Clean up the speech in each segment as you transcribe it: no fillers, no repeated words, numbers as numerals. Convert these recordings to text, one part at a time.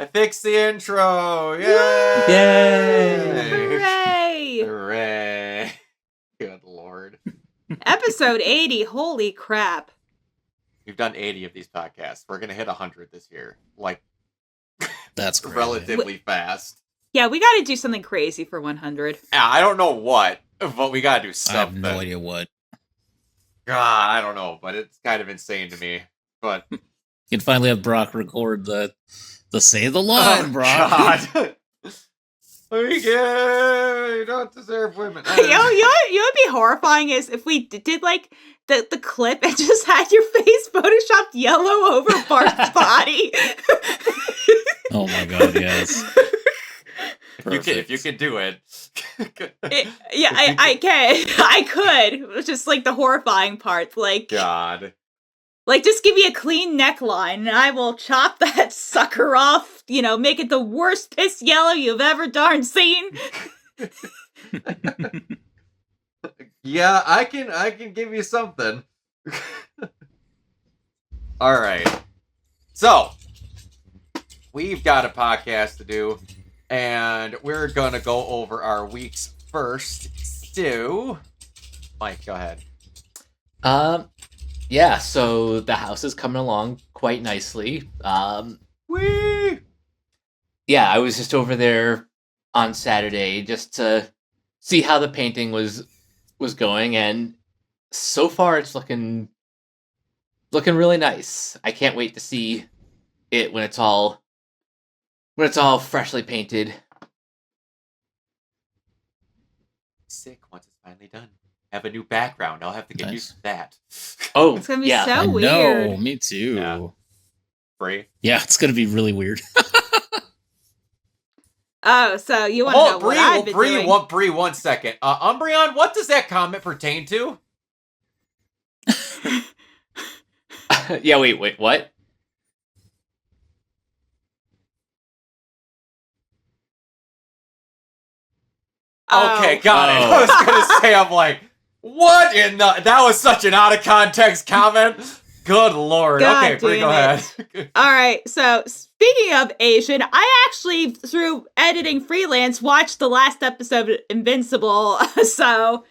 I fixed the intro. Yay! Yay! Hooray! Hooray! Good Lord. Episode 80. Holy crap. We've done 80 of these podcasts. We're going to hit 100 this year. Like, that's crazy. Relatively fast. Yeah, we got to do something crazy for 100. Yeah, I don't know what, but we got to do something. I have no idea what. God, I don't know, but it's kind of insane to me. But you can finally have Brock record the say the line, Brock. God. You don't deserve women. You know what would be horrifying is if we did like the clip and just had your face photoshopped yellow over Bart's body. Oh my god, yes. If you can do it. I can. I could. It was just like the horrifying part. Like, God. Like, just give me a clean neckline and I will chop that sucker off, make it the worst piss yellow you've ever darn seen. Yeah, I can give you something. All right. So, we've got a podcast to do, and we're going to go over our week's first stew. Mike, go ahead. Yeah, so the house is coming along quite nicely. Whee! Yeah, I was just over there on Saturday just to see how the painting was going, and so far it's looking really nice. I can't wait to see it when it's all freshly painted. Sick once it's finally done. Have a new background. I'll have to get used to that. Oh, it's gonna be yeah. so weird. No, me too. Yeah. Free. Yeah, it's gonna be really weird. Oh, so you want to know what I've been doing? Bree, 1 second. Umbreon, what does that comment pertain to? Yeah, wait, what? Okay, got it. I was gonna say, I'm like, what in the... That was such an out-of-context comment. Good Lord. God okay, Bree, go ahead. All right, so speaking of Asian, I actually, through editing freelance, watched the last episode of Invincible, so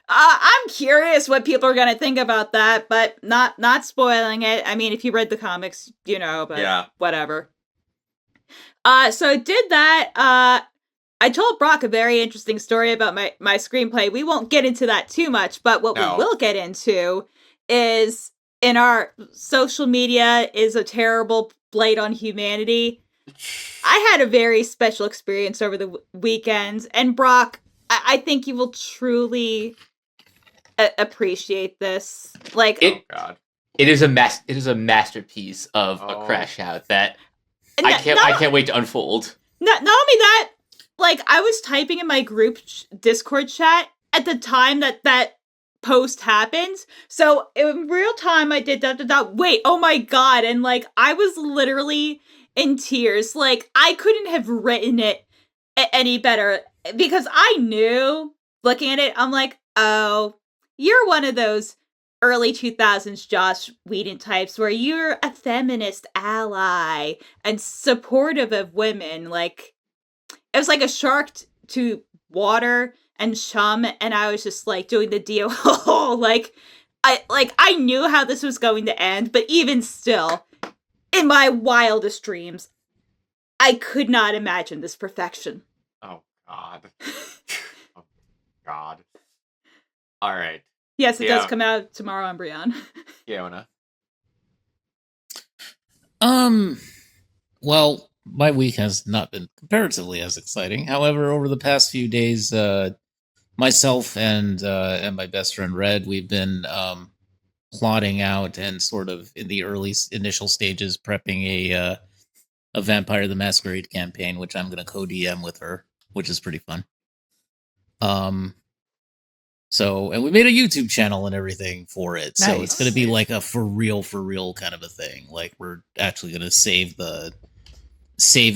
I'm curious what people are going to think about that, but not spoiling it. I mean, if you read the comics, but yeah. Whatever. So did that. I told Brock a very interesting story about my screenplay. We won't get into that too much, but what we will get into is, in our social media is a terrible blight on humanity. I had a very special experience over the weekend, and Brock, I think you will truly appreciate this. Like, oh God, it is a masterpiece of a crash out that I can't wait to unfold. Not only that, like, I was typing in my group Discord chat at the time that post happened. So in real time, I did that. Wait, oh my God. And like, I was literally in tears. Like, I couldn't have written it any better because I knew, looking at it, I'm like, oh, you're one of those early 2000s Joss Whedon types where you're a feminist ally and supportive of women. Like, it was like a shark to water and chum, and I was just like doing the deal. I knew how this was going to end, but even still, in my wildest dreams, I could not imagine this perfection. Oh God. Oh God. All right. Yes, it does come out tomorrow on Brian. Fiona. Well, my week has not been comparatively as exciting. However, over the past few days, myself and my best friend Red, we've been plotting out and sort of in the initial stages prepping a Vampire the Masquerade campaign, which I'm going to co-DM with her, which is pretty fun. And we made a YouTube channel and everything for it. Nice. So it's going to be like a for real kind of a thing. Like, we're actually going to save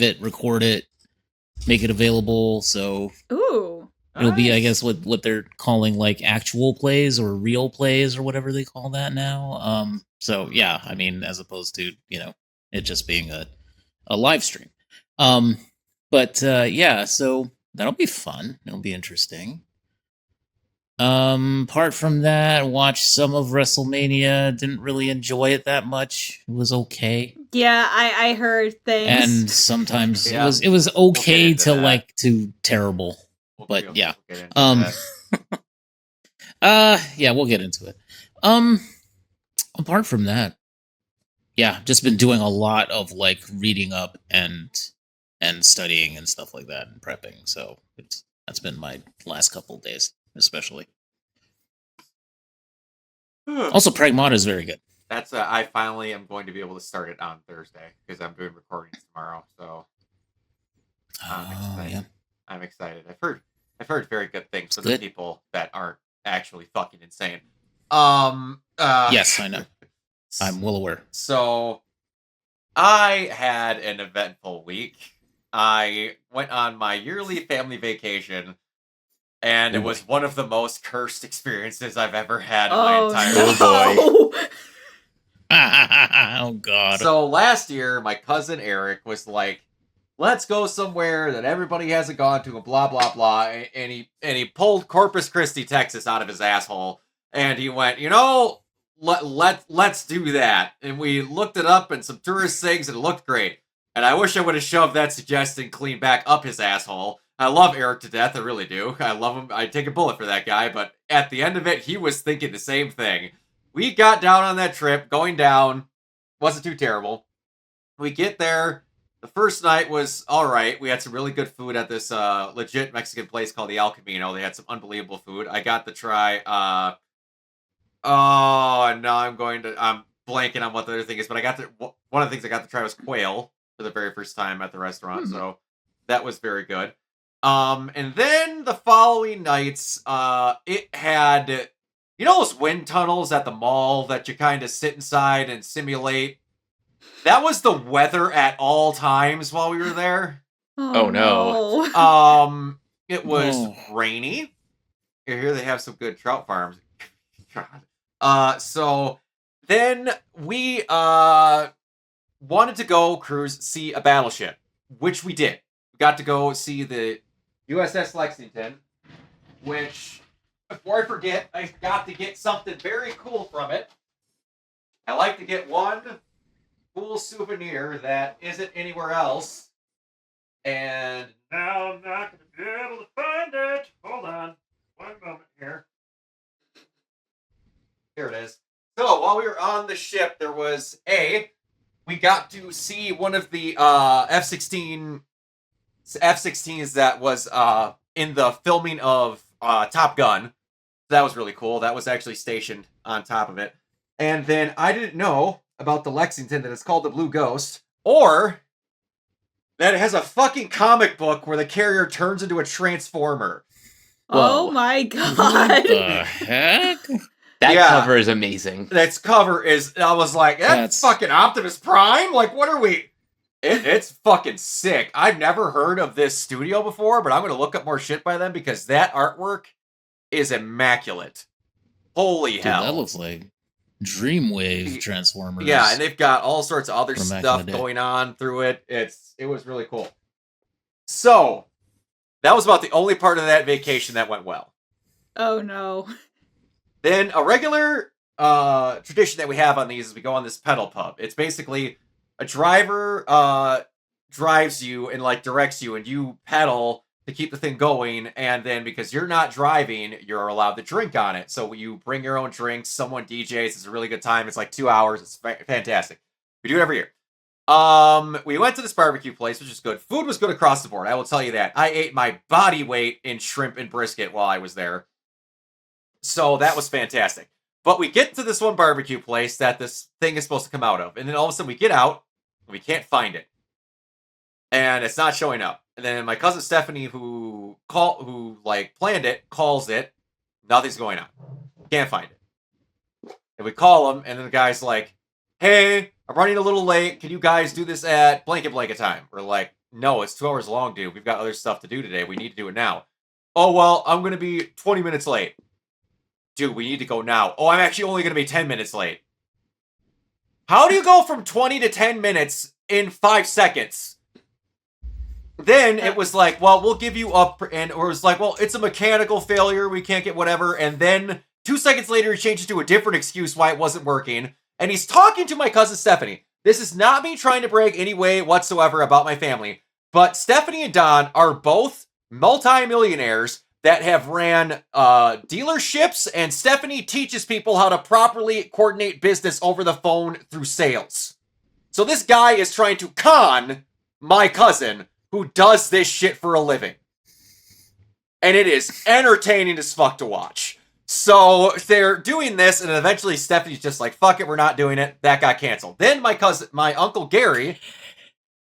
it, record it, make it available. So ooh, it'll be, I guess, what they're calling like actual plays or real plays or whatever they call that now. So yeah, I mean, as opposed to, it just being a live stream. Yeah, so that'll be fun. It'll be interesting. Apart from that, watched some of WrestleMania. Didn't really enjoy it that much. It was okay. Yeah, I heard things. And sometimes Yeah. it was okay into to that. like to terrible. But yeah. We'll get into Um that. yeah, we'll get into it. Apart from that, yeah, just been doing a lot of like reading up and studying and stuff like that and prepping. So that's been my last couple of days, especially. Also, Pragmata is very good. That's I finally am going to be able to start it on Thursday because I'm doing recordings tomorrow. So I'm excited. Yeah. I'm excited. I've heard very good things from the Good. people that aren't actually fucking insane. Yes, I know. I'm well aware. So I had an eventful week. I went on my yearly family vacation, and it was one of the most cursed experiences I've ever had in my entire life. Oh, boy. Oh God. So last year, my cousin Eric was like, let's go somewhere that everybody hasn't gone to and blah, blah, blah. And he pulled Corpus Christi, Texas out of his asshole. And he went, let's do that. And we looked it up and some tourist things and it looked great. And I wish I would have shoved that suggestion clean back up his asshole. I love Eric to death. I really do. I love him. I'd take a bullet for that guy. But at the end of it, he was thinking the same thing. We got down on that trip, going down. Wasn't too terrible. We get there. The first night was all right. We had some really good food at this legit Mexican place called the El Camino. They had some unbelievable food. I got to try. And now I'm blanking on what the other thing is, but one of the things I got to try was quail for the very first time at the restaurant. So that was very good. And then the following nights, it had, those wind tunnels at the mall that you kind of sit inside and simulate. That was the weather at all times while we were there. Oh, no. It was rainy. Here they have some good trout farms. God. So then we wanted to go see a battleship, which we did. We got to go see the USS Lexington, which, before I forget, I got to get something very cool from it. I like to get one cool souvenir that isn't anywhere else. And now I'm not going to be able to find it. Hold on. One moment here. Here it is. So, while we were on the ship, we got to see one of the F-16s that was in the filming of Top Gun. That was really cool. That was actually stationed on top of it. And then I didn't know about the Lexington that it's called the Blue Ghost, or that it has a fucking comic book where the carrier turns into a transformer. Oh my God. What the heck? That cover is amazing. That cover is, I was like, that's fucking Optimus Prime? Like, what are we? It's fucking sick. I've never heard of this studio before, but I'm going to look up more shit by them because that artwork is immaculate. Holy hell. That looks like Dreamwave Transformers. Yeah, and they've got all sorts of other stuff going on through it. It was really cool. So, that was about the only part of that vacation that went well. Oh no. Then a regular tradition that we have on these is we go on this pedal pub. It's basically a driver drives you and like directs you, and you pedal to keep the thing going. And then because you're not driving, you're allowed to drink on it. So you bring your own drinks. Someone DJs. It's a really good time. It's like 2 hours. It's fantastic. We do it every year. We went to this barbecue place, which is good. Food was good across the board. I will tell you that. I ate my body weight in shrimp and brisket while I was there. So that was fantastic. But we get to this one barbecue place that this thing is supposed to come out of. And then all of a sudden we get out and we can't find it. And it's not showing up. And then my cousin Stephanie, who planned it, calls it. Nothing's going on. Can't find it. And we call him, and then the guy's like, hey, I'm running a little late. Can you guys do this at blanket time? We're like, no, it's 2 hours long, dude. We've got other stuff to do today. We need to do it now. Oh, well, I'm going to be 20 minutes late. Dude, we need to go now. Oh, I'm actually only going to be 10 minutes late. How do you go from 20 to 10 minutes in 5 seconds? then it was like, well, we'll give you up, and or it was like, well, it's a mechanical failure, we can't get whatever, and then 2 seconds later he changed it to a different excuse why it wasn't working, and he's talking to my cousin Stephanie. This is not me trying to brag any way whatsoever about my family, but Stephanie and Don are both multi-millionaires that have ran dealerships, and Stephanie teaches people how to properly coordinate business over the phone through sales. So this guy is trying to con my cousin, who does this shit for a living. And it is entertaining as fuck to watch. So they're doing this, and eventually Stephanie's just like, fuck it, we're not doing it. That got canceled. Then my uncle Gary,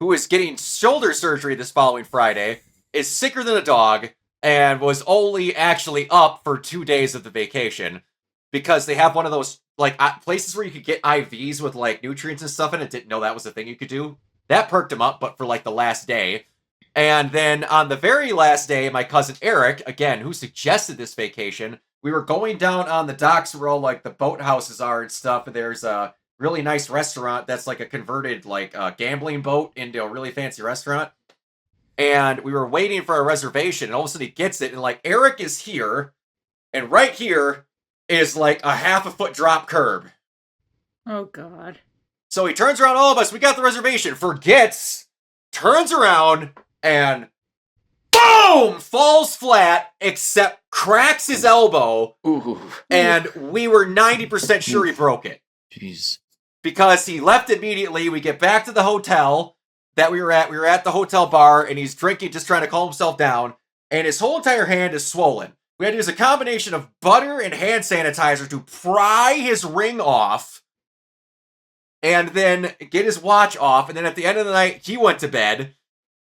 who is getting shoulder surgery this following Friday, is sicker than a dog, and was only actually up for 2 days of the vacation. Because they have one of those, like, places where you could get IVs with, like, nutrients and stuff in it. Didn't know that was a thing you could do. That perked him up, but for, like, the last day. And then on the very last day, my cousin Eric, again, who suggested this vacation, we were going down on the docks where all, like, the boathouses are and stuff, and there's a really nice restaurant that's, like, a converted, like, gambling boat into a really fancy restaurant. And we were waiting for a reservation, and all of a sudden he gets it, and, like, Eric is here, and right here is, like, a half a foot drop curb. Oh, God. So he turns around all of us, we got the reservation, forgets, turns around, and boom! Falls flat, except cracks his elbow. Ooh. And we were 90% sure he broke it. Jeez. Because he left immediately. We get back to the hotel that we were at. We were at the hotel bar, and he's drinking, just trying to calm himself down. And his whole entire hand is swollen. We had to use a combination of butter and hand sanitizer to pry his ring off. And then get his watch off. And then at the end of the night, he went to bed.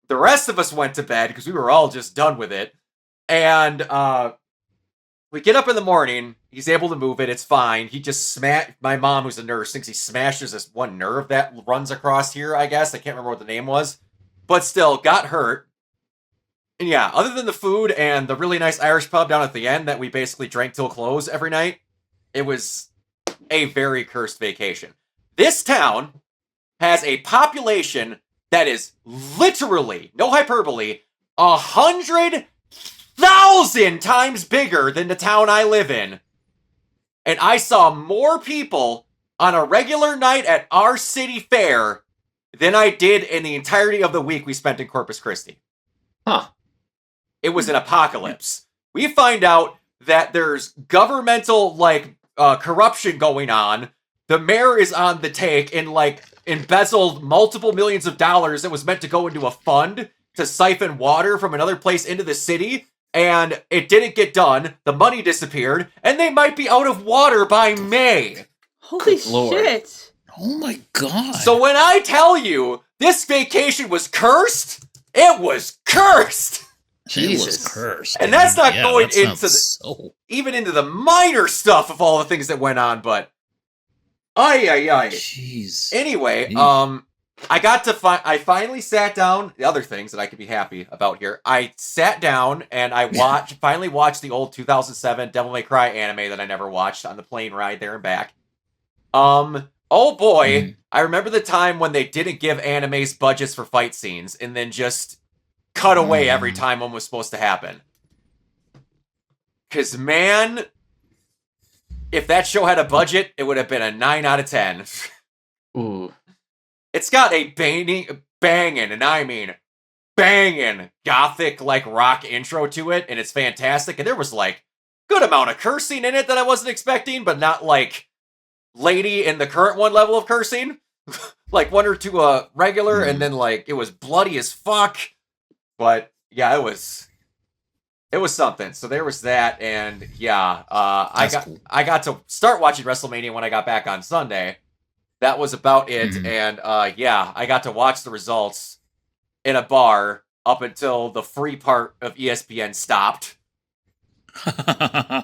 The rest of us went to bed because we were all just done with it. And we get up in the morning. He's able to move it. It's fine. He just my mom, who's a nurse, thinks he smashes this one nerve that runs across here, I guess. I can't remember what the name was. But still, got hurt. And yeah, other than the food and the really nice Irish pub down at the end that we basically drank till close every night, it was a very cursed vacation. This town has a population that is literally, no hyperbole, 100,000 times bigger than the town I live in. And I saw more people on a regular night at our city fair than I did in the entirety of the week we spent in Corpus Christi. Huh. It was an apocalypse. We find out that there's governmental, like, corruption going on. The mayor is on the take and, like, embezzled multiple millions of dollars that was meant to go into a fund to siphon water from another place into the city, and it didn't get done. The money disappeared, and they might be out of water by May. Holy Good Lord. shit. Oh my god. So when I tell you this vacation was cursed, it was cursed. It Jesus. was cursed. And that's not Yeah, going that into sounds even into the minor stuff of all the things that went on, but ay. Jeez. Anyway, Yeah. I finally sat down. The other things that I could be happy about here. I sat down and I finally watched the old 2007 Devil May Cry anime that I never watched on the plane ride there and back. Oh boy, I remember the time when they didn't give animes budgets for fight scenes and then just cut away every time one was supposed to happen. 'Cause man, if that show had a budget, it would have been a 9 out of 10. Ooh. It's got a banging, and I mean banging, gothic, like, rock intro to it, and it's fantastic. And there was, like, good amount of cursing in it that I wasn't expecting, but not, like, lady in the current one level of cursing. Like, one or two regular, and then, like, it was bloody as fuck. But, yeah, it was something. So there was that, and, yeah, Cool. I got to start watching WrestleMania when I got back on Sunday. That was about it, and yeah, I got to watch the results in a bar up until the free part of ESPN stopped.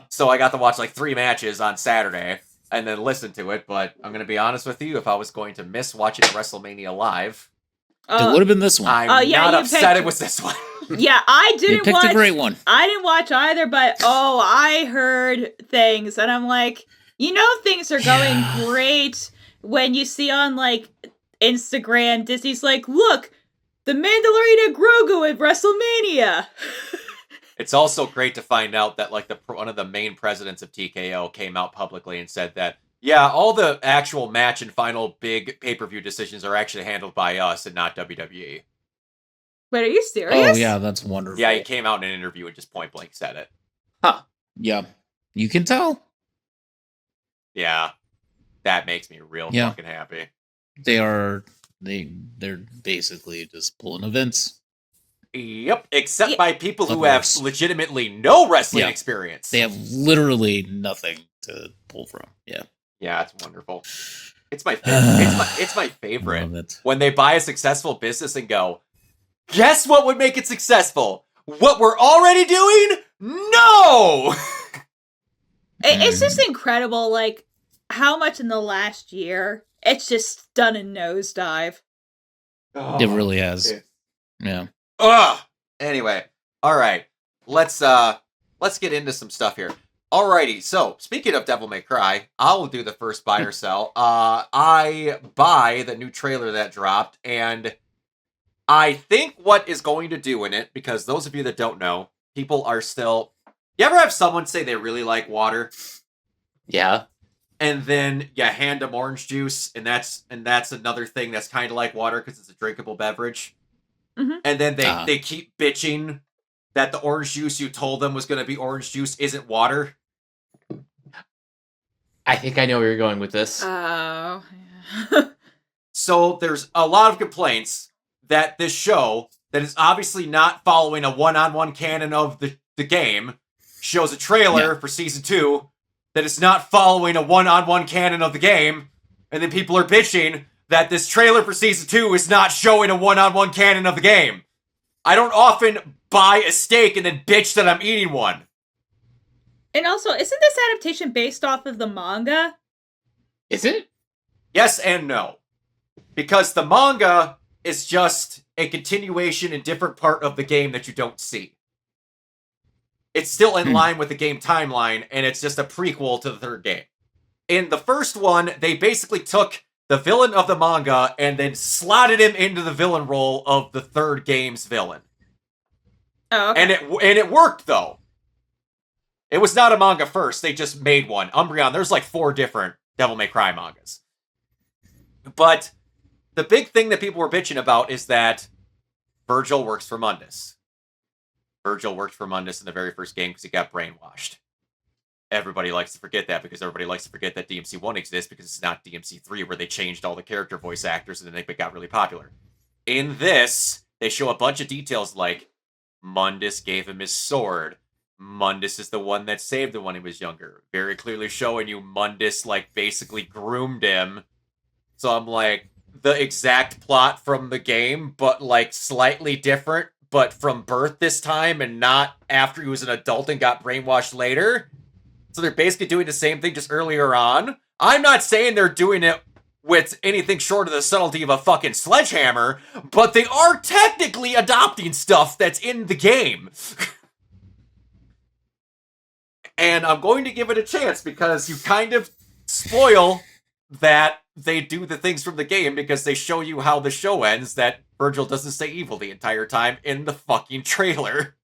So I got to watch like 3 matches on Saturday and then listen to it, but I'm going to be honest with you, if I was going to miss watching WrestleMania live, It would have been this one. I'm yeah, not you upset picked- it was this one. Yeah, I You didn't picked watch. a great one. I didn't watch either, but I heard things, and I'm like, things are going great when you see on like Instagram, Disney's like, look, The Mandalorian Grogu at WrestleMania. It's also great to find out that like one of the main presidents of TKO came out publicly and said that, yeah, all the actual match and final big pay-per-view decisions are actually handled by us and not WWE. Wait, are you serious? Oh yeah, that's wonderful. Yeah, he came out in an interview and just point blank said it. Huh. Yeah, you can tell. Yeah, that makes me real fucking happy. They're basically just pulling events. Yep, except Yeah. by people who Of have course. legitimately no wrestling Yeah. experience. They have literally nothing to pull from. Yeah, Yeah, it's wonderful. It's my favorite. it's my favorite. love it. When they buy a successful business and go, guess what would make it successful? What we're already doing? No! It's just incredible, like, how much in the last year it's just done a nosedive. It really has. Yeah. Ugh! Anyway, alright. Let's get into some stuff here. Alrighty, so speaking of Devil May Cry, I'll do the first buy or sell. I buy the new trailer that dropped, and I think what is going to do in it, because those of you that don't know, people are still... You ever have someone say they really like water, Yeah. and then you hand them orange juice, and that's another thing that's kind of like water because it's a drinkable beverage, Mhm. and then they keep bitching that the orange juice you told them was going to be orange juice isn't water? I think I know where you're going with this. Oh. So there's a lot of complaints that this show, that is obviously not following a one-on-one canon of the game, shows a trailer for Season 2 that is not following a one-on-one canon of the game, and then people are bitching that this trailer for Season 2 is not showing a one-on-one canon of the game. I don't often buy a steak and then bitch that I'm eating one. And also, isn't this adaptation based off of the manga? Is it? Yes and no. Because the manga is just a continuation in different part of the game that you don't see. It's still in line with the game timeline, and it's just a prequel to the third game. In the first one, they basically took the villain of the manga and then slotted him into the villain role of the third game's villain. Oh, okay. And it worked, though. It was not a manga first, they just made one. Umbreon, there's like 4 different Devil May Cry mangas. But the big thing that people were bitching about is that Virgil works for Mundus. Virgil worked for Mundus in the very first game because he got brainwashed. Everybody likes to forget that because everybody likes to forget that DMC1 exists because it's not DMC3 where they changed all the character voice actors and then they got really popular. In this, they show a bunch of details like Mundus gave him his sword. Mundus is the one that saved him when he was younger. Very clearly showing you Mundus, like, basically groomed him. So I'm like, the exact plot from the game, but, like, slightly different, but from birth this time and not after he was an adult and got brainwashed later. So they're basically doing the same thing just earlier on. I'm not saying they're doing it with anything short of the subtlety of a fucking sledgehammer, but they are technically adopting stuff that's in the game. And I'm going to give it a chance because you kind of spoil that they do the things from the game because they show you how the show ends, that Virgil doesn't stay evil the entire time in the fucking trailer.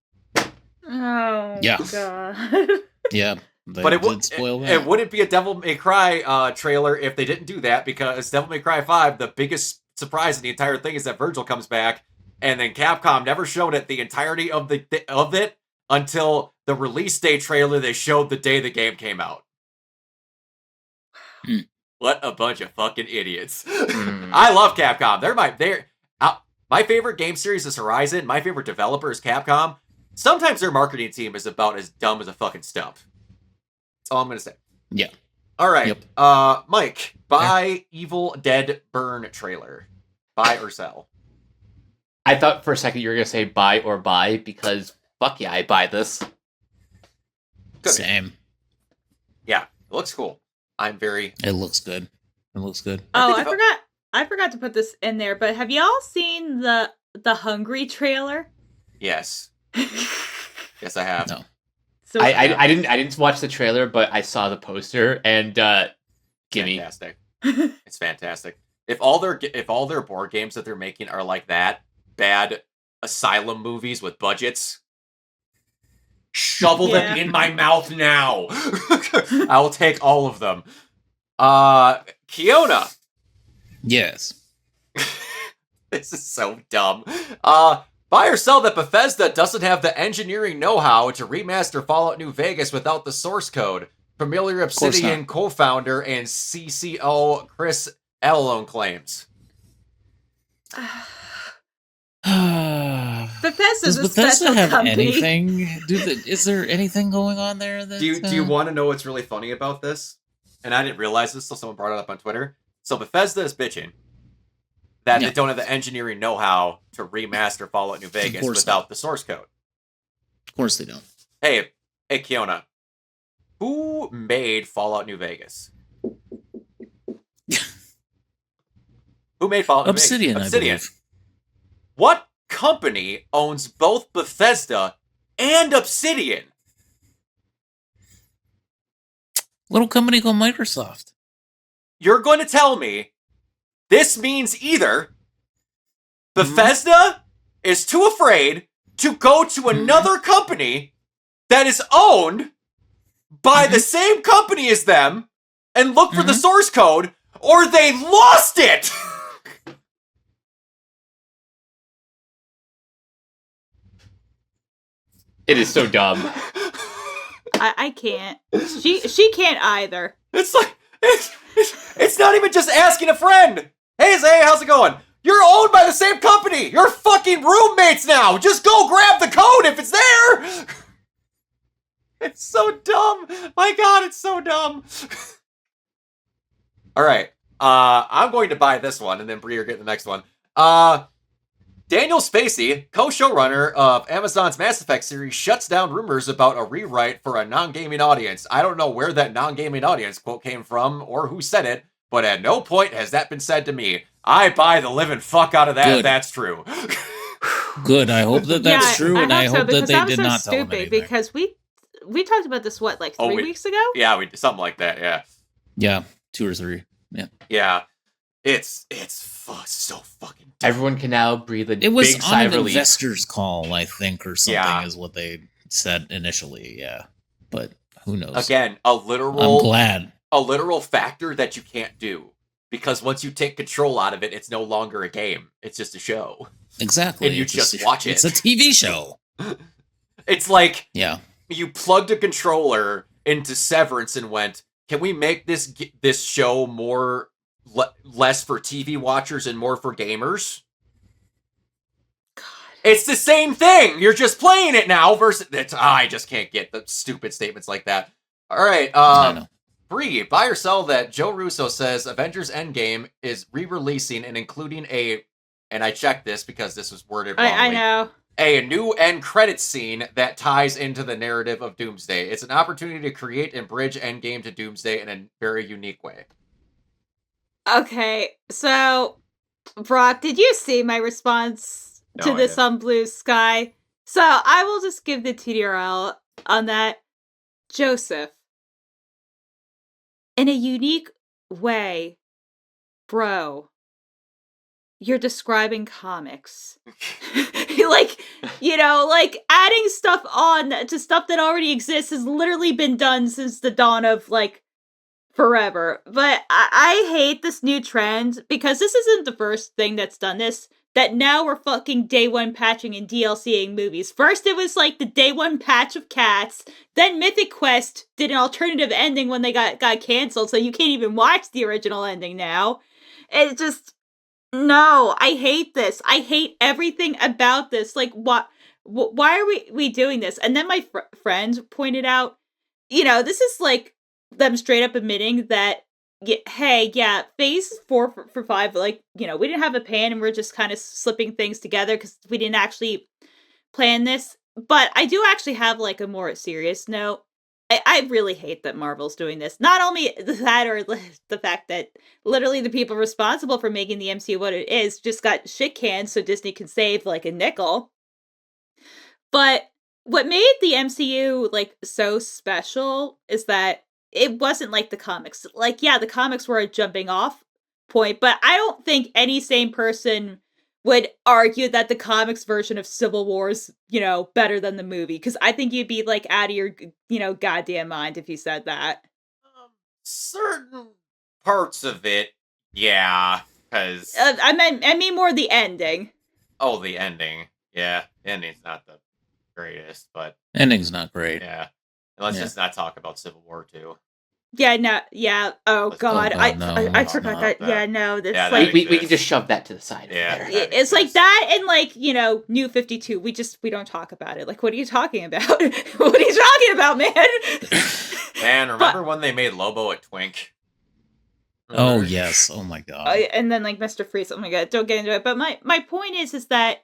Oh, Yeah. God. Yeah. They But it did spoil that. it wouldn't be a Devil May Cry trailer if they didn't do that, because Devil May Cry 5, the biggest surprise in the entire thing is that Virgil comes back, and then Capcom never showed it the entirety of it until the release day trailer they showed the day the game came out. What a bunch of fucking idiots. I love Capcom. They're my favorite game series is Horizon. My favorite developer is Capcom. Sometimes their marketing team is about as dumb as a fucking stump. That's all I'm going to say. Yeah. All right. Yep. Mike, buy Evil Dead Burn trailer. Buy or sell? I thought for a second you were going to say buy or buy because fuck yeah, I buy this. Good. Same. Yeah, it looks cool. It looks good. It looks good. Oh, I forgot to put this in there, but have y'all seen the Hungry trailer? Yes. Yes, I have. No. So I didn't watch the trailer, but I saw the poster and gimme. Fantastic. It's fantastic. If all their board games that they're making are like that, bad asylum movies with budgets. Shovel them in my mouth now. I will take all of them. Kiona. Yes. This is so dumb. Buy or sell that Bethesda doesn't have the engineering know-how to remaster Fallout New Vegas without the source code. Familiar Obsidian co-founder and CCO Chris Elone claims. Bethesda's Does a Bethesda special have company. anything? Is there anything going on there? That, Do you want to know what's really funny about this? And I didn't realize this until someone brought it up on Twitter. So Bethesda is bitching that they don't have the engineering know-how to remaster Fallout New Vegas without the source code. Of course they don't. Hey, Kiona. Who made Fallout New Vegas? Who made Fallout New Vegas? Obsidian, I believe. What company owns both Bethesda and Obsidian? Little company called Microsoft. You're going to tell me this means either Bethesda is too afraid to go to another company that is owned by the same company as them and look for the source code, or they lost it! It is so dumb. I can't. She can't either. It's like, it's not even just asking a friend. Hey, Zay, how's it going? You're owned by the same company. You're fucking roommates now. Just go grab the code if it's there. It's so dumb. My God, it's so dumb. All right. I'm going to buy this one, and then Bree, you're getting the next one. Daniel Spacey, co-showrunner of Amazon's Mass Effect series, shuts down rumors about a rewrite for a non-gaming audience. I don't know where that non-gaming audience quote came from or who said it, but at no point has that been said to me. I buy the living fuck out of that if that's true. Good. I hope that's true, and I hope that they did not tell them anything. Because we talked about this, what, like 3 weeks ago? Yeah, we something like that, yeah. Yeah, 2 or 3. Yeah. Yeah. It's so fucking dumb. Everyone can now breathe a It was big on sigh of an relief. investors call, I think, or something is what they said initially. Yeah, but who knows? Again, I'm glad. A literal factor that you can't do, because once you take control out of it, it's no longer a game. It's just a show. Exactly. And you just watch it. It's a TV show. It's like you plugged a controller into Severance and went, "Can we make this show less for TV watchers and more for gamers?" God. It's the same thing. You're just playing it now versus I just can't get the stupid statements like that. All right, Bree, buy or sell that Joe Russo says Avengers Endgame is re-releasing and including and I checked this because this was worded wrongly. I know. A new end credits scene that ties into the narrative of Doomsday. It's an opportunity to create and bridge Endgame to Doomsday in a very unique way. Okay, so, Brock, did you see my response to this on Blue Sky? So, I will just give the TDRL on that. Joseph, in a unique way, bro, you're describing comics. Like, adding stuff on to stuff that already exists has literally been done since the dawn of, forever. But I hate this new trend, because this isn't the first thing that's done this, that now we're fucking day one patching and DLCing movies. First it was the day one patch of Cats, then Mythic Quest did an alternative ending when they got canceled, so you can't even watch the original ending now. It's just, no, I hate this. I hate everything about this. Why are we doing this? And then my friend pointed out, this is them straight up admitting that, phase 4 for 5, we didn't have a plan and we're just kind of slipping things together because we didn't actually plan this. But I do actually have a more serious note. I really hate that Marvel's doing this. Not only that, or the fact that literally the people responsible for making the MCU what it is just got shit canned so Disney can save a nickel. But what made the MCU so special is that it wasn't like the comics. The comics were a jumping off point, but I don't think any sane person would argue that the comics version of Civil War is, better than the movie. Because I think you'd be, like, out of your, goddamn mind if you said that. Certain parts of it, yeah, because I mean more the ending. the ending, yeah, ending's not the greatest, but Ending's not great. yeah, let's Yeah. just not talk about Civil War 2. Yeah, no, yeah. Oh Let's God, talk about I no, forgot no, that. that- Yeah, no, that's yeah, that like We can exists. just shove that to the side. Yeah. There. That it's like exists. that and like New 52. We don't talk about it. Like, what are you talking about? What are you talking about, man? Man, remember when they made Lobo a twink? Oh Remember? yes. Oh my god. And then like Mr. Freeze. Oh my God, don't get into it. But my point is that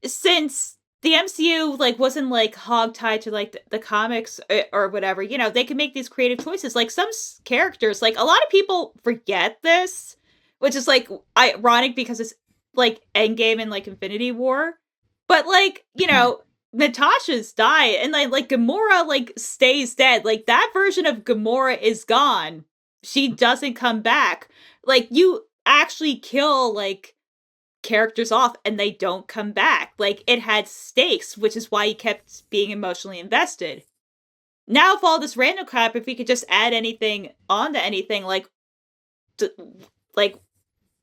since the MCU like wasn't like hogtied to like the comics or whatever, they can make these creative choices. Like some characters, like a lot of people forget this, which is like ironic because it's like Endgame and like Infinity War. But like, Natasha's died and like Gamora like stays dead. Like that version of Gamora is gone. She doesn't come back. Like you actually kill like characters off and they don't come back. Like it had stakes, which is why you kept being emotionally invested. Now, with all this random crap, if we could just add anything onto anything, like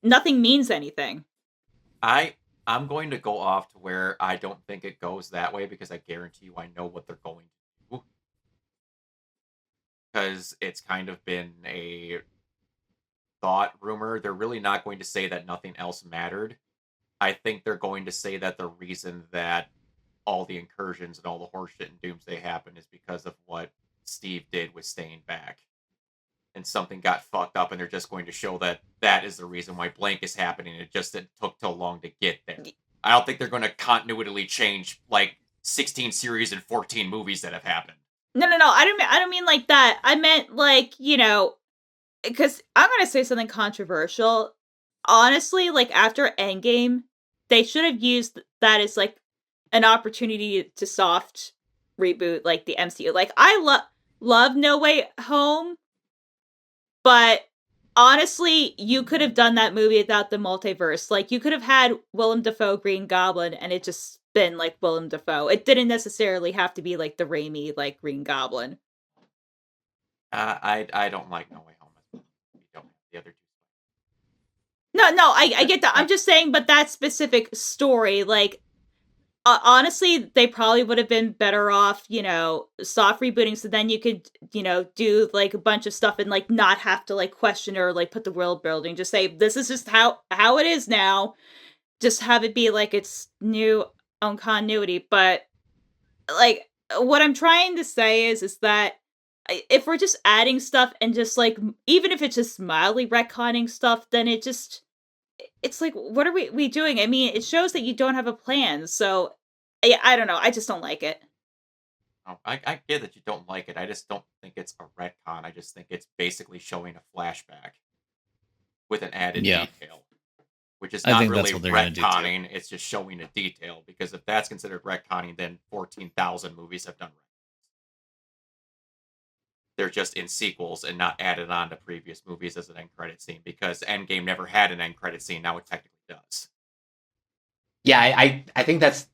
nothing means anything. I'm going to go off to where I don't think it goes that way because I guarantee you I know what they're going to do. Because it's kind of been a thought rumor. They're really not going to say that nothing else mattered. I think they're going to say that the reason that all the incursions and all the horseshit and Doomsday happened is because of what Steve did with staying back. And something got fucked up, and they're just going to show that that is the reason why blank is happening. It took so long to get there. I don't think they're going to continually change like 16 series and 14 movies that have happened. No. I don't mean like that. I meant like, because I'm gonna say something controversial. Honestly, like after Endgame, they should have used that as like an opportunity to soft reboot like the MCU. Like I love No Way Home, but honestly, you could have done that movie without the multiverse. Like you could have had Willem Dafoe Green Goblin and it just been like Willem Dafoe. It didn't necessarily have to be like the Raimi like Green Goblin. I don't like No Way Home. We don't have the other two. No, I get that. I'm just saying, but that specific story, like, honestly, they probably would have been better off, soft rebooting. So then you could, do like a bunch of stuff and like not have to like question or like put the world building. Just say this is just how it is now. Just have it be like it's new on continuity. But like, what I'm trying to say is that if we're just adding stuff and just like even if it's just mildly retconning stuff, then it's like, what are we doing? I mean, it shows that you don't have a plan. So, I don't know. I just don't like it. Oh, I get that you don't like it. I just don't think it's a retcon. I just think it's basically showing a flashback with an added Yeah. detail, which is I not think really that's what they're gonna do, too. retconning. It's just showing a detail. Because if that's considered retconning, then 14,000 movies have done retcons. They're just in sequels and not added on to previous movies as an end credit scene because Endgame never had an end credit scene. Now it technically does. Yeah, I think that's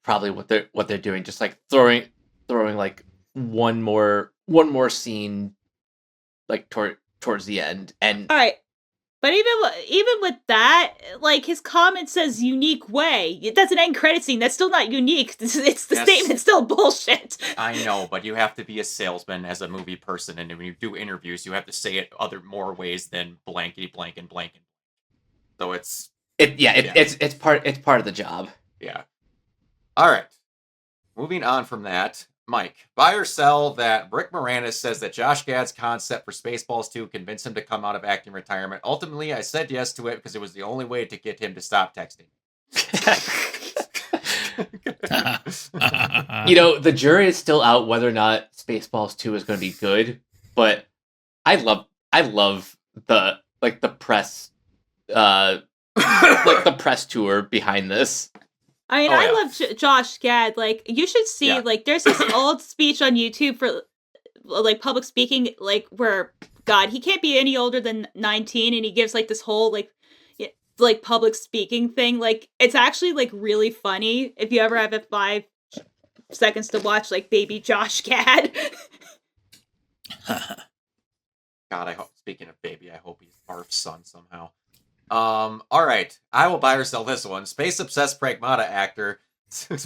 probably what they're doing. Just like throwing like one more scene like towards the end. And All right. But even with that, like his comment says unique way. That's an end credit scene. That's still not unique. It's the Yes. statement's still bullshit. I know, but you have to be a salesman as a movie person, and when you do interviews, you have to say it more ways than blankety blank and blank. So it's part of the job. yeah. All right. Moving on from that, Mike, buy or sell that Rick Moranis says that Josh Gad's concept for Spaceballs 2 convinced him to come out of acting retirement. Ultimately, I said yes to it because it was the only way to get him to stop texting. The jury is still out whether or not Spaceballs 2 is going to be good, but I love the press the press tour behind this. I mean, I love Josh Gad. Like, you should see, like, there's this old speech on YouTube for, like, public speaking, like, where, God, he can't be any older than 19, and he gives, like, this whole, like, like public speaking thing. Like it's actually like really funny if you ever have a 5 seconds to watch like Baby Josh Gad. God, I hope. Speaking of baby, I hope he's Barf's son somehow. All right, I will buy or sell this one. Space obsessed pragmata actor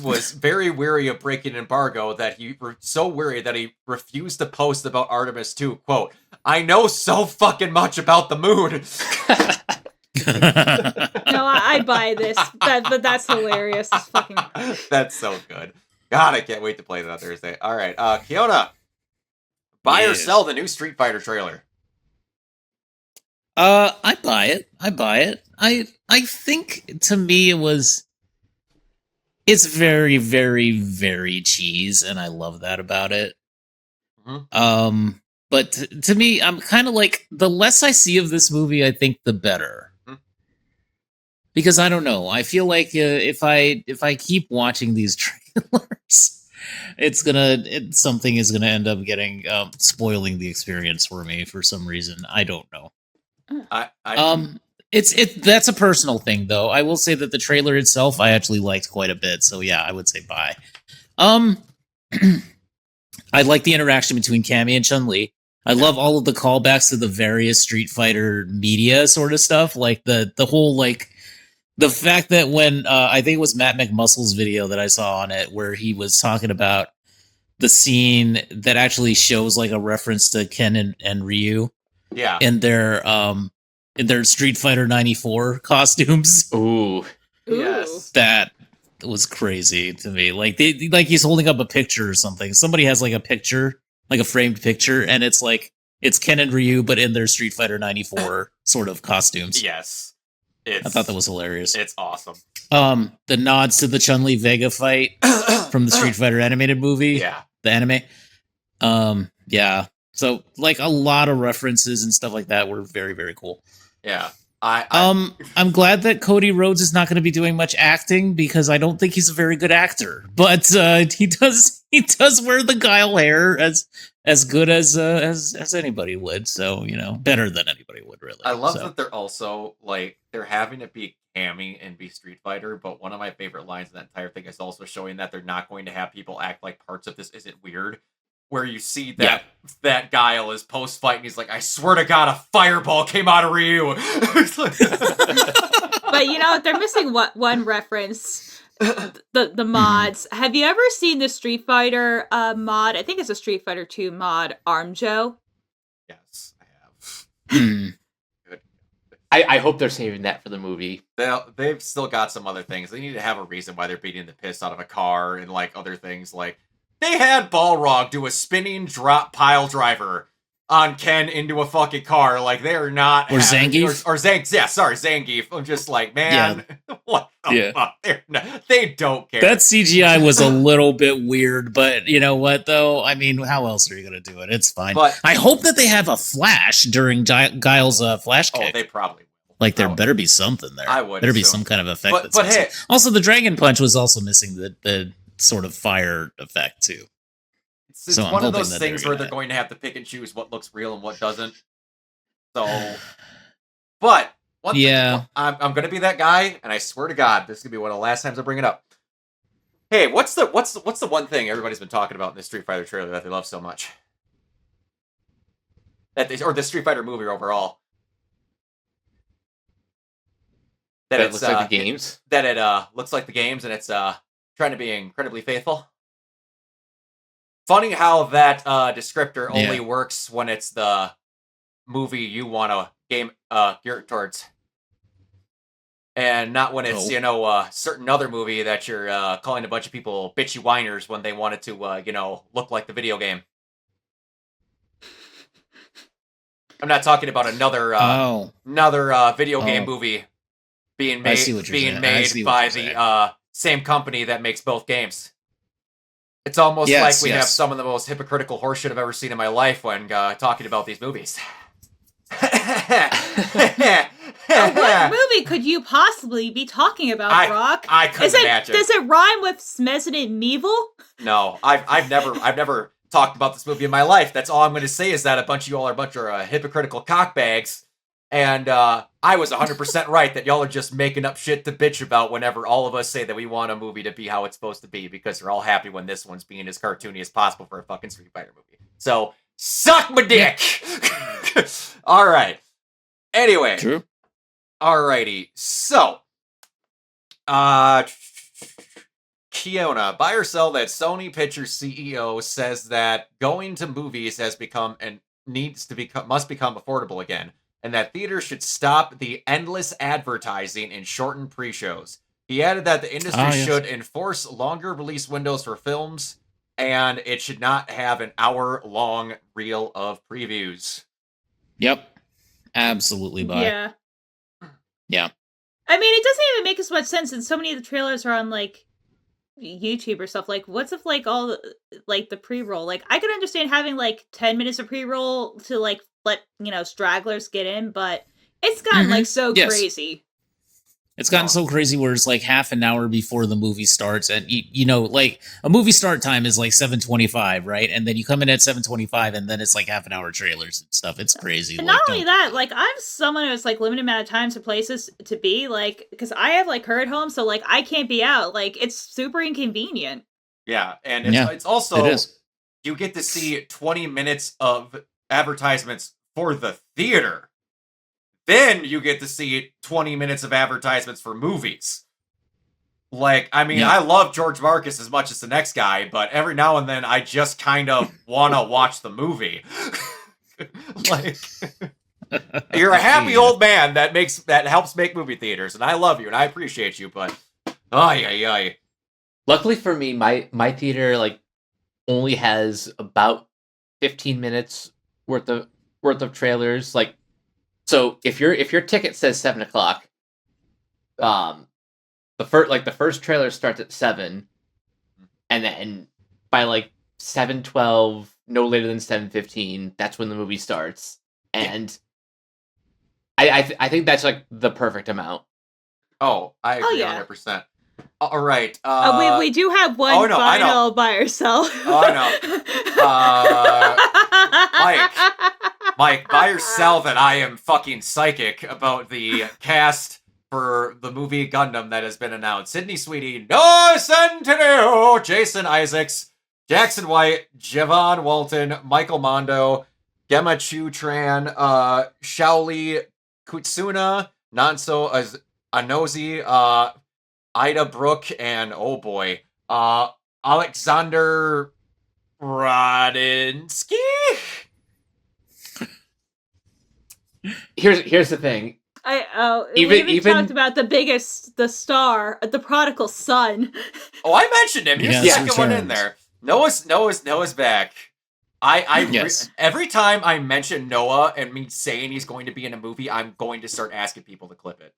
was very weary of breaking an embargo that he so weary that he refused to post about Artemis 2. Quote, "I know so fucking much about the moon." No, I buy this. That's hilarious. It's fucking. That's so good. God, I can't wait to play that on Thursday. All right, Kiona, buy or Yes. sell the new Street Fighter trailer? I buy it. I think to me it's very, very, very cheese, and I love that about it. Mhm. But to me, I'm kind of like, the less I see of this movie, I think the better. Mhm. Because I don't know, I feel like if I keep watching these trailers, something is gonna end up getting spoiling the experience for me for some reason. I don't know. That's a personal thing, though. I will say that the trailer itself I actually liked quite a bit, so yeah, I would say buy. I like the interaction between Cammy and Chun-Li. I love all of the callbacks to the various Street Fighter media sort of stuff, like the whole, like, the fact that when I think it was Matt McMuscle's video that I saw on it, where he was talking about the scene that actually shows like a reference to Ken and Ryu, Yeah. in their Street Fighter 94 costumes. Ooh. Yes. That was crazy to me. Like he's holding up a picture or something. Somebody has like a picture, like a framed picture, and it's like it's Ken and Ryu, but in their Street Fighter 94 sort of costumes. Yes. I thought that was hilarious. It's awesome. The nods to the Chun-Li Vega fight from the Street Fighter animated movie. Yeah. The anime. Yeah. So like a lot of references and stuff like that were very, very cool. Yeah. I'm glad that Cody Rhodes is not going to be doing much acting, because I don't think he's a very good actor. But he does wear the guile hair as good as anybody would. So, you know, better than anybody would, really. I love that they're also like they're having it be Cammy and be Street Fighter, but one of my favorite lines in that entire thing is also showing that they're not going to have people act like parts of this isn't weird. Where you see that that Guile is post fight and he's like, "I swear to God, a fireball came out of Ryu." But you know, they're missing one reference. The mods. Have you ever seen the Street Fighter mod? I think it's a Street Fighter 2 mod, Arm Joe. Yes, I have. Good. I hope they're saving that for the movie. They've still got some other things. They need to have a reason why they're beating the piss out of a car and like other things. Like they had Balrog do a spinning drop pile driver on Ken into a fucking car. Like they are not. Or Zangief. Or Zangief. Yeah, sorry, Zangief. I'm just like, man, what the fuck? They don't care. That CGI was a little bit weird, but you know what, though? I mean, how else are you going to do it? It's fine. But I hope that they have a flash during Guile's flash kick. Oh, they probably will. Like, there better be something there. I would Better be assume. some kind of effect. But hey. Also, the Dragon Punch was also missing the sort of fire effect, too. It's So one I'm of those hoping that things they're where they're going to have to pick and choose what looks real and what doesn't. So, but one Yeah. thing, I'm going to be that guy, and I swear to God, this is going to be one of the last times I bring it up. Hey, what's the one thing everybody's been talking about in this Street Fighter trailer that they love so much? Or the Street Fighter movie overall. That it looks like the games. That it looks like the games, and it's trying to be incredibly faithful. Funny how that descriptor only works when it's the movie you want to game gear towards, and not when it's a certain other movie that you're calling a bunch of people bitchy whiners when they want it to look like the video game. I'm not talking about another video game movie being made by the same company that makes both games. It's almost like we have some of the most hypocritical horseshit I've ever seen in my life when talking about these movies. What movie could you possibly be talking about, Brock? I couldn't imagine. Does it rhyme with Resident Evil? No, I've never talked about this movie in my life. That's all I'm going to say is that a bunch of you all are a bunch of hypocritical cockbags And I was 100% right that y'all are just making up shit to bitch about whenever all of us say that we want a movie to be how it's supposed to be, because you're all happy when this one's being as cartoony as possible for a fucking Street Fighter movie. So, suck my dick! All right. Anyway. True. Alrighty. So, Kiona, buy or sell that Sony Pictures CEO says that going to movies has become and must become affordable again, and that theaters should stop the endless advertising and shorten pre-shows. He added that the industry should enforce longer release windows for films, and it should not have an hour-long reel of previews. Yep. Absolutely buy. Yeah. Yeah. I mean, it doesn't even make as much sense, and so many of the trailers are on, like, YouTube or stuff. Like, what's if, like, all the, like, the pre-roll? Like, I could understand having, like, 10 minutes of pre-roll to, like, let, you know, stragglers get in, but it's gotten, like, so crazy. It's gotten so crazy where it's like half an hour before the movie starts, and you know, like a movie start time is like 7:25, right? And then you come in at 7:25, and then it's like half an hour trailers and stuff. It's crazy. And like, not only that, like I'm someone who's like limited amount of times and places to be, like because I have like her at home, so like I can't be out. Like it's super inconvenient. Yeah, and it's also you get to see 20 minutes of advertisements for the theater. Then you get to see 20 minutes of advertisements for movies. Like, I mean, I love George Marcus as much as the next guy, but every now and then I just kind of want to watch the movie. Like, you're a happy old man that helps make movie theaters, and I love you and I appreciate you, but Luckily for me, my theater like only has about 15 minutes worth of trailers. Like, so if your ticket says 7:00, the first trailer starts at 7, and then by like 7:12, no later than 7:15, that's when the movie starts. And I think that's like the perfect amount. Oh, I agree 100%. All right. We do have one final buy or sell. Oh, I know. Mike, buy or sell that I am fucking psychic about the cast for the movie Gundam that has been announced. Sydney Sweeney, Noah Centineo, Jason Isaacs, Jackson White, Javon Walton, Michael Mondo, Gemma Chu Tran, Shaoli Kutsuna, Nanso Anozi, Ida Brooke, and oh boy, Alexander Radinsky. Here's the thing. We even talked about the star, the prodigal son. Oh, I mentioned him. Here's the second one in there. Noah's back. Every time I mention Noah and me saying he's going to be in a movie, I'm going to start asking people to clip it.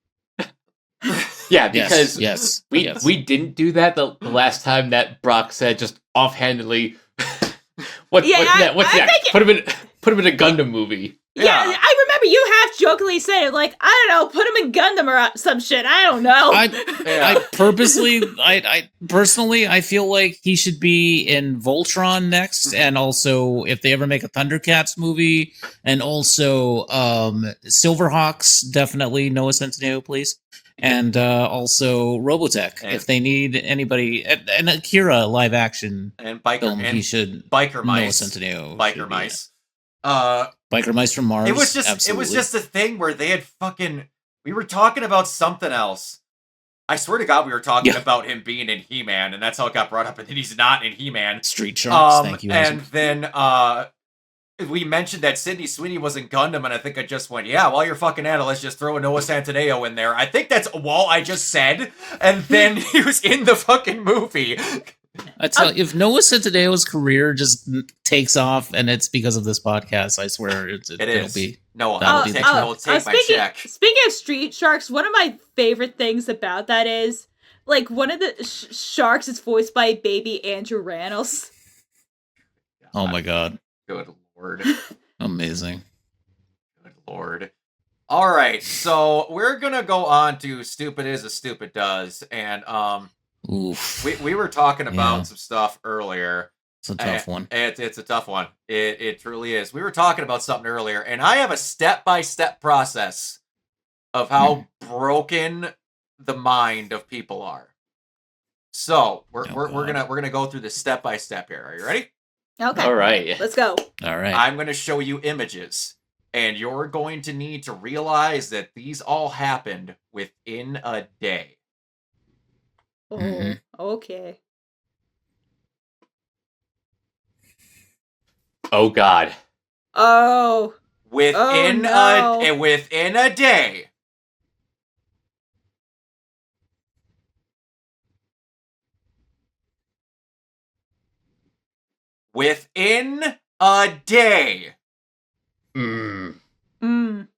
Yeah, because we didn't do that the last time that Brock said just offhandedly, what's next? Put him in a Gundam movie. Yeah, I remember you half jokingly said it, like, I don't know, put him in Gundam or some shit. I don't know. I personally, I feel like he should be in Voltron next, and also if they ever make a Thundercats movie, and also Silverhawks, definitely Noah Centineo, please. And also Robotech, if they need anybody, and Akira live action and film, he should Biker Mice. Noah Centineo. Biker Mice. Biker Mice from Mars. It was just a thing where they had we were talking about something else. I swear to God, we were talking about him being in He-Man, and that's how it got brought up, and then he's not in He-Man. Street Sharks, thank you. And then we mentioned that Sydney Sweeney was in Gundam, and I think I just went, yeah, while you're fucking at it, let's just throw a Noah Centineo in there. I think that's all I just said, and then he was in the fucking movie. I tell you, if Noah Centineo's career just takes off, and it's because of this podcast, I swear it'll be. Noah, I will take my check. Speaking of Street Sharks, one of my favorite things about that is, like, one of the sharks is voiced by baby Andrew Rannells. Oh my God. Good Lord. Amazing. Good Lord. All right, so we're gonna go on to Stupid Is as Stupid Does, and Oof. we were talking about some stuff earlier. It's a tough one. It's a tough one. It truly is. We were talking about something earlier, and I have a step-by-step process of how broken the mind of people are. So we're gonna go through this step by step here. Are you ready? Okay. All right. Let's go. All right. I'm gonna show you images, and you're going to need to realize that these all happened within a day. Oh, Mhm. okay. Oh God. Oh. Within no. within a day. Within a day. Mm.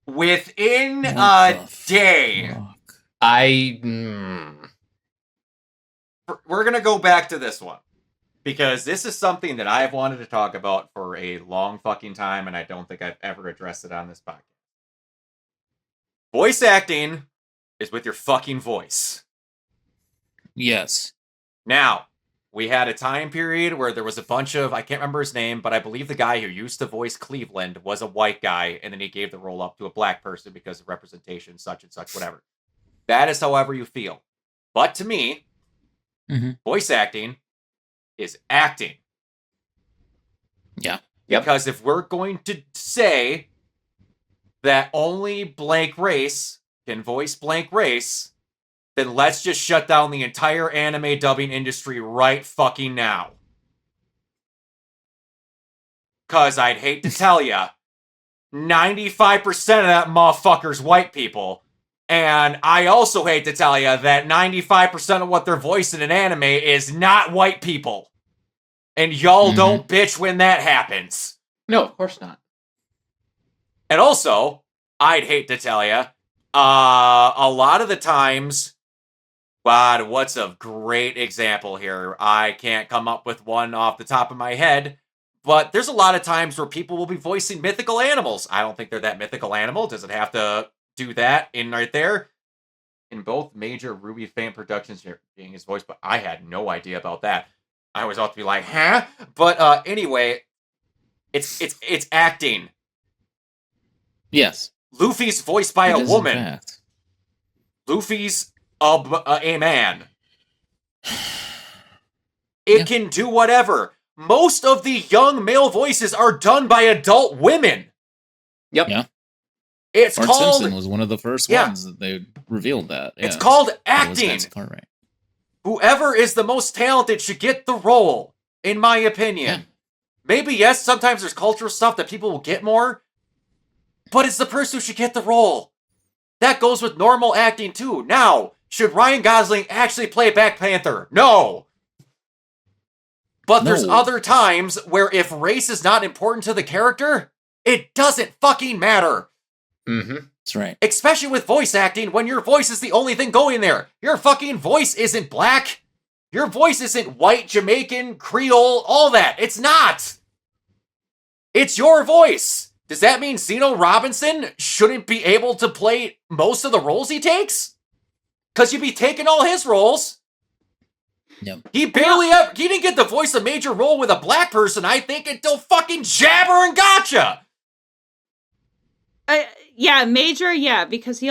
Within What a the day. fuck? We're going to go back to this one. Because this is something that I've wanted to talk about for a long fucking time, and I don't think I've ever addressed it on this podcast. Voice acting is with your fucking voice. Yes. Now, we had a time period where there was a bunch of, I can't remember his name, but I believe the guy who used to voice Cleveland was a white guy, and then he gave the role up to a black person because of representation, such and such, whatever. That is however you feel. But to me, voice acting is acting. Yeah. Because if we're going to say that only blank race can voice blank race, then let's just shut down the entire anime dubbing industry right fucking now. Because I'd hate to tell ya, 95% of that motherfucker's white people. And I also hate to tell ya that 95% of what they're voicing in anime is not white people. And y'all don't bitch when that happens. No, of course not. And also, I'd hate to tell ya, a lot of the times, God, what's a great example here? I can't come up with one off the top of my head, but there's a lot of times where people will be voicing mythical animals. I don't think they're that mythical animal. Does it have to do that in right there? In both major Ruby fan productions, being his voice, but I had no idea about that. I was about to be like, huh? But anyway, it's acting. Yes. Luffy's voiced by It a is, woman. in fact. Luffy's a man. It can do whatever. Most of the young male voices are done by adult women. Yep. Yeah. It's Bart called... Simpson was one of the first Yeah. ones that they revealed that. It's called acting. That's part right. Whoever is the most talented should get the role, in my opinion. Yeah. Maybe, yes, sometimes there's cultural stuff that people will get more, but it's the person who should get the role. That goes with normal acting, too. Now, should Ryan Gosling actually play Black Panther? No. But there's No. other times where if race is not important to the character, it doesn't fucking matter. Mm-hmm. That's right. Especially with voice acting when your voice is the only thing going there. Your fucking voice isn't black. Your voice isn't white, Jamaican, Creole, all that. It's not. It's your voice. Does that mean Zeno Robinson shouldn't be able to play most of the roles he takes? Because you'd be taking all his roles. Yep. He didn't get to voice a major role with a black person, I think, until fucking Jabber and Gotcha. Yeah, Major, yeah, because he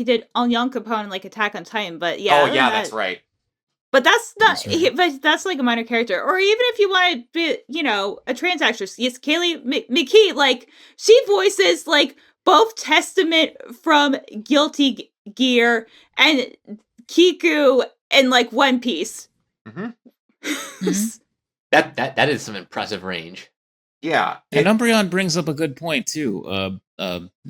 did On Young Capone and like Attack on Titan, but yeah. Oh yeah, that's right. But that's not. That's right. But that's like a minor character, or even if you want to be, a trans actress. Yes, Kaylee McKee, like she voices like both Testament from Guilty Gear and Kiku and like One Piece. Mm-hmm. That is some impressive range. Yeah. And Umbreon brings up a good point too.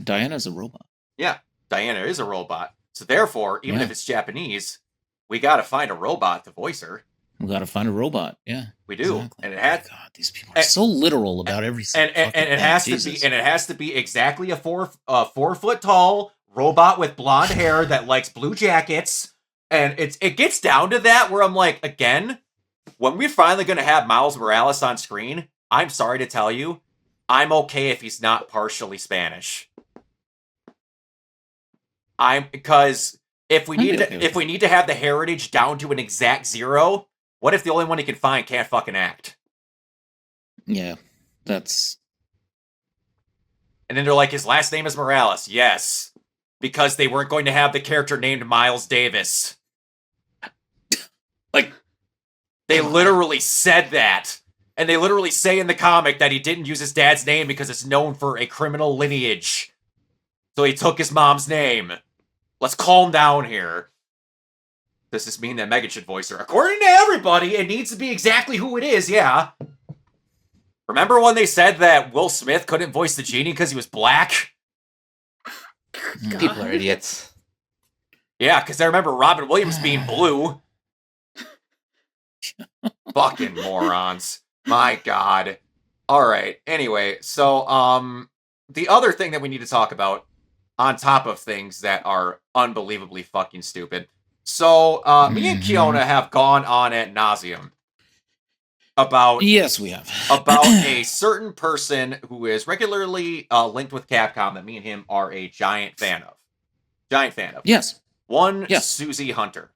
Diana's a robot. Yeah, Diana is a robot. So therefore, even Yeah. if it's Japanese, we gotta find a robot to voice her. We gotta find a robot. Yeah. We do. Exactly. And it has God, these people are so literal about everything. and it has to be exactly a 4 foot tall robot with blonde hair that likes blue jackets. And it gets down to that where I'm like, again, when we're finally gonna have Miles Morales on screen, I'm sorry to tell you, I'm okay if he's not partially Spanish. Because if we need to have the heritage down to an exact 0, what if the only one he can find can't fucking act? Yeah, that's... And then they're like, his last name is Morales. Yes. Because they weren't going to have the character named Miles Davis. Like, they literally said that. And they literally say in the comic that he didn't use his dad's name because it's known for a criminal lineage. So he took his mom's name. Let's calm down here. Does this mean that Megan should voice her? According to everybody, it needs to be exactly who it is, yeah. Remember when they said that Will Smith couldn't voice the genie because he was black? God. People are idiots. Yeah, because I remember Robin Williams being blue. Fucking morons. My God. Alright, anyway, so, the other thing that we need to talk about, on top of things that are unbelievably fucking stupid. So, me and Kiona have gone on ad nauseum about... Yes, we have. about a certain person who is regularly linked with Capcom that me and him are a giant fan of. Yes. One, Yes. Susie Hunter,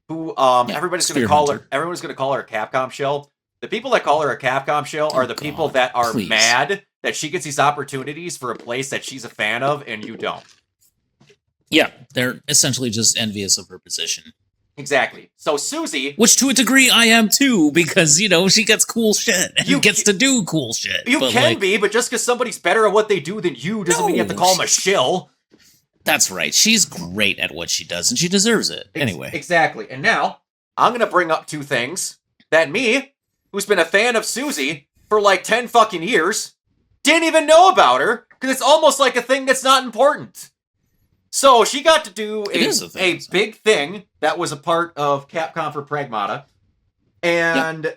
who Yeah, everybody's going to Sphere call Hunter. her. Everyone's going to call her a Capcom shill. The people that call her a Capcom shill are the people God, that are please. mad that she gets these opportunities for a place that she's a fan of and you don't. Yeah, they're essentially just envious of her position. Exactly. So Susie, Which, to a degree, I am too, because, you know, she gets cool shit. And You gets ca- to do cool shit. you but, can like, be, but just because somebody's better at what they do than you doesn't mean you have to No, call them a shill. That's right. She's great at what she does, and she deserves it. Anyway. Exactly. And now, I'm going to bring up two things that me, who's been a fan of Susie for like 10 fucking years, didn't even know about her, because it's almost like a thing that's not important. So, she got to do It is a thing, so. big thing that was a part of Capcom for Pragmata, and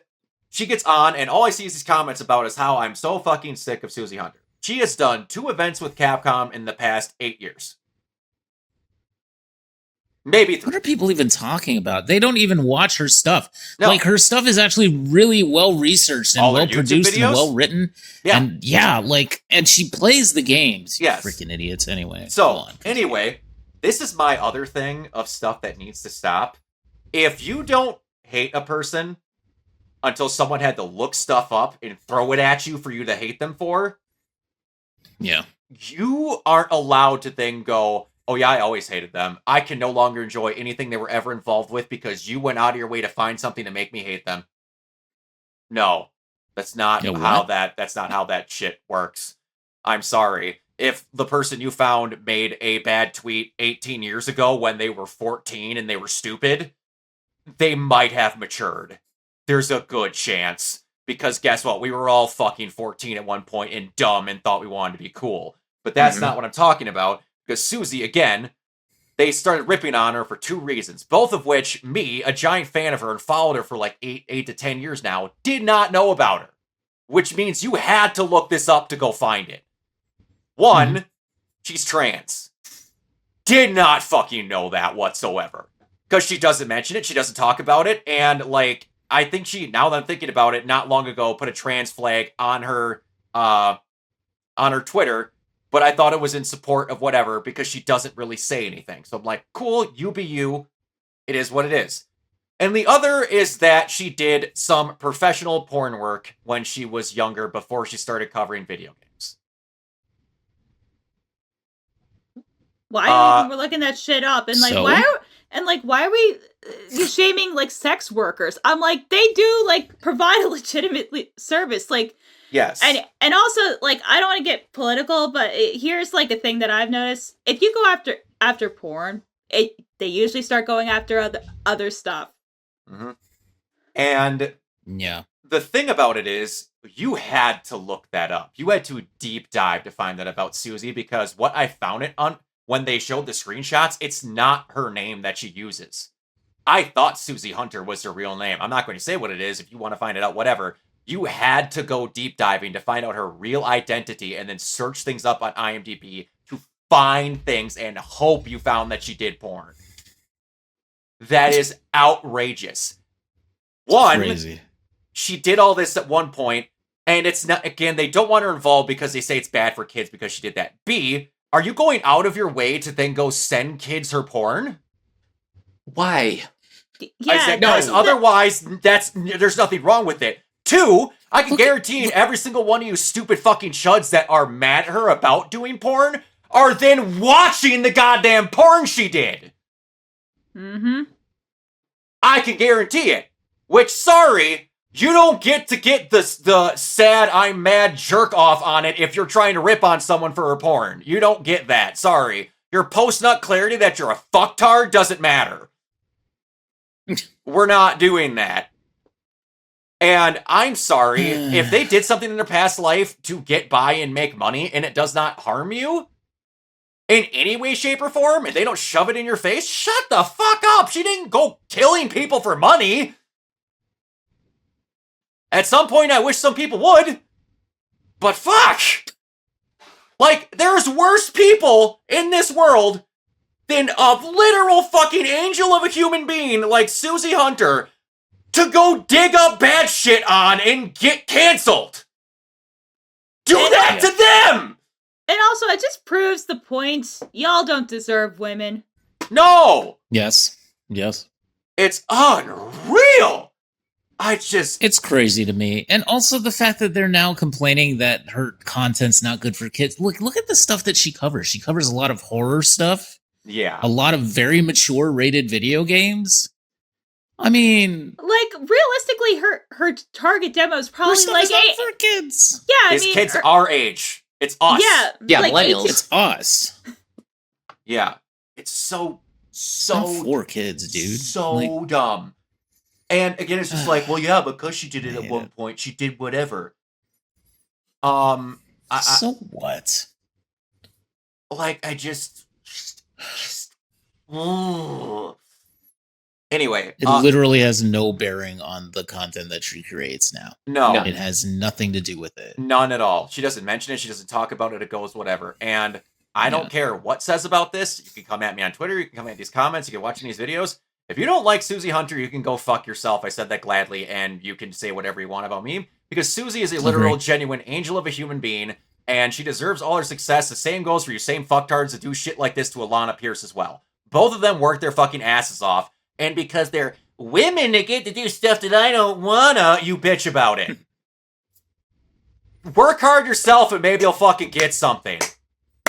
she gets on, and all I see is these comments about is how I'm so fucking sick of Susie Hunter. She has done 2 events with Capcom in the past 8 years. Maybe 3. What are people even talking about? They don't even watch her stuff. No. Like, her stuff is actually really well researched and All her well YouTube produced and videos? well written. Yeah. And yeah, like, and she plays the games. You Yes. freaking idiots. Anyway. go So, on. anyway, this is my other thing of stuff that needs to stop. If you don't hate a person until someone had to look stuff up and throw it at you for you to hate them for, Yeah. you aren't allowed to then go, oh yeah, I always hated them. I can no longer enjoy anything they were ever involved with because you went out of your way to find something to make me hate them. No. That's not Yeah, how what? that's not how that shit works. I'm sorry. If the person you found made a bad tweet 18 years ago when they were 14 and they were stupid, they might have matured. There's a good chance. Because guess what? We were all fucking 14 at one point and dumb and thought we wanted to be cool. But that's not what I'm talking about. Because Susie, again, they started ripping on her for 2 reasons. Both of which, me, a giant fan of her and followed her for like 8 to 10 years now, did not know about her. Which means you had to look this up to go find it. One, she's trans. Did not fucking know that whatsoever. Because she doesn't mention it, she doesn't talk about it, and like, I think she, now that I'm thinking about it, not long ago, put a trans flag on her Twitter, but I thought it was in support of whatever, because she doesn't really say anything. So I'm like, cool, you be you. It is what it is. And the other is that she did some professional porn work when she was younger, before she started covering video games. Why we're looking that shit up and like So? why are we shaming like sex workers? I'm like, they do like provide a legitimate service, like, Yes. and also like, I don't want to get political, but here's like a thing that I've noticed: if you go after porn, they usually start going after other stuff. Mm-hmm. And Yeah. the thing about it is, you had to look that up. You had to deep dive to find that about Susie, because what I found it on, when they showed the screenshots, it's not her name that she uses. I thought Susie Hunter was her real name. I'm not going to say what it is. If you want to find it out, whatever. You had to go deep diving to find out her real identity and then search things up on IMDb to find things and hope you found that she did porn. That is outrageous. One, Crazy. she did all this at one point, and it's not, again, they don't want her involved because they say it's bad for kids because she did that. B, are you going out of your way to then go send kids her porn? Why? Yeah, I said, guys, otherwise, there's nothing wrong with it. 2, I can Look at- guarantee every single one of you stupid fucking chuds that are mad at her about doing porn are then watching the goddamn porn she did. Mm-hmm. I can guarantee it. Which, sorry, you don't get to get the sad I'm mad jerk off on it if you're trying to rip on someone for her porn. You don't get that. Sorry. Your post-nut clarity that you're a fucktard doesn't matter. We're not doing that. And I'm sorry, if they did something in their past life to get by and make money and it does not harm you in any way, shape, or form, and they don't shove it in your face, shut the fuck up. She didn't go killing people for money. At some point, I wish some people would. But fuck! Like, there's worse people in this world than a literal fucking angel of a human being like Susie Hunter to go dig up bad shit on and get canceled. Do that to them! And also, it just proves the point. Y'all don't deserve women. No! Yes. It's unreal! It's crazy to me. And also the fact that they're now complaining that her content's not good for kids. Look at the stuff that she covers. She covers a lot of horror stuff. Yeah. A lot of very mature rated video games. I mean, Like, realistically, her target demo is her probably stuff like is not for kids. Yeah, I His mean, kids our age. It's us. Yeah, like millennials. 18 It's us. Yeah. It's so Not for kids, dude. So Like, dumb. And again, it's just like, well, yeah, because she did it at hate one it. point, she did whatever. so what? I just anyway, It literally has no bearing on the content that she creates now. no, No. It has nothing to do with it. none at all. She doesn't mention it. She doesn't talk about it. It goes whatever. And I don't care what says about this. You can come at me on Twitter. You can come at these comments. You can watch these videos. If you don't like Susie Hunter, you can go fuck yourself. I said that gladly, and you can say whatever you want about me, because Susie is a literal, genuine angel of a human being, and she deserves all her success. The same goes for you same fucktards that do shit like this to Alana Pierce as well. Both of them work their fucking asses off, and because they're women that get to do stuff that I don't wanna, you bitch about it. Work hard yourself, and maybe you'll fucking get something.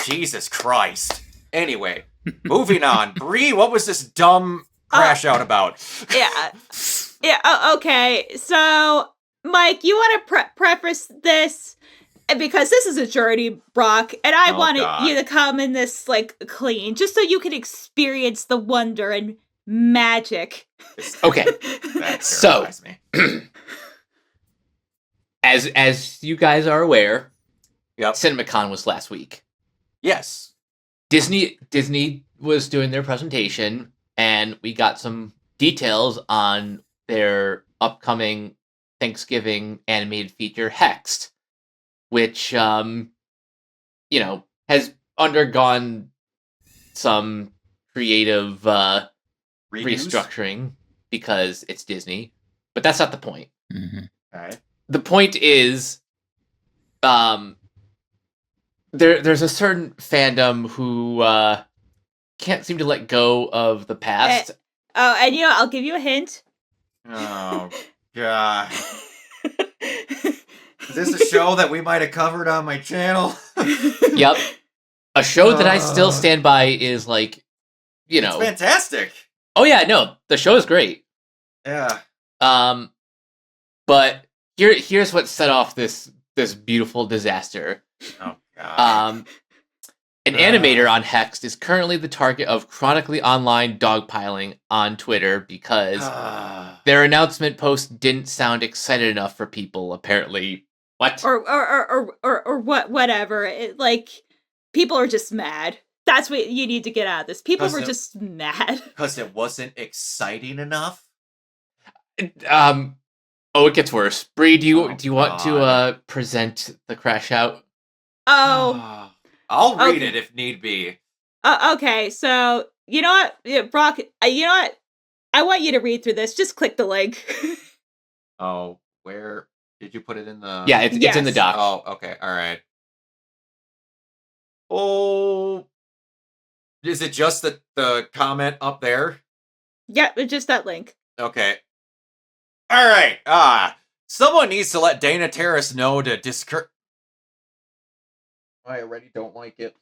Jesus Christ. Anyway, moving on. Bree, what was this dumb crash out about? Yeah. Okay. So, Mike, you want to preface this because this is a journey, Brock, and I want you to come in this clean, just so you can experience the wonder and magic. Okay. That So- terrifies me. As you guys are aware, Yep. CinemaCon was last week. Yes. Disney was doing their presentation, and we got some details on their upcoming Thanksgiving animated feature Hexed, which has undergone some creative Redos? restructuring because it's Disney, but that's not the point. Mm-hmm. Alright. The point is, there's a certain fandom who can't seem to let go of the past. Oh, and I'll give you a hint. Oh, God. Is this a show that we might have covered on my channel? Yep. A show that I still stand by is It's fantastic. oh yeah, no, the show is great. Yeah. But here's what set off this beautiful disaster. Oh, God. An animator on Hexed is currently the target of chronically online dogpiling on Twitter because their announcement post didn't sound excited enough for people. Apparently, what? Or whatever. People are just mad. That's what you need to get out of this. People were just mad. Because it wasn't exciting enough? Oh, it gets worse. Bree, do you want God. to present the crash out? Oh. I'll read Okay. it if need be. Okay, so, you know what? Yeah, Brock, you know what? I want you to read through this. Just click the link. Oh, where did you put it in the... Yeah, it's in the Yes. doc. Oh, okay, alright. Oh... Is it just the comment up there? Yeah, just that link. Okay. Alright, Someone needs to let Dana Terrace know to discourage. I already don't like it.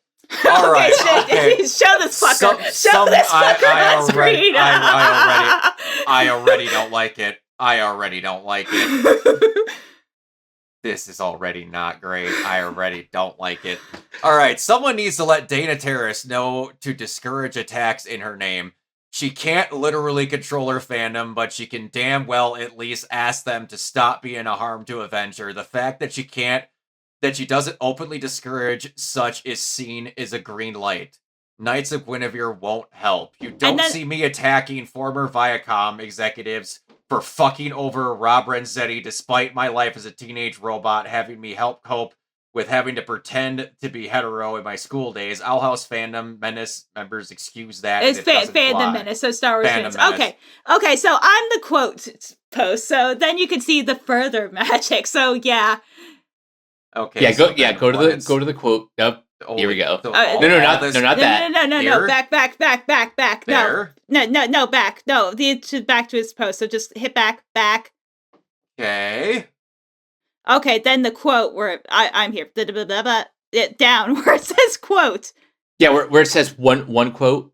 All right. Okay. Show this fucker. Show this fucker on screen. I already don't like it. I already don't like it. This is already not great. I already don't like it. All right. Someone needs to let Dana Terrace know to discourage attacks in her name. She can't literally control her fandom, but she can damn well at least ask them to stop being a harm to Avenger. The fact that she doesn't openly discourage such is seen as a green light. Knights of Guinevere won't help. You don't see me attacking former Viacom executives for fucking over Rob Renzetti, despite my life as a teenage robot having me help cope with having to pretend to be hetero in my school days. Owl House Fandom Menace members excuse that. It's Fandom Menace, so Star Wars fans. Okay, so I'm the quote post, so then you can see the further magic. So yeah. Okay. Yeah, go to the quote. Yep. Here we go. So not that. No, back. There? No, back. No, back to his post. So just hit back. Okay. Okay, then the quote where I'm here. Down where it says quote. Yeah, where it says one quote.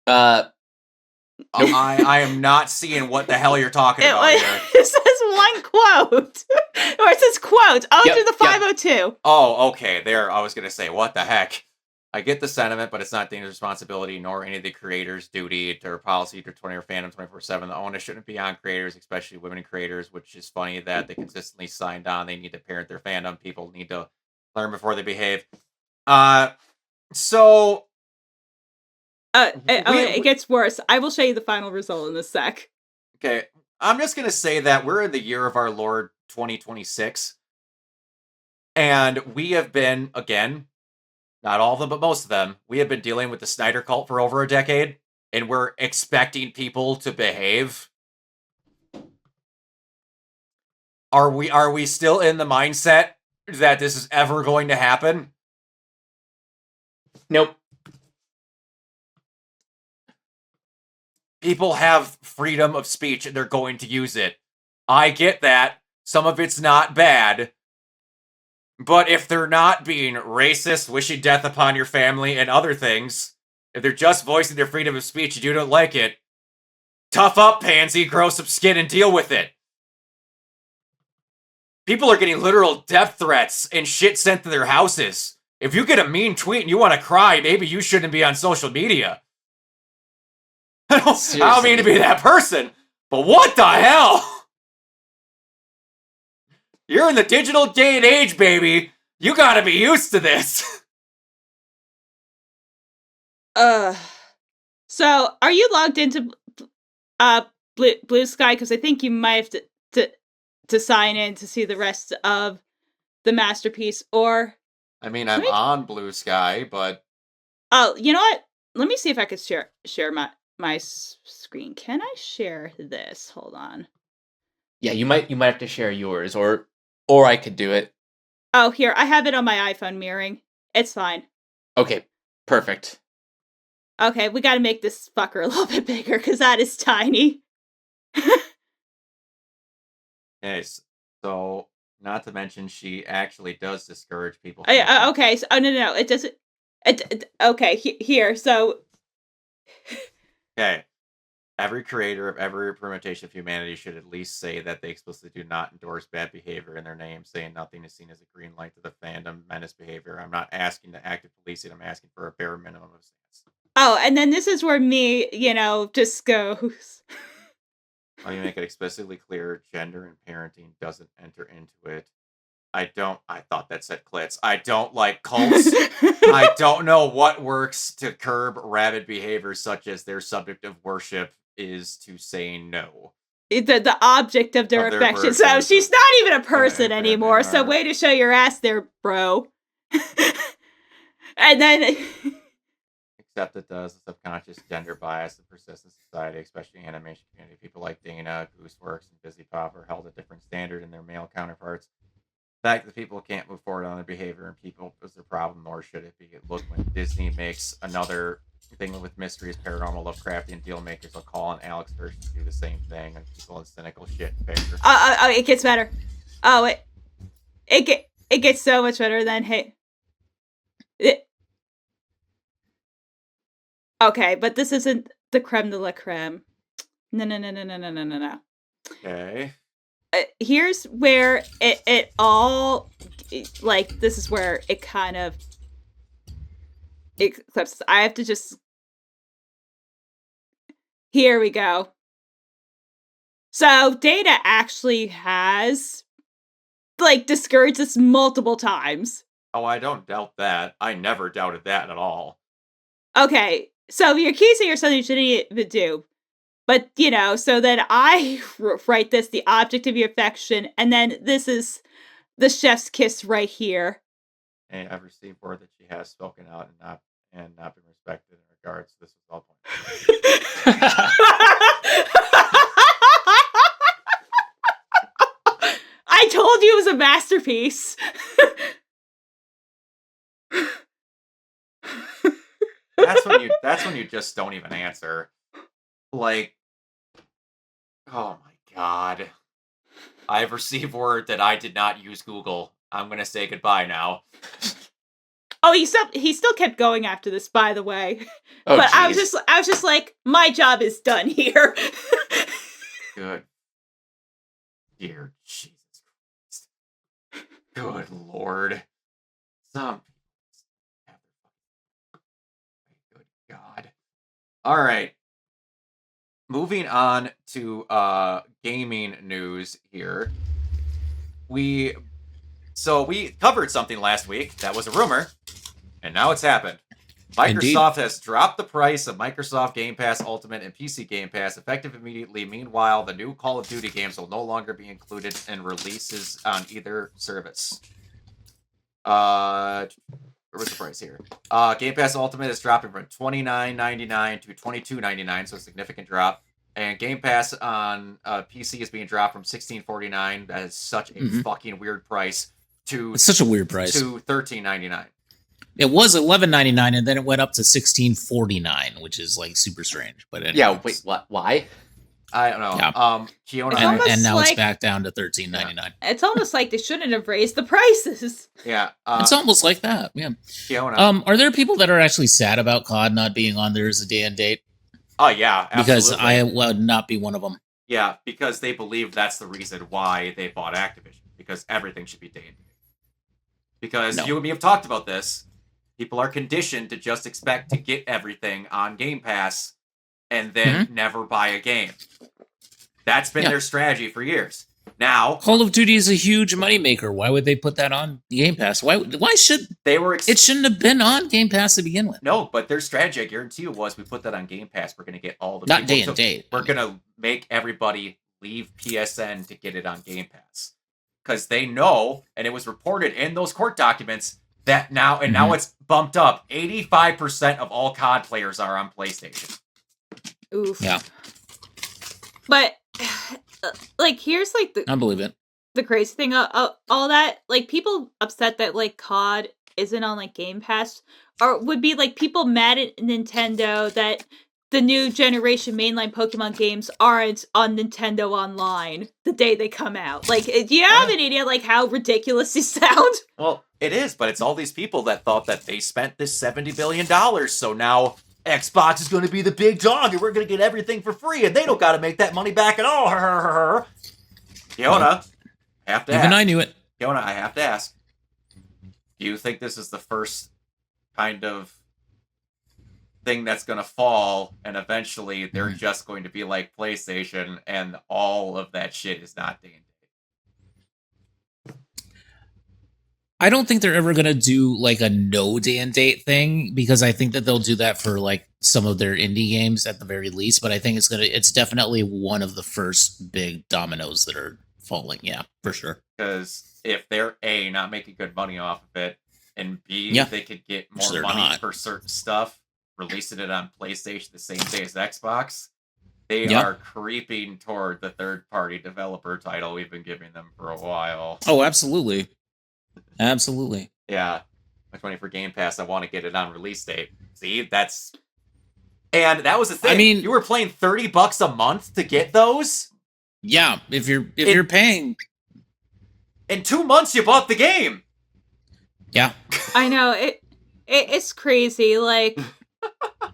I am not seeing what the hell you're talking about here. It says one quote. Or it says quote. To the 502. Oh, okay. There, I was going to say, what the heck? I get the sentiment, but it's not Dana's responsibility nor any of the creators' duty or policy to 20 or fandom 24/7. The onus shouldn't be on creators, especially women creators, which is funny that they consistently signed on. They need to parent their fandom. People need to learn before they behave. It gets worse. I will show you the final result in a sec. Okay. I'm just going to say that we're in the year of our Lord 2026. And we have been, again, not all of them, but most of them, we have been dealing with the Snyder cult for over a decade. And we're expecting people to behave. Are we still in the mindset that this is ever going to happen? Nope. People have freedom of speech and they're going to use it. I get that. Some of it's not bad. But if they're not being racist, wishing death upon your family, and other things, if they're just voicing their freedom of speech and you don't like it, tough up, pansy, grow some skin and deal with it. People are getting literal death threats and shit sent to their houses. If you get a mean tweet and you want to cry, maybe you shouldn't be on social media. I don't mean to be that person, but what the hell? You're in the digital day and age, baby. You gotta be used to this. So are you logged into Blue Sky? Because I think you might have to sign in to see the rest of the masterpiece. Or I mean, I'm on Blue Sky, but you know what? Let me see if I could share my screen. Can I share this? Hold on. Yeah, you might have to share yours, or I could do it. Oh, here, I have it on my iPhone mirroring. It's fine. Okay, perfect. Okay, we gotta make this fucker a little bit bigger, because that is tiny. Okay, so, not to mention, she actually does discourage people. Okay, so, no, it doesn't. Okay, here, so... Okay. Every creator of every permutation of humanity should at least say that they explicitly do not endorse bad behavior in their name. Saying nothing is seen as a green light to the fandom menace behavior. I'm not asking to active police it. I'm asking for a bare minimum of stance. Oh, and then this is where me, just goes. Let me make it explicitly clear. Gender and parenting doesn't enter into it. I thought that said clits. I don't like cults. I don't know what works to curb rabid behavior such as their subject of worship is to say no. The object of their affection. So she's not even a person anymore. So way to show your ass there, bro. And then... Except it does. The subconscious gender bias that persists in society, especially animation community. People like Dana, Gooseworks, and Busy Pop are held a different standard in their male counterparts. fact that people can't move forward on their behavior and people is their problem, nor should it be. Look, when Disney makes another thing with mysteries, paranormal, Lovecraftian deal makers, will call on Alex Hirsch to do the same thing, and people in cynical shit in favor. It gets better. Oh, it gets so much better than okay, but this isn't the creme de la creme. No. Okay. Here's where it all, like, this is where it kind of eclipses. I have to just... Here we go. So, Data actually has, like, discouraged us multiple times. Oh, I don't doubt that. I never doubted that at all. Okay, so you're accusing yourself you shouldn't even do. But, you know, so then I write this, the object of your affection, and then this is the chef's kiss right here. And I've received word that she has spoken out and not been respected in regards to this was all point. I told you it was a masterpiece. That's when you just don't even answer. Like, oh my god. I've received word that I did not use Google. I'm gonna say goodbye now. Oh, he still kept going after this, by the way. Oh, but geez. I was just like, my job is done here. Good. Dear Jesus Christ. Good Lord. Some good God. All right. Moving on to gaming news here. We covered something last week that was a rumor, and now it's happened. Microsoft has dropped the price of Microsoft Game Pass Ultimate and PC Game Pass effective immediately. Meanwhile, the new Call of Duty games will no longer be included in releases on either service. What's the price here? Game Pass Ultimate is dropping from $29.99 to $22.99, so a significant drop. And Game Pass on PC is being dropped from $16.49. That is such a fucking weird price. It's such a weird price. To $13.99. It was $11.99, and then it went up to $16.49, which is like super strange. But anyways. Yeah, wait, what? Why? I don't know. Yeah. Kiona, and now it's back down to $13.99. It's almost like they shouldn't have raised the prices. Yeah, it's almost like that. Yeah. Kiona. Are there people that are actually sad about COD not being on there as a day and date? Oh yeah, absolutely. Because I would not be one of them. Yeah, because they believe that's the reason why they bought Activision. Because everything should be day and date. Because you and me have talked about this. People are conditioned to just expect to get everything on Game Pass and then never buy a game. That's been their strategy for years. Now, Call of Duty is a huge moneymaker. Why would they put that on Game Pass? Why should it shouldn't have been on Game Pass to begin with? No, but their strategy, I guarantee you, was we put that on Game Pass. We're going to get all the not day and date. We're going to make everybody leave PSN to get it on Game Pass because they know, and it was reported in those court documents that now it's bumped up. 85% of all COD players are on PlayStation. Oof. Yeah. But like, here's like I believe it. The crazy thing, all that, like, people upset that like COD isn't on like Game Pass, or would be like people mad at Nintendo that the new generation mainline Pokemon games aren't on Nintendo Online the day they come out. Like, do you have an idea like how ridiculous you sound? Well, it is, but it's all these people that thought that they spent this $70 billion, so now Xbox is going to be the big dog, and we're going to get everything for free, and they don't got to make that money back at all. Fiona, I have to ask. Even I knew it. Fiona, I have to ask. Do you think this is the first kind of thing that's going to fall, and eventually they're just going to be like PlayStation, and all of that shit is not day and date? I don't think they're ever going to do like a no day and date thing, because I think that they'll do that for like some of their indie games at the very least, but I think it's definitely one of the first big dominoes that are falling. Yeah, for sure. Because if they're A, not making good money off of it, and B, they could get more money for certain stuff, releasing it on PlayStation the same day as Xbox, they are creeping toward the third-party developer title we've been giving them for a while. Oh, absolutely. Absolutely. Yeah. Much money for Game Pass. I want to get it on release date. See, that's... And that was the thing. I mean- you were playing $30 a month to get those? Yeah, if you're paying, In 2 months, you bought the game! yeah. I know it's crazy. Like,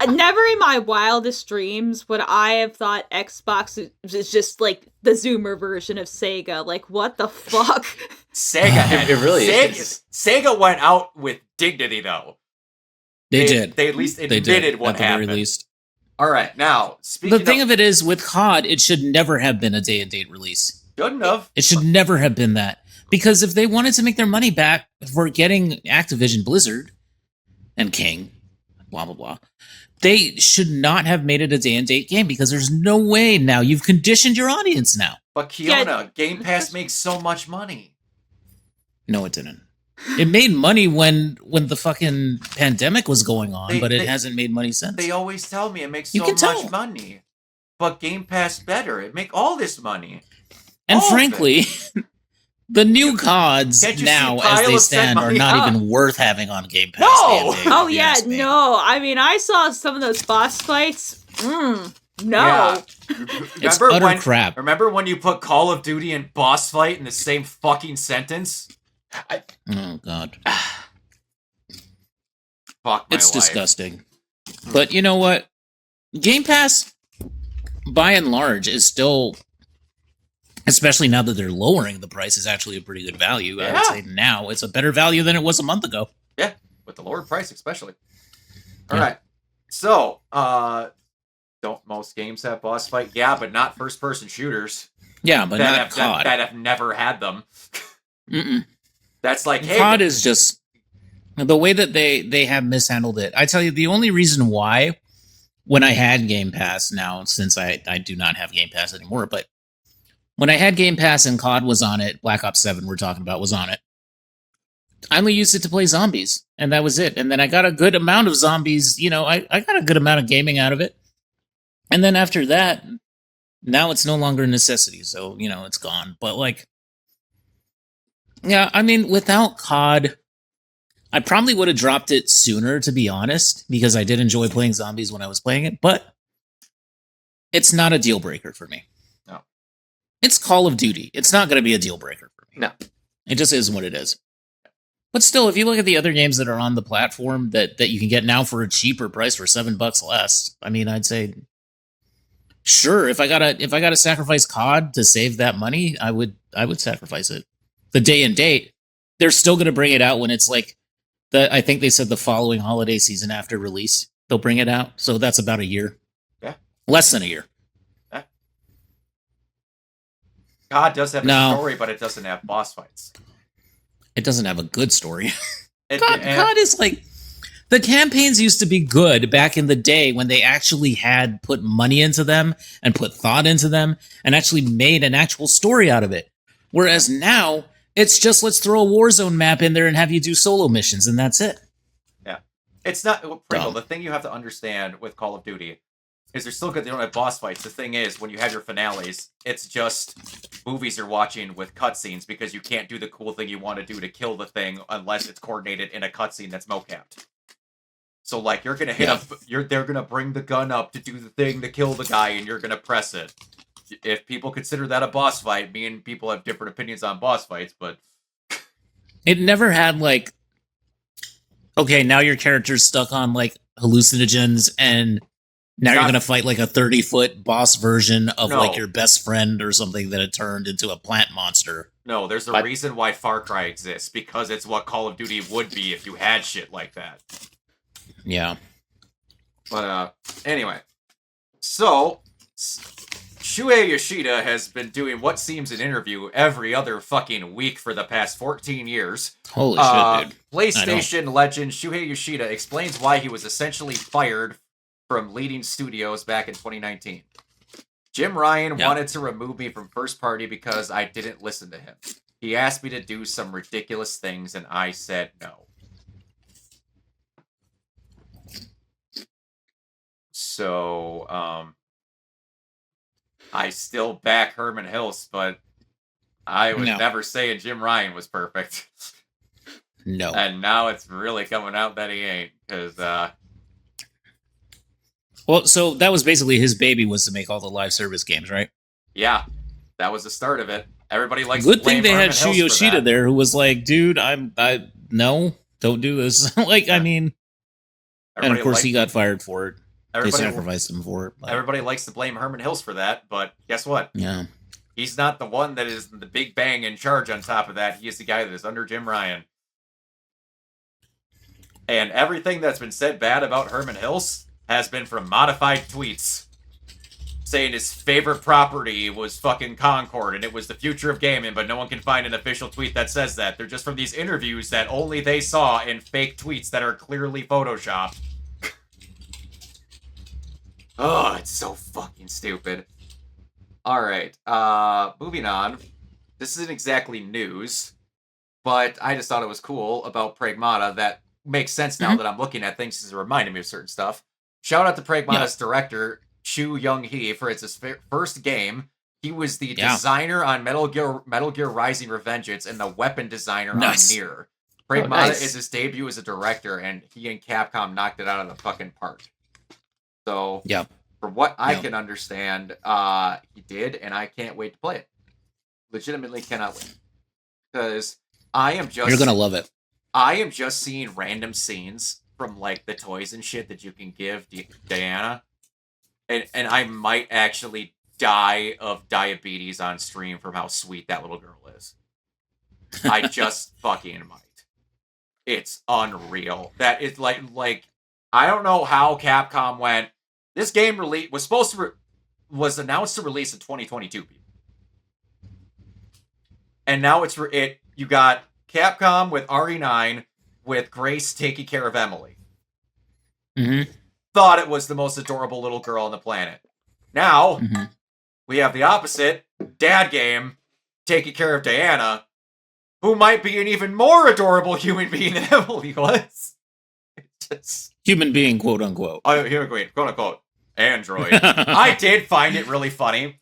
never in my wildest dreams would I have thought Xbox is just like the Zoomer version of Sega. Like, what the fuck? Sega had... It really Sega, is. Sega went out with dignity, though. They did. They at least They admitted did, what at the happened. very least. All right, now, speaking The thing of it is, with COD, it should never have been a day-and-date release. Shouldn't have. It should never have been that. Because if they wanted to make their money back for getting Activision Blizzard and King, blah, blah, blah, they should not have made it a day-and-date game, because there's no way now. You've conditioned your audience now. But Kiona, Game Pass makes so much money. No, it didn't. It made money when the fucking pandemic was going on, but it they- hasn't made money since. They always tell me it makes You so can much tell. money. But Game Pass better. It make all this money. And all of frankly, the new CODs Can't you now, see as they Kyle stand, set are money not up? even worth having on Game Pass. No! Day-and-date, Oh if you yeah, ask me. no. I mean, I saw some of those boss fights. No. Yeah. It's Remember utter when, crap. remember when you put Call of Duty and boss fight in the same fucking sentence? Oh god, Fuck my it's life. disgusting. But you know what? Game Pass, by and large, is still, especially now that they're lowering the price, is actually a pretty good value. I would Yeah. say now it's a better value than it was a month ago. Yeah, with the lower price especially. All Yeah. right. So, don't most games have boss fight? Yeah, but not first-person shooters Yeah, but not have, COD. that have never had them. Mm-mm. That's like, hey, COD is just the way that they have mishandled it. I tell you, the only reason why, when I had Game Pass now, since I do not have Game Pass anymore, but when I had Game Pass and COD was on it, Black Ops 7 we're talking about was on it, I only used it to play zombies, and that was it. And then I got a good amount of zombies, I got a good amount of gaming out of it. And then after that, now it's no longer a necessity, so, it's gone. But, like, yeah, I mean, without COD, I probably would have dropped it sooner, to be honest, because I did enjoy playing zombies when I was playing it, but it's not a deal breaker for me. No. It's Call of Duty. It's not going to be a deal breaker for me. No. It just is what it is. But still, if you look at the other games that are on the platform that you can get now for a cheaper price for $7 less, I mean, I'd say, sure, if I gotta sacrifice COD to save that money, I would sacrifice it. The day and date, they're still going to bring it out when it's like I think they said the following holiday season after release they'll bring it out. So that's about a year. Yeah. Less than a year. God does have No. a story, but it doesn't have boss fights. It doesn't have a good story. It, COD is like, the campaigns used to be good back in the day when they actually had put money into them and put thought into them and actually made an actual story out of it. Whereas now, it's just let's throw a Warzone map in there and have you do solo missions, and that's it. It's not Pringle. Dumb. The thing you have to understand with Call of Duty is they're still good. They don't have boss fights. The thing is, when you have your finales, it's just movies you're watching with cutscenes because you can't do the cool thing you want to do to kill the thing unless it's coordinated in a cutscene that's mocapped. So, like, you're gonna hit they're gonna bring the gun up to do the thing to kill the guy, and you're gonna press it. If people consider that a boss fight, me and people have different opinions on boss fights, but It never had like, okay, now your character's stuck on like hallucinogens and now you're going to fight like a 30-foot boss version of No. like your best friend or something that had turned into a plant monster. no, there's a But- reason why Far Cry exists, because it's what Call of Duty would be if you had shit like that. Yeah. But, anyway. So, Shuei Yoshida has been doing what seems an interview every other fucking week for the past 14 years. Holy shit, dude. PlayStation legend Shuei Yoshida explains why he was essentially fired from leading studios back in 2019. Jim Ryan Yeah. wanted to remove me from first party because I didn't listen to him. He asked me to do some ridiculous things and I said no. So, I still back Herman Hills, but I was No. never saying Jim Ryan was perfect. No. And now it's really coming out that he ain't, because Well, so that was basically his baby, was to make all the live service games, right? yeah, that was the start of it. Everybody likes Good to blame thing they had Herman Hills Shu for Yoshida that. there, who was like, "Dude, I no, don't do this." Like, I mean, and of Everybody course likes- he got fired for it. They everybody, sacrificed him for it. But, everybody likes to blame Herman Hills for that, but guess what? yeah. He's not the one that is the big bang in charge on top of that. He is the guy that is under Jim Ryan. And everything that's been said bad about Herman Hills has been from modified tweets. Saying his favorite property was fucking Concord and it was the future of gaming, but no one can find an official tweet that says that. They're just from these interviews that only they saw in fake tweets that are clearly photoshopped. Oh, it's so fucking stupid. Alright, moving on. This isn't exactly news, but I just thought it was cool about Pragmata that makes sense now that I'm looking at things because it reminded me of certain stuff. Shout out to Pragmata's director, Chu Young-hee, for it's his first game. He was the designer on Metal Gear Rising Revengeance and the weapon designer on Nier. Pragmata is his debut as a director, and he and Capcom knocked it out of the fucking park. So, from what I can understand, he did, and I can't wait to play it. Legitimately cannot wait. Because I am just... You're gonna love it. I am just seeing random scenes from, like, the toys and shit that you can give Diana. And I might actually die of diabetes on stream from how sweet that little girl is. I just fucking might. It's unreal. That is like I don't know how Capcom went. This game was announced to release in 2022. And now you got Capcom with RE9 with Grace taking care of Emily. Mm-hmm. Thought it was the most adorable little girl on the planet. Now, we have the opposite. Dad game taking care of Diana, who might be an even more adorable human being than Emily was. Human being, quote unquote. Oh, here we go, quote unquote. Android. I did find it really funny.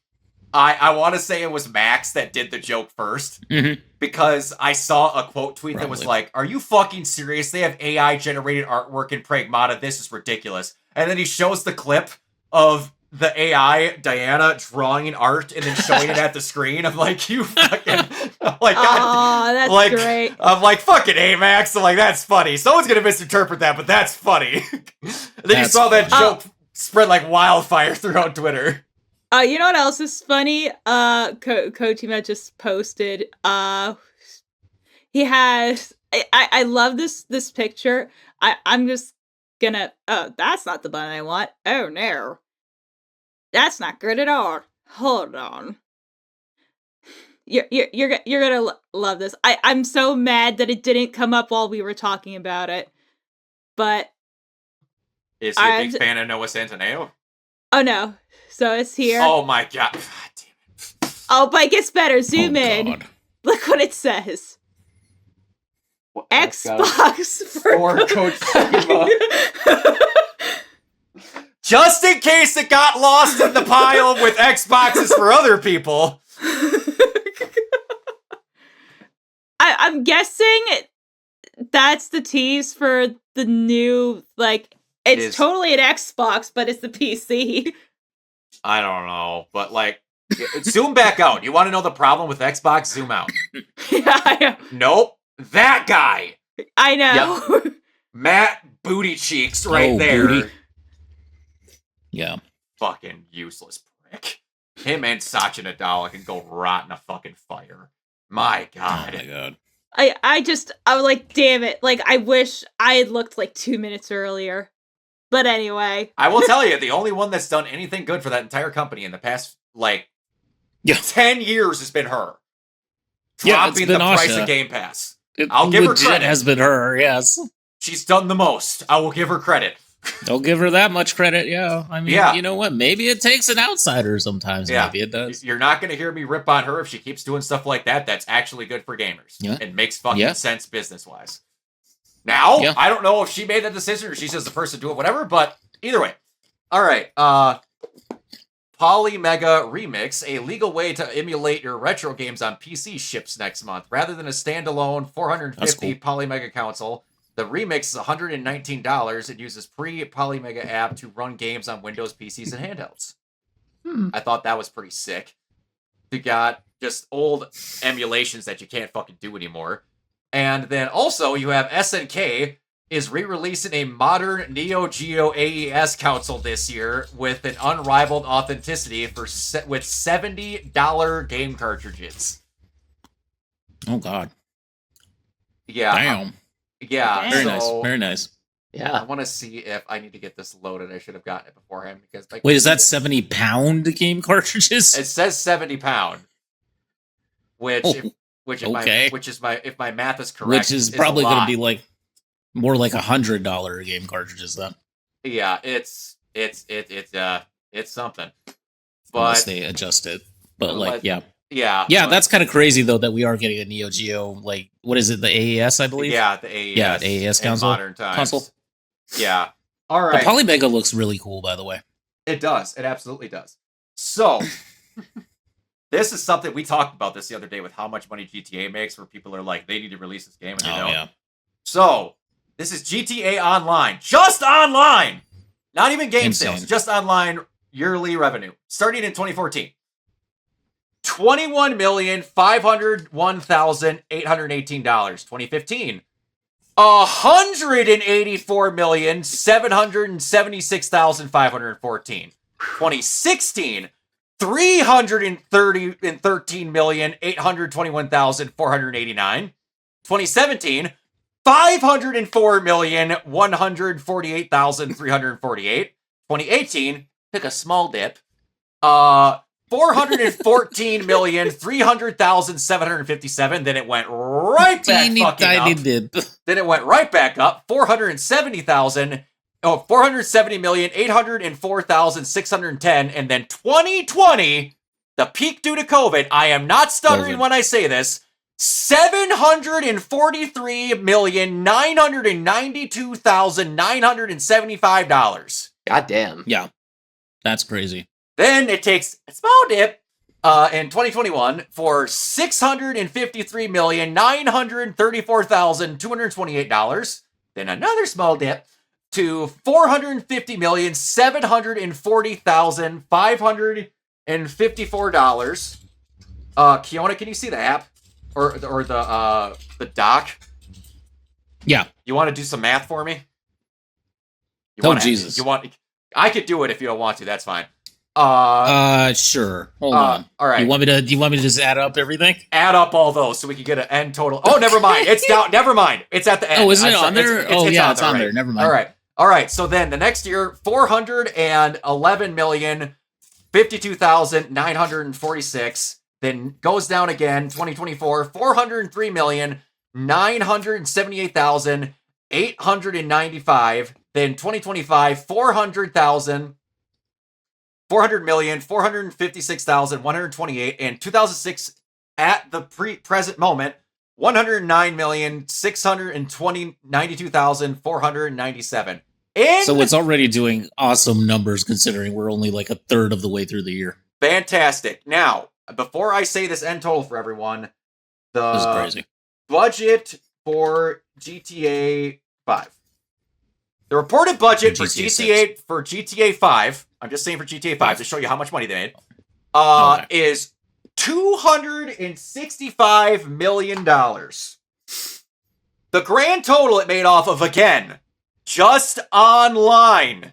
I want to say it was Max that did the joke first. Because I saw a quote tweet that was like, "Are you fucking serious? They have AI generated artwork in Pragmata. This is ridiculous." And then he shows the clip of the AI Diana drawing an art and then showing it at the screen. I'm like, you fucking... I'm like, God, that's like, great. I'm like, fucking A, Max. I'm like, that's funny. Someone's going to misinterpret that, but that's funny. And then you saw that joke spread like wildfire throughout Twitter. You know what else is funny? Kojima just posted, he has... I love this picture. I'm just gonna... Oh, that's not the button I want. Oh, no. That's not good at all. Hold on. You're gonna love this. I'm so mad that it didn't come up while we were talking about it. But... Is he a big fan of Noah Centineo? Oh, no. So it's here. Oh, my God. God damn it. Oh, but it gets better. Zoom in. God. Look what it says. What, Xbox for Coach Just in case it got lost in the pile with Xboxes for other people. I'm guessing that's the tease for the new, like, it's totally an Xbox, but it's the PC. I don't know, but like, zoom back out. You want to know the problem with Xbox? Zoom out. Yeah. Nope. That guy. I know. Yep. Matt Booty Cheeks right there. Booty. Yeah. Fucking useless prick. Him and Satya Nadal can go rot in a fucking fire. My God. Oh my God. I was like, damn it. Like, I wish I had looked like 2 minutes earlier. But anyway. I will tell you, the only one that's done anything good for that entire company in the past, like, 10 years has been her. Dropping the price of Game Pass. I'll give her credit. It has been her, yes. She's done the most. I will give her credit. Don't give her that much credit, yeah. I mean, you know what? Maybe it takes an outsider sometimes. Yeah. Maybe it does. You're not going to hear me rip on her if she keeps doing stuff like that. That's actually good for gamers. Yeah. It makes fucking sense business-wise. Now, I don't know if she made that decision or she's just the person to do it, whatever, but either way. All right. Polymega Remix, a legal way to emulate your retro games on PC, ships next month. Rather than a standalone 450 Polymega console, the Remix is $119. It uses pre-Polymega app to run games on Windows PCs and handhelds. I thought that was pretty sick. You got just old emulations that you can't fucking do anymore. And then also you have SNK is re-releasing a modern Neo Geo AES console this year with an unrivaled authenticity with $70 game cartridges. Oh God. Yeah. Damn. Yeah. Very nice. Very nice. Yeah. I want to see if I need to get this loaded. I should have gotten it beforehand because wait, is that 70-pound game cartridges? It says 70 pound. Which if my math is correct, which is probably going to be like more like $100 game cartridges then. Yeah, it's something. But unless they adjust it. But like, yeah. Yeah. Yeah, that's kind of crazy though that we are getting a Neo Geo, like, what is it, the AES, I believe? Yeah, the AES. Yeah, the AES console. Modern times. Yeah. All right. The Polymega looks really cool, by the way. It does. It absolutely does. So, this is something we talked about this the other day with how much money GTA makes, where people are like, they need to release this game and they don't. Yeah. So, this is GTA Online. Just online! Not even game sales. Just online yearly revenue. Starting in 2014. $21,501,818. 2015. $184,776,514. 2016. $313,821,489. 2017. $504,148,348. 2018, took a small dip. $414,300,757. Then it went right back fucking up. Dip. Then it went right back up. $470,804,610. And then 2020, the peak due to COVID. I am not stuttering when I say this. $743,992,975. God damn. Yeah. That's crazy. Then it takes a small dip in 2021 for $653,934,228. Then another small dip to $450,740,554. Kiona, can you see the app? Or the doc? Yeah. You want to do some math for me? Jesus. I could do it if you don't want to. That's fine. Sure. Hold on. All right. Do you want me to just add up everything? Add up all those so we can get an end total. Oh, never mind. It's down. Never mind. It's at the end. Oh, isn't it on there? It's on there. Never mind. All right. So then the next year, 411,052,946. Then goes down again. 2024, 403,978,895. Then 2025, 400,456,128, and 2006 at the present moment, 109,692,497. So it's already doing awesome numbers considering we're only like a third of the way through the year. Fantastic. Now, before I say this end total for everyone, this is crazy. Budget for GTA 5. The reported budget for GTA 5, I'm just saying for GTA 5 to show you how much money they made, is $265 million. The grand total it made off of, again, just online,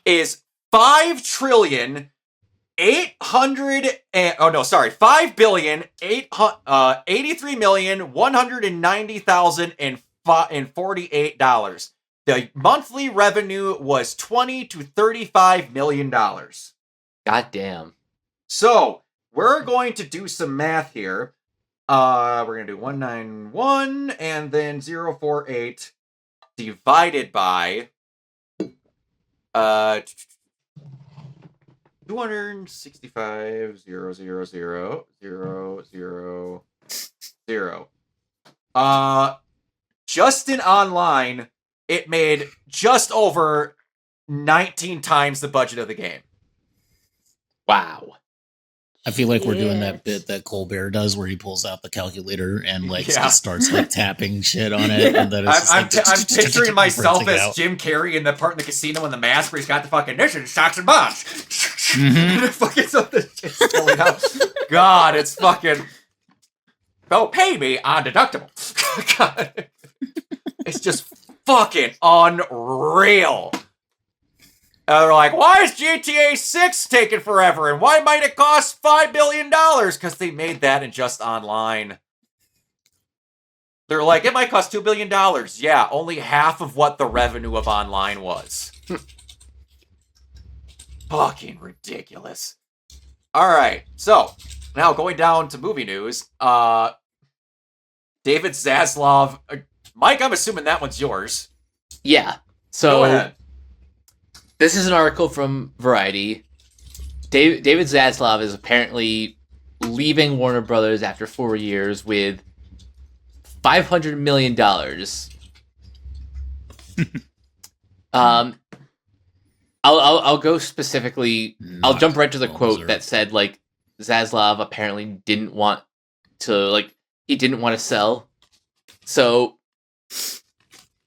is $5,083,190,048. The monthly revenue was $20 to $35 million. God damn. So, we're going to do some math here. We're going to do 191 and then 048 divided by 265,000,000. Just in online, it made just over 19 times the budget of the game. Wow. I feel like we're doing that Shit. bit that Colbert does where he pulls out the calculator and like Yeah. just starts like tapping shit on it. And then it's I'm picturing myself printing as out. Jim Carrey in the part in the casino in the mask where he's got the fucking mission, stocks and bonds. Mhm. Fucking something shit's spilling out. God, it's fucking. Don't pay me on deductible. God. It's just fucking unreal. And they're like, why is GTA 6 taking forever? And why might it cost $5 billion? Because they made that in just online. They're like, it might cost $2 billion. Yeah, only half of what the revenue of online was. Fucking ridiculous. Alright, so, now going down to movie news. David Zaslav. Mike, I'm assuming that one's yours. Yeah. Go So ahead. this is an article from Variety. David Zaslav is apparently leaving Warner Brothers after 4 years with $500 million. I'll go specifically. I'll Not jump right to the well quote deserved. that said like Zaslav apparently didn't want to sell. So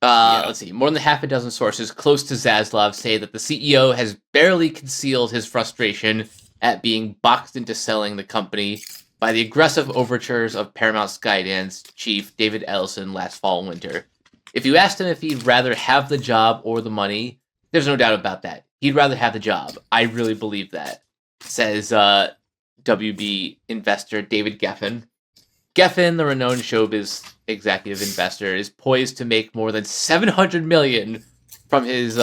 let's see. More than half a dozen sources close to Zaslav say that the CEO has barely concealed his frustration at being boxed into selling the company by the aggressive overtures of Paramount Skydance chief David Ellison last fall and winter. If you asked him if he'd rather have the job or the money, there's no doubt about that. He'd rather have the job. I really believe that, says WB investor David Geffen. Geffen, the renowned showbiz executive investor, is poised to make more than $700 million from his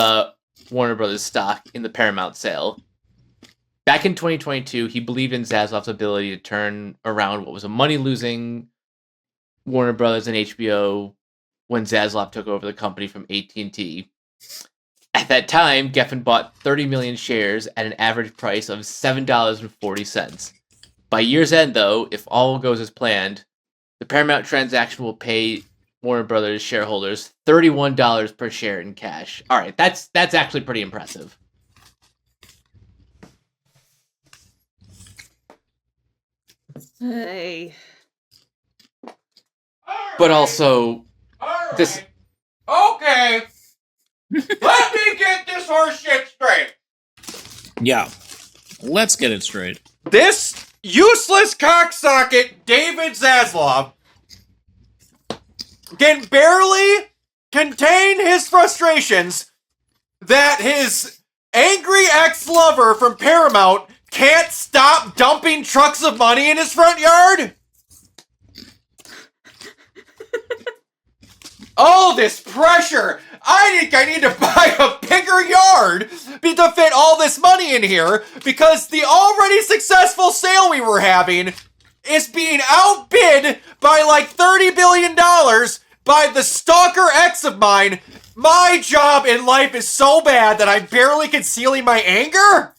Warner Brothers stock in the Paramount sale. Back in 2022, he believed in Zaslav's ability to turn around what was a money-losing Warner Brothers and HBO when Zaslav took over the company from AT&T. At that time, Geffen bought 30 million shares at an average price of $7.40. By year's end, though, if all goes as planned, the Paramount transaction will pay Warner Brothers shareholders $31 per share in cash. All right, that's actually pretty impressive. Hey. But also, this. Okay. Let me get this horse shit straight. Yeah. Let's get it straight. This useless cocksocket, David Zaslav, can barely contain his frustrations that his angry ex-lover from Paramount can't stop dumping trucks of money in his front yard? Oh, this pressure! I think I need to buy a bigger yard to fit all this money in here because the already successful sale we were having is being outbid by like $30 billion by the stalker ex of mine. My job in life is so bad that I'm barely concealing my anger?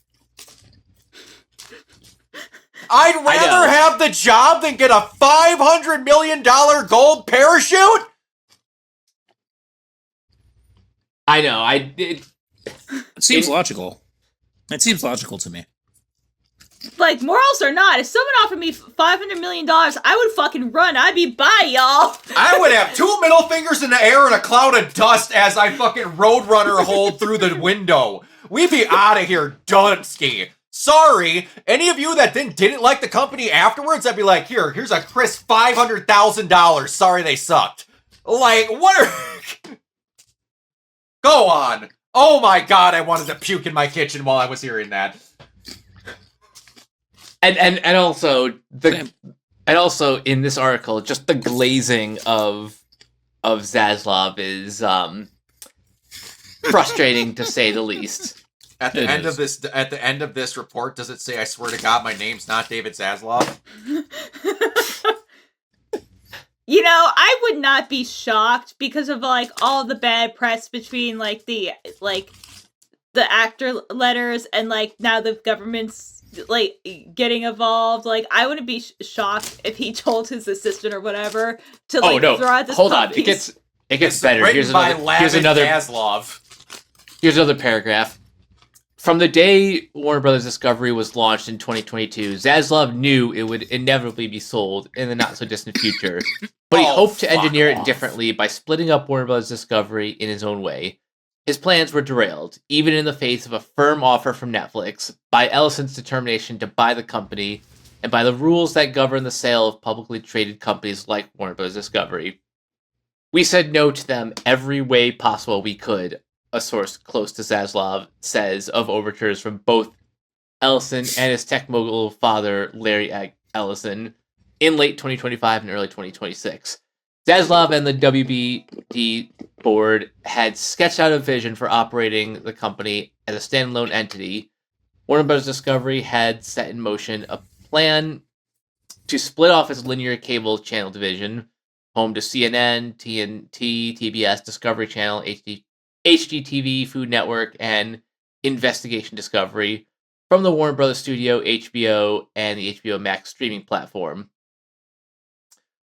I'd rather have the job than get a $500 million gold parachute? I know. It seems logical. It seems logical to me. Like, morals or not, if someone offered me $500 million, I would fucking run. I'd be bye, y'all. I would have two middle fingers in the air and a cloud of dust as I fucking Roadrunner hold through the window. We'd be out of here, Dunsky. Sorry, any of you that didn't like the company afterwards, I'd be like, here's a crisp $500,000. Sorry they sucked. Like, what are... Go on. Oh my god, I wanted to puke in my kitchen while I was hearing that. And also in this article, just the glazing of Zaslav is frustrating to say the least. At the end of this report, does it say, I swear to God, my name's not David Zaslav? You know, I would not be shocked because of like all the bad press between like the actor letters and like now the government's like getting involved. Like, I wouldn't be shocked if he told his assistant or whatever to like throw out this. Hold on, it gets better. Here's another Zaslav. Here's another paragraph. From the day Warner Brothers Discovery was launched in 2022, Zaslav knew it would inevitably be sold in the not-so-distant future, but he hoped to engineer it differently by splitting up Warner Brothers Discovery in his own way. His plans were derailed, even in the face of a firm offer from Netflix, by Ellison's determination to buy the company, and by the rules that govern the sale of publicly traded companies like Warner Bros. Discovery. We said no to them every way possible we could, a source close to Zaslav says of overtures from both Ellison and his tech mogul father, Larry Ellison, in late 2025 and early 2026. Zaslav and the WBD board had sketched out a vision for operating the company as a standalone entity. Warner Bros. Discovery had set in motion a plan to split off its linear cable channel division, home to CNN, TNT, TBS, Discovery Channel, HGTV, Food Network, and Investigation Discovery, from the Warner Bros. Studio, HBO, and the HBO Max streaming platform.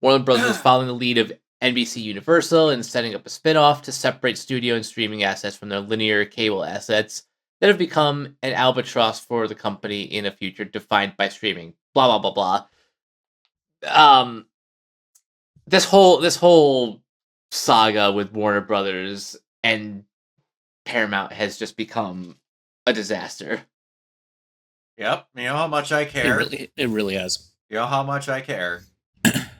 Warner Bros. Was following the lead of NBC Universal in setting up a spin-off to separate studio and streaming assets from their linear cable assets that have become an albatross for the company in a future defined by streaming. Blah, blah, blah, blah. This whole saga with Warner Brothers and Paramount has just become a disaster. Yep. You know how much I care. It really has. You know how much I care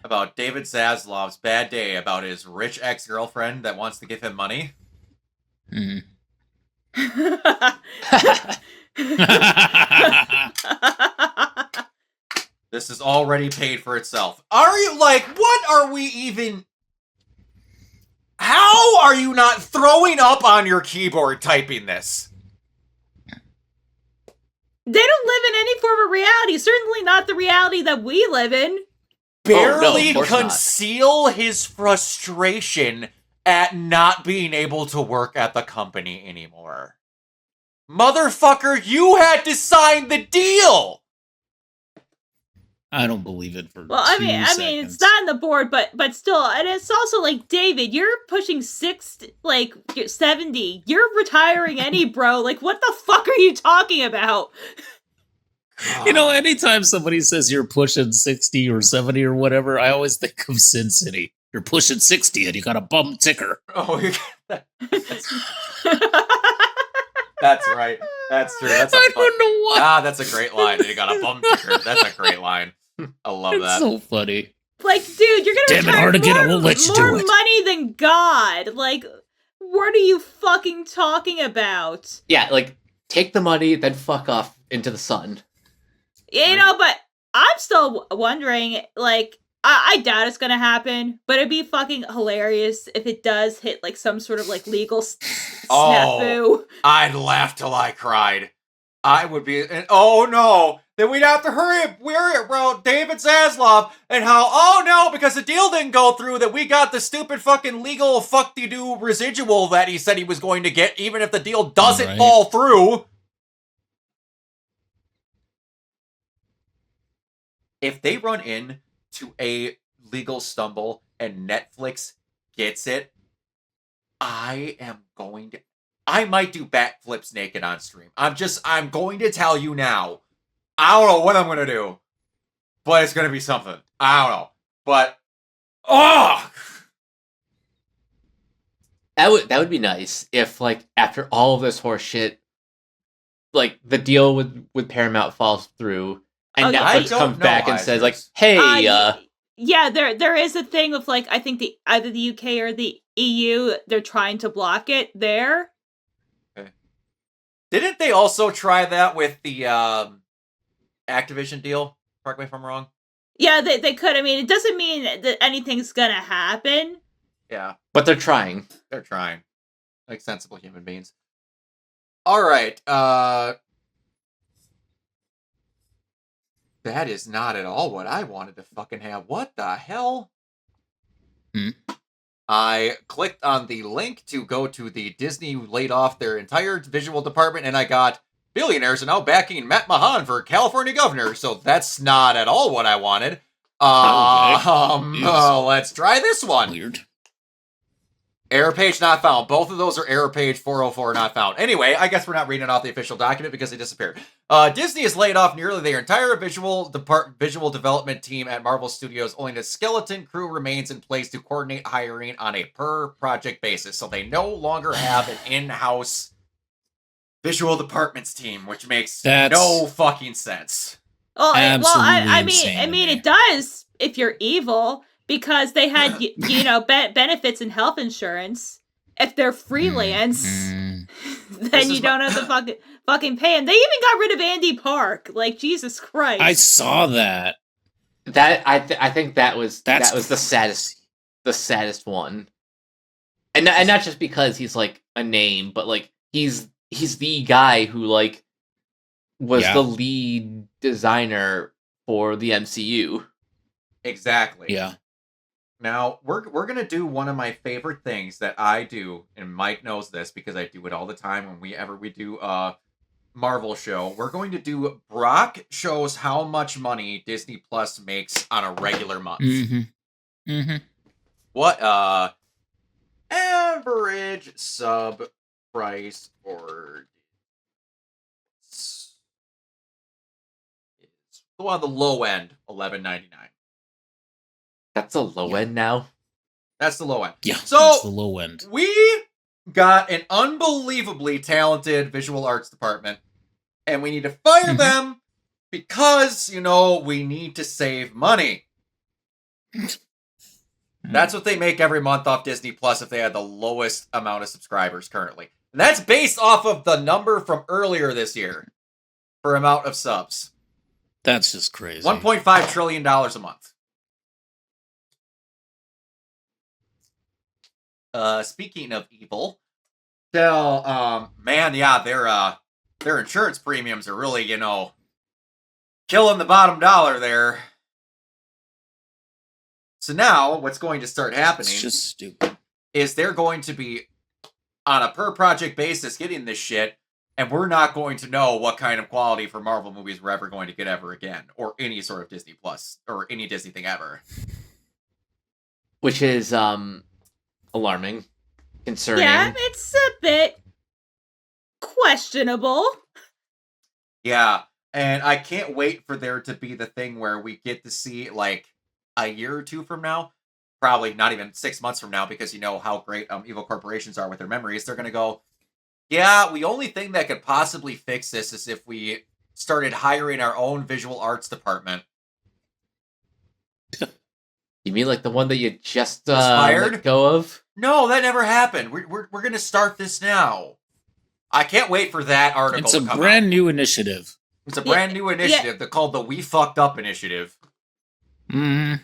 about David Zaslav's bad day about his rich ex-girlfriend that wants to give him money. Mm. This is already paid for itself. Are you what are we even... How are you not throwing up on your keyboard typing this? They don't live in any form of reality. Certainly not the reality that we live in. Barely of course conceal his frustration at not being able to work at the company anymore. Motherfucker, you had to sign the deal! I don't believe it for Well, I mean, it's not on the board, but still, and it's also like, David, you're pushing 70. You're retiring any, bro. Like, what the fuck are you talking about? You know, anytime somebody says you're pushing 60 or 70 or whatever, I always think of Sin City. You're pushing 60 and you got a bum ticker. Oh, that's right. That's true. That's I don't know why. that's a great line. You got a bum ticker. That's a great line. I love It's that. so funny. Like, dude, you're gonna Damn it, retire hard to get, I more, won't let you more do it. money than God. Like, what are you fucking talking about? Yeah, like, take the money, then fuck off into the sun. You know, but I'm still wondering, like, I doubt it's gonna happen, but it'd be fucking hilarious if it does hit, like, some sort of, like, legal snafu. I'd laugh till I cried. I would be, oh no, then we'd have to hurry about David Zaslav and how, oh no, because the deal didn't go through, that we got the stupid fucking legal fuck-de-doo residual that he said he was going to get, even if the deal doesn't fall through. If they run into a legal stumble and Netflix gets it, I might do backflips naked on stream. I'm going to tell you now. I don't know what I'm going to do, but it's going to be something. I don't know. But, That would be nice if, like, after all of this horse shit, like, the deal with Paramount falls through and Netflix comes back and says, like, hey, yeah, there is a thing with, like, I think either the UK or the EU, they're trying to block it there. Didn't they also try that with the Activision deal? Correct me if I'm wrong. Yeah, they could. I mean, it doesn't mean that anything's gonna happen. Yeah. but they're trying. They're trying. Like sensible human beings. Alright, that is not at all what I wanted to fucking have. What the hell? I clicked on the link to go to the Disney laid off their entire visual department, and I got billionaires are now backing Matt Mahan for California governor. So that's not at all what I wanted. Let's try this one. Weird. Error page not found. Both of those are error page 404 not found. Anyway, I guess we're not reading off the official document because they disappeared. Disney has laid off nearly their entire visual development team at Marvel Studios. Only the skeleton crew remains in place to coordinate hiring on a per project basis. So they no longer have an in-house visual departments team, which makes no fucking sense. Oh, I insane mean, to me. it does if you're evil, because they had benefits and health insurance. If they're freelance, then you don't have to fucking pay. And they even got rid of Andy Park. Like, Jesus Christ! I saw that. I think that was the saddest one, and not just because he's like a name, but like he's the guy who like was the lead designer for the MCU. Exactly. Yeah. Now, we're going to do one of my favorite things that I do, and Mike knows this because I do it all the time whenever we do a Marvel show. We're going to do Brock shows how much money Disney Plus makes on a regular month. What average sub price for is on the low end, $11.99. That's a low end now. That's the low end. Yeah, so that's the low end. We got an unbelievably talented visual arts department, and we need to fire them because, we need to save money. That's what they make every month off Disney Plus if they had the lowest amount of subscribers currently. And that's based off of the number from earlier this year for amount of subs. That's just crazy. $1.5 trillion a month. Speaking of evil, man, yeah, their insurance premiums are really, killing the bottom dollar there. So now, what's going to start happening It's just stupid. is they're going to be on a per project basis getting this shit, and we're not going to know what kind of quality for Marvel movies we're ever going to get ever again, or any sort of Disney Plus, or any Disney thing ever. Which is, alarming, concerning. Yeah, it's a bit questionable. Yeah, and I can't wait for there to be the thing where we get to see, like, a year or two from now, probably not even 6 months from now, because you know how great evil corporations are with their memories. They're going to go, yeah, the only thing that could possibly fix this is if we started hiring our own visual arts department. You mean like the one that you just fired? let go of? No, that never happened. We're going to start this now. I can't wait for that article It's to a come brand out. new initiative. It's a brand new initiative. They're called the We Fucked Up Initiative. You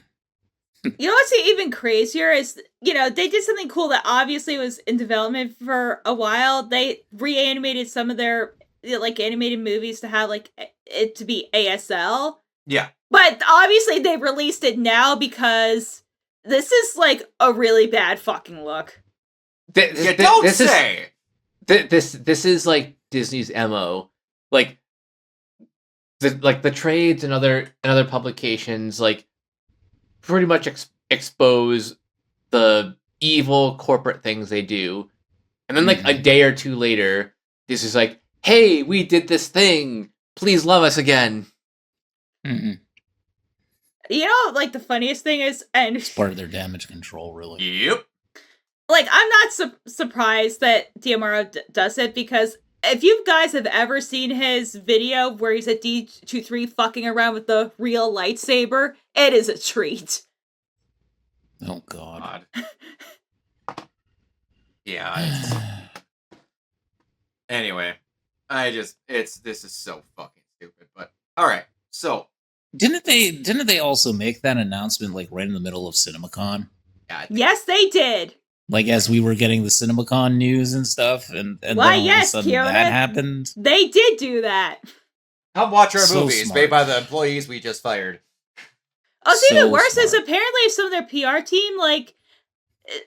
know what's even crazier is, they did something cool that obviously was in development for a while. They reanimated some of their, animated movies to have, it to be ASL. Yeah. But obviously they released it now because this is, a really bad fucking look. Don't say! This is, like, Disney's MO. Like, the trades and other publications, like, pretty much expose the evil corporate things they do. And then, like, a day or two later, this is like, hey, we did this thing. Please love us again. The funniest thing is, and It's part of their damage control, really. Yep. I'm not surprised that Diamaro does it, because if you guys have ever seen his video where he's at D23 fucking around with the real lightsaber, it is a treat. Oh, God. Yeah. Anyway, this is so fucking stupid, but alright, so. Didn't they also make that announcement, right in the middle of CinemaCon? Yeah, Yes, they did. As we were getting the CinemaCon news and stuff, and then Why, all yes, of a sudden Kiona, that happened. They did do that. come watch our So movies smart. made by the employees we just fired. Oh, it's even So worse is smart. apparently some of their PR team,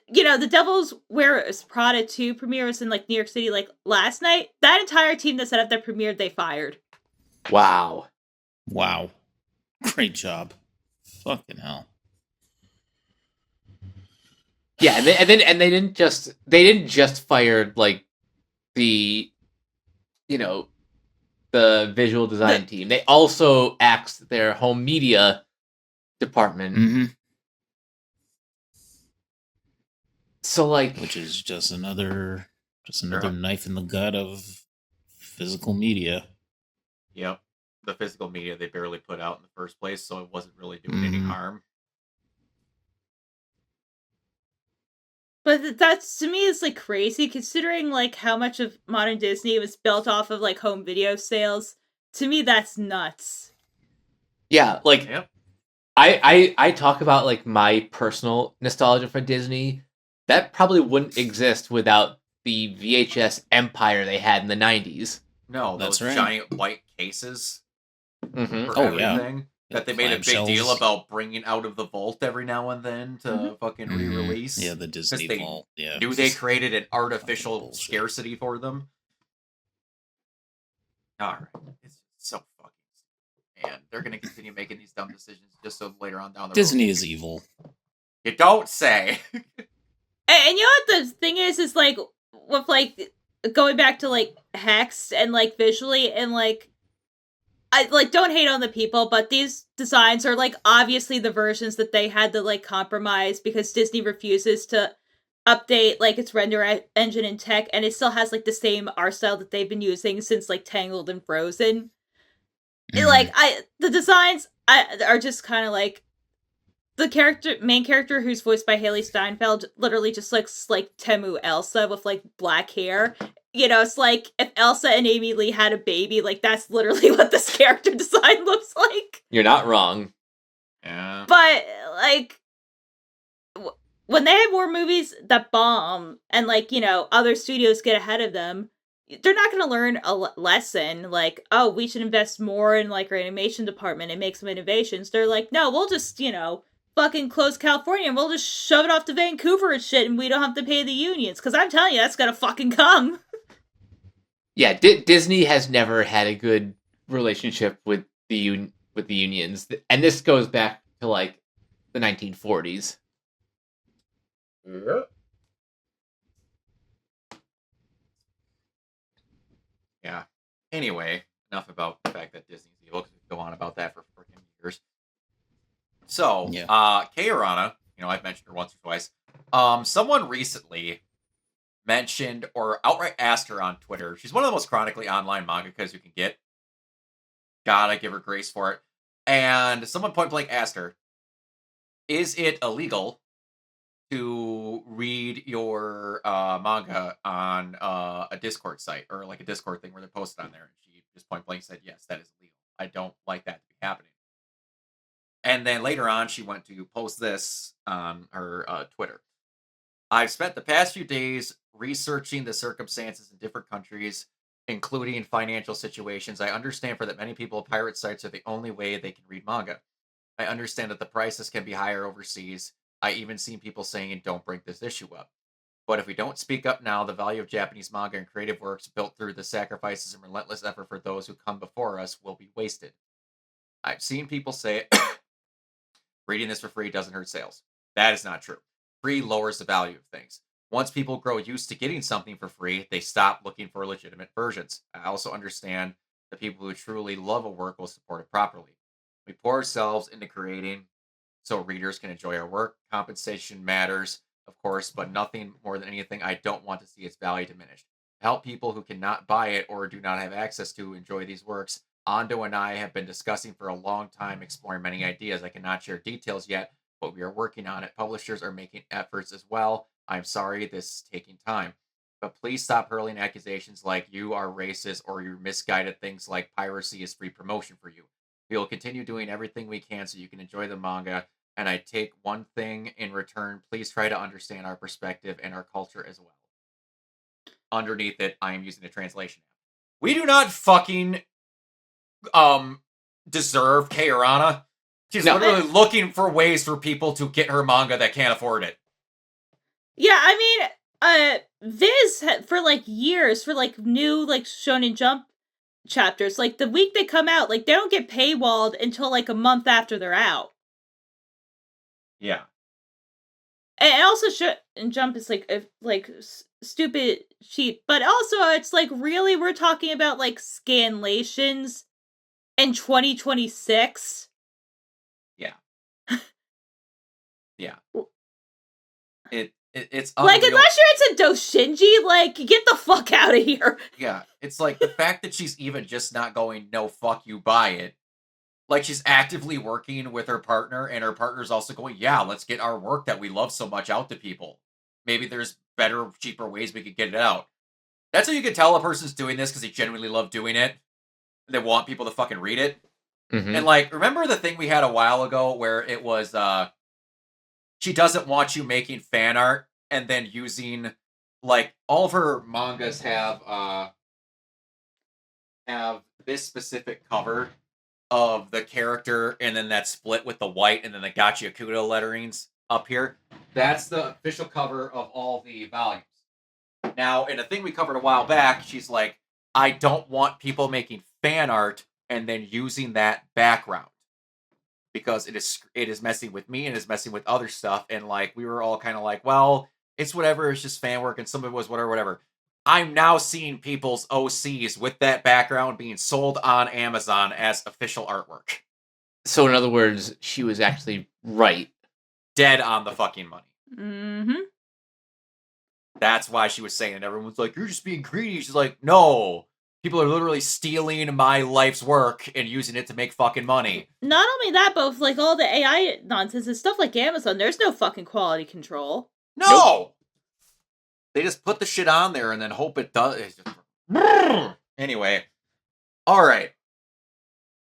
the Devil's Wears Prada 2 premiere was in, New York City, last night. That entire team that set up their premiere, they fired. Wow. Wow. Great job. Fucking hell. Yeah, and they didn't just fire like the the visual design team. They also axed their home media department. Mm-hmm. So like, Which is just another knife in the gut of physical media. Yep. The physical media they barely put out in the first place, so it wasn't really doing any harm. But that's, to me, is like crazy considering like how much of modern Disney was built off of like home video sales. To me, that's nuts. yeah, like Yep. I talk about like my personal nostalgia for Disney. That probably wouldn't exist without the VHS empire they had in the 90s. No, That's those right. giant white cases Mm-hmm. for Oh, yeah. everything that they made a big deal Clamshells. about bringing out of the vault every now and then to fucking re-release. Yeah, the Disney they Vault. Yeah, knew they created an artificial bullshit. scarcity for them. All right, it's so fucking stupid. And they're gonna continue making these dumb decisions just so later on down the road. Disney is evil. You don't say. And you know what the thing is like with like going back to like Hex and like visually and like I like don't hate on the people, but these designs are like obviously the versions that they had to like compromise because Disney refuses to update like its engine and tech, and it still has like the same art style that they've been using since like Tangled and Frozen. Like the designs are just kind of like the main character who's voiced by Haley Steinfeld literally just looks like Temu Elsa with like black hair. You know, it's like if Elsa and Amy Lee had a baby, like that's literally what this character design looks like. You're not wrong. Yeah. But like when they have more movies that bomb and like, you know, other studios get ahead of them, they're not going to learn a lesson like, oh, we should invest more in like our animation department and make some innovations. They're like, no, we'll just, you know, fucking close California and we'll just shove it off to Vancouver and shit and we don't have to pay the unions. Because I'm telling you, that's going to fucking come. Yeah, Disney has never had a good relationship with the unions, and this goes back to like the 1940s. Yeah. Anyway, enough about the fact that Disney's evil, because we can go on about that for freaking years. So, Kay Arana, you know, I've mentioned her once or twice. Someone recently mentioned or outright asked her on Twitter. She's one of the most chronically online mangakas you can get. Gotta give her grace for it. And someone point blank asked her, is it illegal to read your manga on a Discord site or like a Discord thing where they're posted on there? And she just point blank said, yes, that is illegal. I don't like that to be happening. And then later on, she went to post this on her Twitter. I've spent the past few days researching the circumstances in different countries, including financial situations. I understand for that many people, pirate sites are the only way they can read manga. I understand that the prices can be higher overseas. I even seen people saying, don't bring this issue up. But if we don't speak up now, the value of Japanese manga and creative works built through the sacrifices and relentless effort for those who come before us will be wasted. I've seen people say reading this for free doesn't hurt sales. That is not true. Free lowers the value of things. Once people grow used to getting something for free, they stop looking for legitimate versions. I also understand the people who truly love a work will support it properly. We pour ourselves into creating so readers can enjoy our work. Compensation matters, of course, but nothing more than anything, I don't want to see its value diminished. To help people who cannot buy it or do not have access to enjoy these works, Ando and I have been discussing for a long time, exploring many ideas. I cannot share details yet, but we are working on it. Publishers are making efforts as well. I'm sorry this is taking time. But please stop hurling accusations like you are racist or you're misguided things like piracy is free promotion for you. We will continue doing everything we can so you can enjoy the manga. And I take one thing in return. Please try to understand our perspective and our culture as well. Underneath it, I am using a translation app. We do not fucking deserve Kay Arana. She's literally looking for ways for people to get her manga that can't afford it. Yeah, I mean, Viz for like years for like new like Shonen Jump chapters, like the week they come out, like they don't get paywalled until like a month after they're out. Yeah. And also and Jump is stupid cheap, but also it's like, really, we're talking about like scanlations in 2026. Yeah. Yeah. It's like, unreal. unless you're into Doshinji, like, get the fuck out of here. Yeah, it's like the fact that she's even just not going, no, fuck you, buy it. Like, she's actively working with her partner, and her partner's also going, yeah, let's get our work that we love so much out to people. Maybe there's better, cheaper ways we could get it out. That's how you can tell a person's doing this, because they genuinely love doing it. They want people to fucking read it. Mm-hmm. And, like, remember the thing we had a while ago where it was, she doesn't want you making fan art and then using, like, all of her mangas have this specific cover of the character and then that split with the white and then the Gotcha Yakuto letterings up here. That's the official cover of all the volumes. Now, in a thing we covered a while back, she's like, I don't want people making fan art and then using that background, because it is messing with me and is messing with other stuff. And like, we were all kind of like, well, it's whatever, it's just fan work, and some of it was whatever. I'm now seeing people's OCs with that background being sold on Amazon as official artwork. So in other words, she was actually right. Dead on the fucking money. Mm-hmm. That's why she was saying it. Everyone's like, you're just being greedy. She's like, no. People are literally stealing my life's work and using it to make fucking money. Not only that, but with, like, all the AI nonsense and stuff like Amazon, there's no fucking quality control. No! Nope. They just put the shit on there and then hope it does. Anyway. Alright.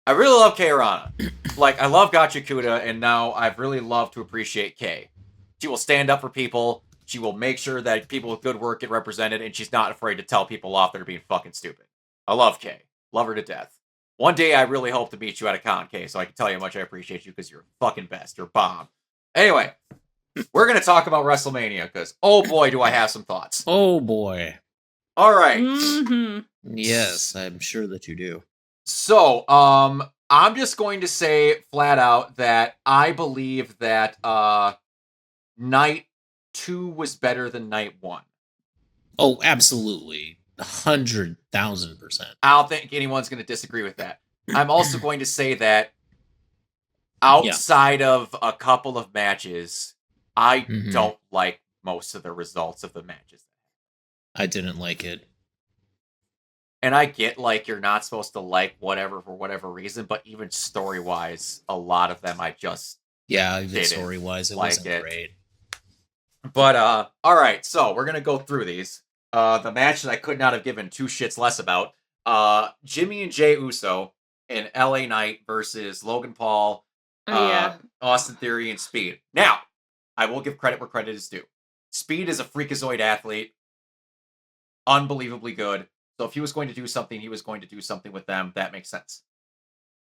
I really love Keirana. Like, I love Gotcha Kuda, and now I've really loved to appreciate Kei. She will stand up for people. She will make sure that people with good work get represented, and she's not afraid to tell people off that are being fucking stupid. I love Kei. Love her to death. One day I really hope to meet you at a con, Kei, so I can tell you how much I appreciate you, because you're fucking best. You're bomb. Anyway, we're going to talk about WrestleMania, because, oh boy, do I have some thoughts. Oh boy. All right. Mm-hmm. Yes, I'm sure that you do. So, I'm just going to say flat out that I believe that Night 2 was better than Night 1. Oh, absolutely. 100,000%. I don't think anyone's going to disagree with that. I'm also going to say that outside of a couple of matches, I don't like most of the results of the matches. I didn't like it. And I get, like, you're not supposed to like whatever for whatever reason, but even story-wise, a lot of them I just even story-wise, it wasn't great. But, alright, so we're gonna go through these. The match that I could not have given two shits less about. Jimmy and Jey Uso in LA Knight versus Logan Paul, Austin Theory, and Speed. Now, I will give credit where credit is due. Speed is a freakazoid athlete. Unbelievably good. So if he was going to do something, he was going to do something with them. That makes sense.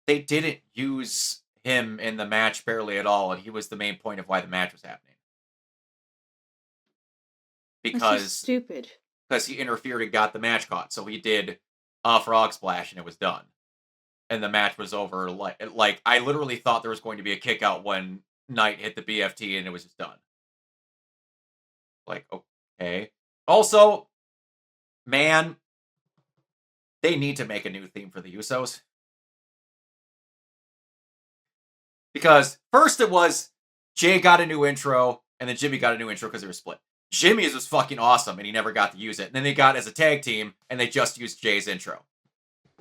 They didn't use him in the match barely at all, and he was the main point of why the match was happening. Because stupid. Because he interfered and got the match caught. So he did a frog splash and it was done. And the match was over. Like I literally thought there was going to be a kick out when Knight hit the BFT and it was just done. Like, okay. Also, man, they need to make a new theme for the Usos. Because first it was Jay got a new intro, and then Jimmy got a new intro because they were split. Jimmy's was fucking awesome, and he never got to use it. And then they got as a tag team, and they just used Jay's intro.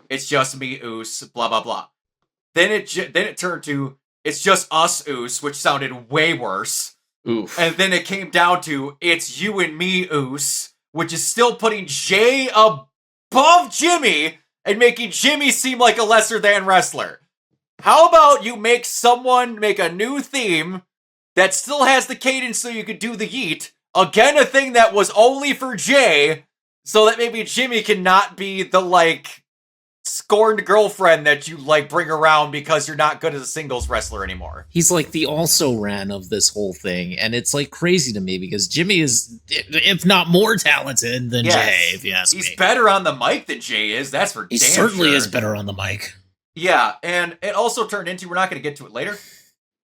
It's just me, Oos, blah, blah, blah. Then it turned to, it's just us, Oos, which sounded way worse. Oof. And then it came down to, it's you and me, Oos, which is still putting Jay above Jimmy and making Jimmy seem like a lesser than wrestler. How about you make a new theme that still has the cadence so you could do the yeet? Again, a thing that was only for Jay, so that maybe Jimmy cannot be the, like, scorned girlfriend that you, like, bring around because you're not good as a singles wrestler anymore. He's like the also-ran of this whole thing, and it's, like, crazy to me because Jimmy is, if not more talented than Jay, if you ask me. He's better on the mic than Jay is, that's for damn sure. He certainly is better on the mic. Yeah, and it also turned into, we're not going to get to it later,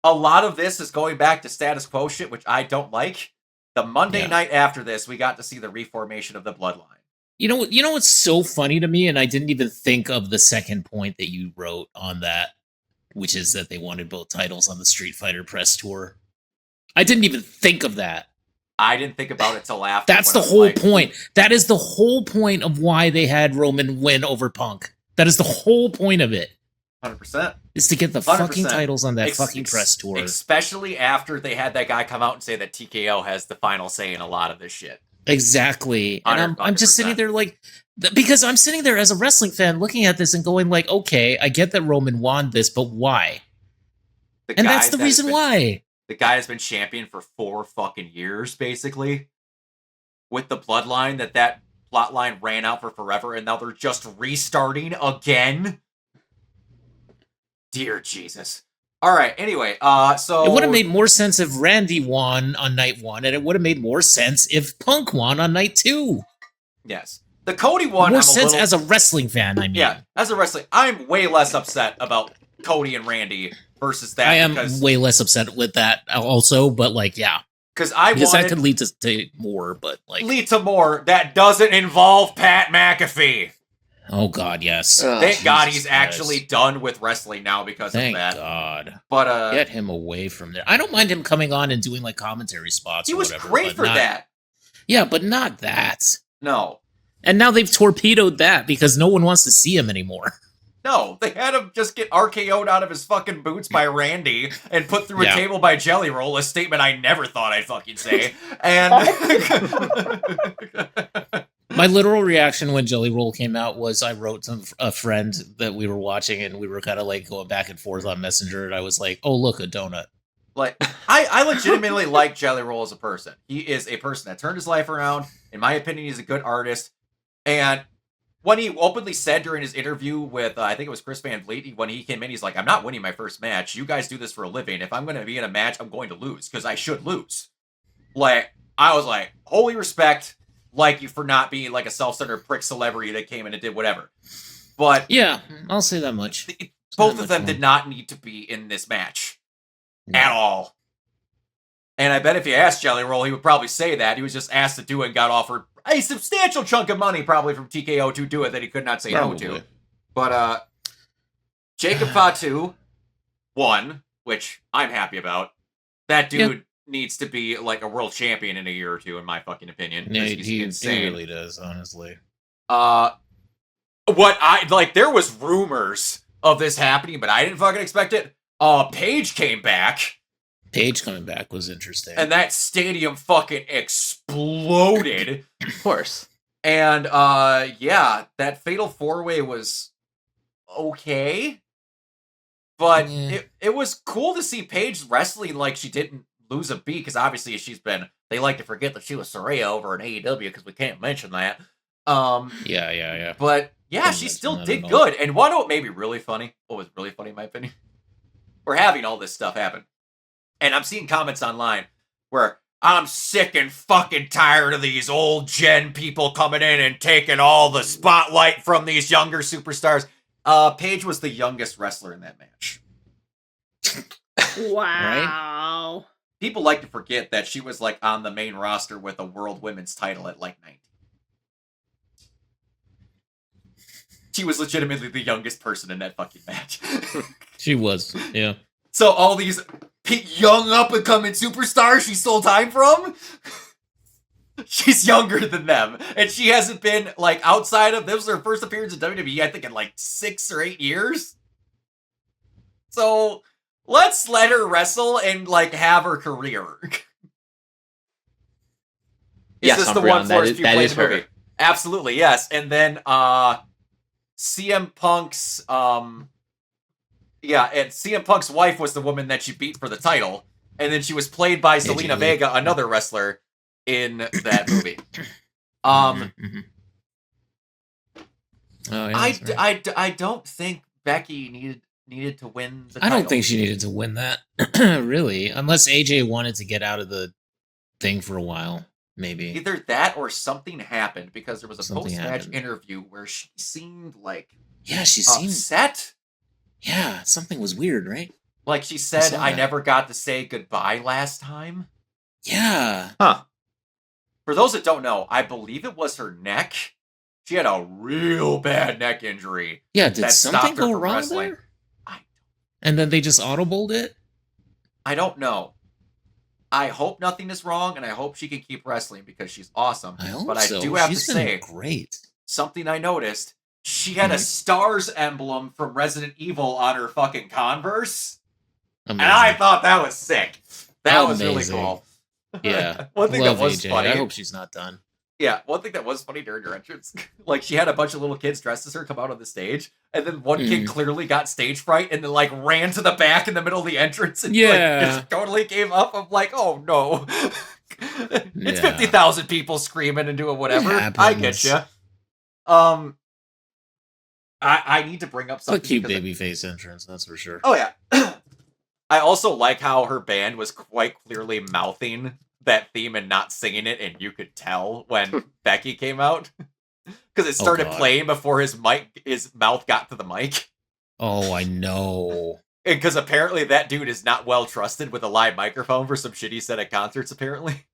a lot of this is going back to status quo shit, which I don't like. The Monday night after this, we got to see the reformation of the Bloodline. You know what's so funny to me, and I didn't even think of the second point that you wrote on that, which is that they wanted both titles on the Street Fighter press tour. I didn't even think of that. I didn't think about it till after. That's the whole point. That is the whole point of why they had Roman win over Punk. That is the whole point of it. 100%. Is to get the 100%. fucking titles on that fucking press tour. Especially after they had that guy come out and say that TKO has the final say in a lot of this shit. Exactly. And I'm just sitting there like, because I'm sitting there as a wrestling fan looking at this and going like, okay, I get that Roman won this, but why? And that's the reason why. The guy has been champion for 4 fucking years, basically. With the Bloodline, that plot line ran out for forever, and now they're just restarting again. Dear Jesus. Alright, anyway, so... It would have made more sense if Randy won on night 1, and it would have made more sense if Punk won on night 2. Yes. The Cody one... More sense as a wrestling fan, I mean. Yeah, as a wrestling... I'm way less upset about Cody and Randy versus that. I am way less upset with that also, but like, yeah. Because that could lead to more, but like... Lead to more that doesn't involve Pat McAfee. Oh, God, yes. Thank God he's actually done with wrestling now because of that. Thank God. But get him away from there. I don't mind him coming on and doing like commentary spots. He or was whatever, great for that. Yeah, but not that. No. And now they've torpedoed that because no one wants to see him anymore. No, they had him just get RKO'd out of his fucking boots by Randy and put through a table by Jelly Roll, a statement I never thought I'd fucking say. And my literal reaction when Jelly Roll came out was I wrote to a friend that we were watching and we were kind of like going back and forth on Messenger and I was like, oh, look, a donut. Like, I legitimately like Jelly Roll as a person. He is a person that turned his life around. In my opinion, he's a good artist. And when he openly said during his interview with, I think it was Chris Van Vliet, when he came in, he's like, I'm not winning my first match. You guys do this for a living. If I'm going to be in a match, I'm going to lose because I should lose. Like, I was like, holy respect. Like you for not being like a self-centered prick celebrity that came in and did whatever. But yeah, I'll say that much. Both of them did not need to be in this match at all. And I bet if you asked Jelly Roll, he would probably say that. He was just asked to do it and got offered a substantial chunk of money probably from TKO to do it that he could not say no to. But Jacob Fatu won, which I'm happy about. That dude needs to be like a world champion in a year or two, in my fucking opinion. Yeah, he's insane. He really does, honestly. There was rumors of this happening, but I didn't fucking expect it. Paige came back. Paige coming back was interesting. And that stadium fucking exploded. Of course. And, that Fatal 4-Way was okay. But it was cool to see Paige wrestling like she didn't lose a beat, because obviously they like to forget that she was Saraya over in AEW, because we can't mention that. Yeah. But, yeah, she still did good. And what made me really funny, what was really funny in my opinion, we're having all this stuff happen. And I'm seeing comments online where I'm sick and fucking tired of these old gen people coming in and taking all the spotlight from these younger superstars. Paige was the youngest wrestler in that match. Wow. Right? People like to forget that she was like on the main roster with a world women's title at like 19. She was legitimately the youngest person in that fucking match. She was, yeah. So all these young up-and-coming superstars she stole time from? She's younger than them. And she hasn't been, like, outside of... This was her first appearance in WWE, I think, in, like, 6 or 8 years. So, let's let her wrestle and, like, have her career. Yes, is this the one Forrest Pugh played in the movie? Absolutely, yes. And then, CM Punk's, and CM Punk's wife was the woman that she beat for the title. And then she was played by Zelina Vega, another wrestler, in that movie. I don't think Becky needed to win the title. I don't think she needed to win that, really. Unless AJ wanted to get out of the thing for a while, maybe. Either that or something happened, because there was a post-match interview where she seemed like... Yeah, she seemed... upset? Yeah, something was weird, right? Like she said, saw I that. never got to say goodbye last time. Yeah. Huh. For those that don't know, I believe it was her neck. She had a real bad neck injury. Yeah, did that something stopped her go from wrong wrestling. there? And then they just audibled it? I don't know. I hope nothing is wrong, and I hope she can keep wrestling because she's awesome. I hope but so. I do have She's to been say, great. something I noticed, she had a Stars emblem from Resident Evil on her fucking Converse. Amazing. And I thought that was sick. That was really Amazing. cool. Yeah. One thing Love that was AJ. funny. I hope she's not done. Yeah, one thing that was funny during her entrance, like she had a bunch of little kids dressed as her come out on the stage, and then one kid clearly got stage fright and then like ran to the back in the middle of the entrance and like just totally gave up. I'm like, oh no, it's 50,000 people screaming and doing whatever. I get you. I need to bring up something. It's a cute babyface entrance, that's for sure. Oh yeah. I also like how her band was quite clearly mouthing that theme and not singing it, and you could tell when Becky came out because it started playing before his mouth got to the mic. Oh, I know. And because apparently that dude is not well trusted with a live microphone for some shit he said at concerts. Apparently,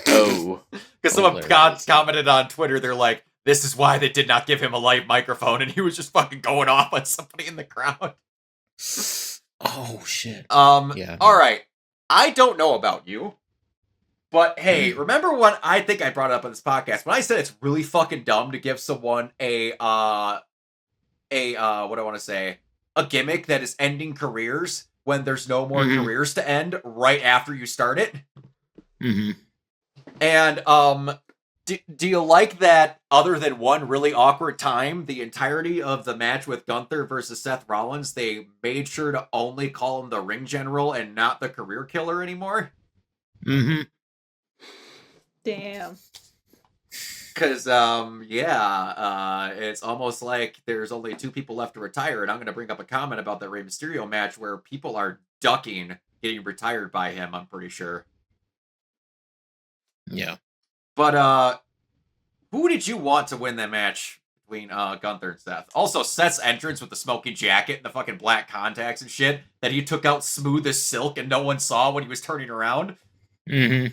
Oh, because someone commented on Twitter, they're like, "This is why they did not give him a live microphone," and he was just fucking going off on somebody in the crowd. Oh shit. Yeah. All right. I don't know about you. But hey, remember when I think I brought it up on this podcast when I said it's really fucking dumb to give someone a what do I want to say, a gimmick that is ending careers when there's no more careers to end right after you start it? And do you like that? Other than one really awkward time, the entirety of the match with Gunther versus Seth Rollins, they made sure to only call him the ring general and not the career killer anymore. Damn. Because, it's almost like there's only 2 people left to retire, and I'm going to bring up a comment about that Rey Mysterio match where people are ducking getting retired by him, I'm pretty sure. Yeah. But, who did you want to win that match between Gunther and Seth? Also, Seth's entrance with the smoking jacket and the fucking black contacts and shit that he took out smooth as silk and no one saw when he was turning around. I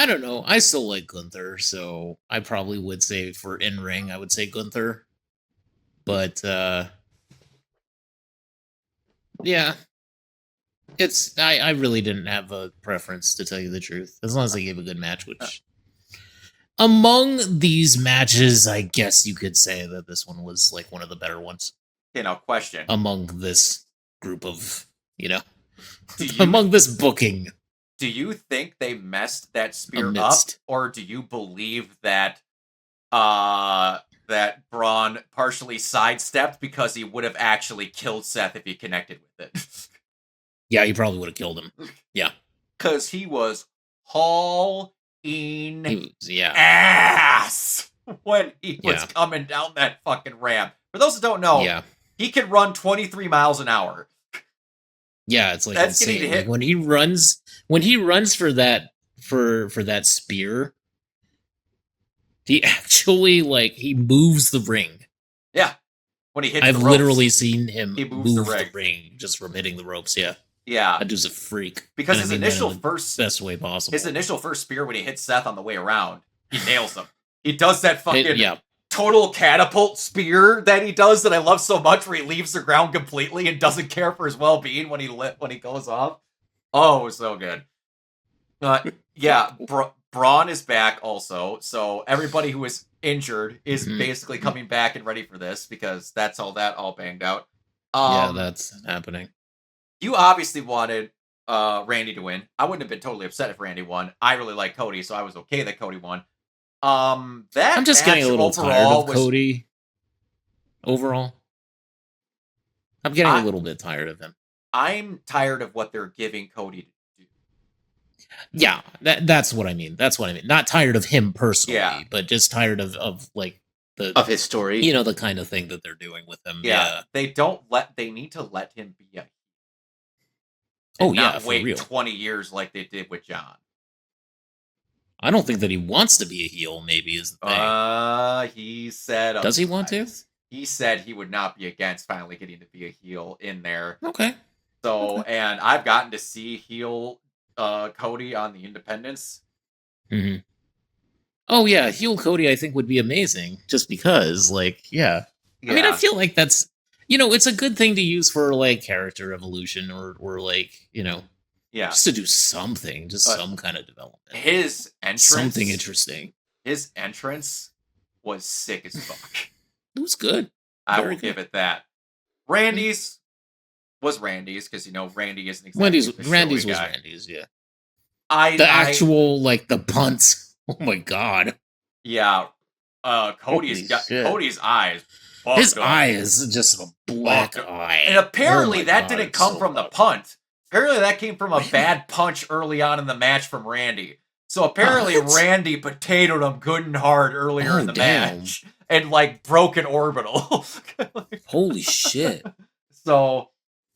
don't know. I still like Gunther, so I probably would say for in-ring, I would say Gunther. But, yeah. I really didn't have a preference, to tell you the truth. As long as they gave a good match, which... Among these matches, I guess you could say that this one was, like, one of the better ones. Question. Among this group of, among this booking. Do you think they messed that spear up, or do you believe that that Braun partially sidestepped because he would have actually killed Seth if he connected with it? Yeah, he probably would have killed him. Yeah. Because he was hauling ass when he was coming down that fucking ramp. For those that don't know, he can run 23 miles an hour. Yeah, it's like that's insane. Like when he runs for that for that spear, he actually he moves the ring. Yeah. When he hits I've the ropes, literally seen him move the ring just from hitting the ropes, yeah. Yeah. That dude's a freak. Because his initial best way possible. His initial first spear when he hits Seth on the way around, he nails him. He does that fucking total catapult spear that he does that I love so much, where he leaves the ground completely and doesn't care for his well-being when he goes off. Oh, it was so good. Braun is back also, so everybody who is injured is basically coming back and ready for this because that's all banged out. Yeah, that's happening. You obviously wanted Randy to win. I wouldn't have been totally upset if Randy won. I really like Cody, so I was okay that Cody won. I'm just getting a little tired of Cody. Overall, I'm getting a little bit tired of him. I'm tired of what they're giving Cody to do. Yeah, that's what I mean. That's what I mean. Not tired of him personally, but just tired of his story. The kind of thing that they're doing with him. Yeah. They need to let him be a for wait real. 20 years like they did with John. I don't think that he wants to be a heel, maybe, is the thing. He said Does he want to? he said he would not be against finally getting to be a heel in there. Okay. So, Okay. and I've gotten to see heel Cody on the Independents. Mm-hmm. Oh yeah, heel Cody I think would be amazing. Just because, like, yeah. I mean, I feel like that's it's a good thing to use for like character evolution or like yeah. just to do something, just some kind of development. His entrance, something interesting. His entrance was sick as fuck. It was good. I Very will good. give it that. Randy's was Randy's because Randy isn't exactly Randy's was guy. Randy's, yeah. The actual like the punts. Oh my god. Yeah. Cody's eyes. His eye is just a black eye. And apparently that didn't come from the punt. Apparently that came from a bad punch early on in the match from Randy. So apparently Randy potatoed him good and hard earlier in the match. And like broke an orbital. Holy shit. So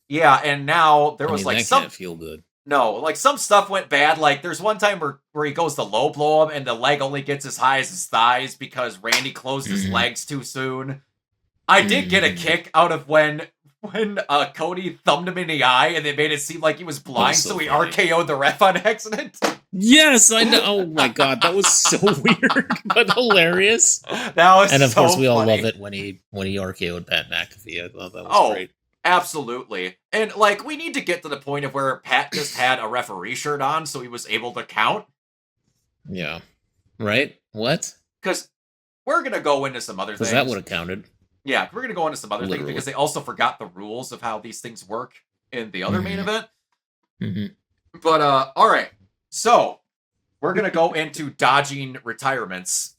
yeah, and now there was like some can't feel good. No, like some stuff went bad. Like there's one time where he goes to low blow him and the leg only gets as high as his thighs because Randy closed his legs too soon. I did get a kick out of when Cody thumbed him in the eye and they made it seem like he was blind, so he funny. RKO'd the ref on accident. Yes, I know. Oh my god, that was so weird but hilarious. That was and of so course we all funny. love it when he RKO'd Pat McAfee. I thought that was great. Absolutely. And like we need to get to the point of where Pat just had a referee shirt on so he was able to count. Yeah. Right? What? Because we're gonna go into some other things. Because that would have counted. Yeah, we're going to go into some other things because they also forgot the rules of how these things work in the other main event. Mm-hmm. But, all right. So, we're going to go into dodging retirements.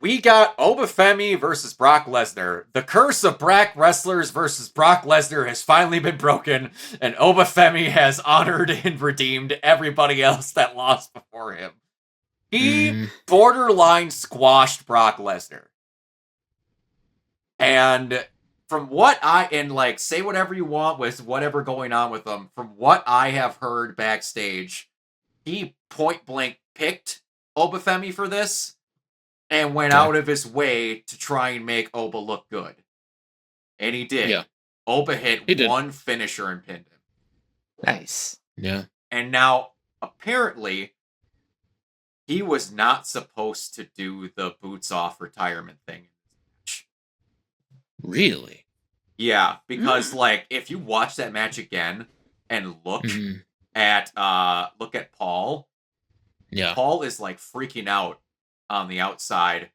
We got Obafemi versus Brock Lesnar. The curse of Brock wrestlers versus Brock Lesnar has finally been broken, and Obafemi has honored and redeemed everybody else that lost before him. He borderline squashed Brock Lesnar. And from what say whatever you want with whatever going on with him, from what I have heard backstage, he point blank picked Obafemi for this and went out of his way to try and make Oba look good. And he did. Yeah. Oba hit one finisher and pinned him. Nice. Yeah. And now, apparently, he was not supposed to do the boots off retirement thing. Really? Yeah, because if you watch that match again and look at Paul, Paul is like freaking out on the outside,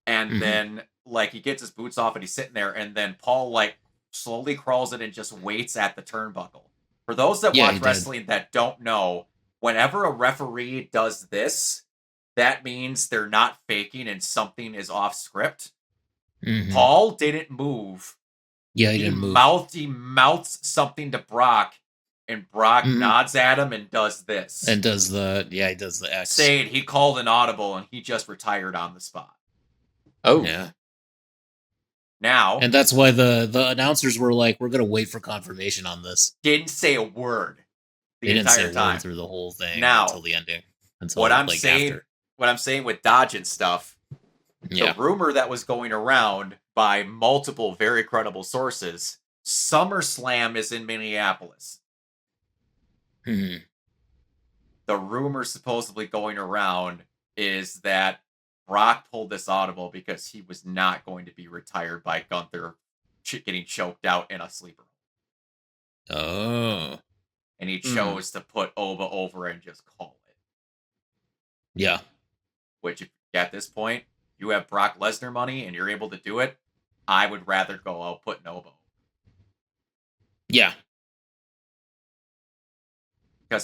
and then he gets his boots off and he's sitting there, and then Paul slowly crawls in and just waits at the turnbuckle. For those that watch wrestling that don't know, whenever a referee does this, that means they're not faking and something is off script. Paul didn't move. Yeah, he didn't move. He mouths something to Brock, and Brock nods at him and does this. And does he does the X. Saying he called an audible and he just retired on the spot. Oh. Yeah. Now. And that's why the announcers were like, we're going to wait for confirmation on this. Didn't say a word. They didn't say a word through the whole thing until the ending. What I'm saying with Dodge and stuff, the rumor that was going around by multiple very credible sources, SummerSlam is in Minneapolis. The rumor supposedly going around is that Brock pulled this audible because he was not going to be retired by Gunther getting choked out in a sleeper. Oh. And he chose to put Oba over and just call it. Yeah. Which, at this point, you have Brock Lesnar money and you're able to do it, I would rather go out putting Oba. Yeah.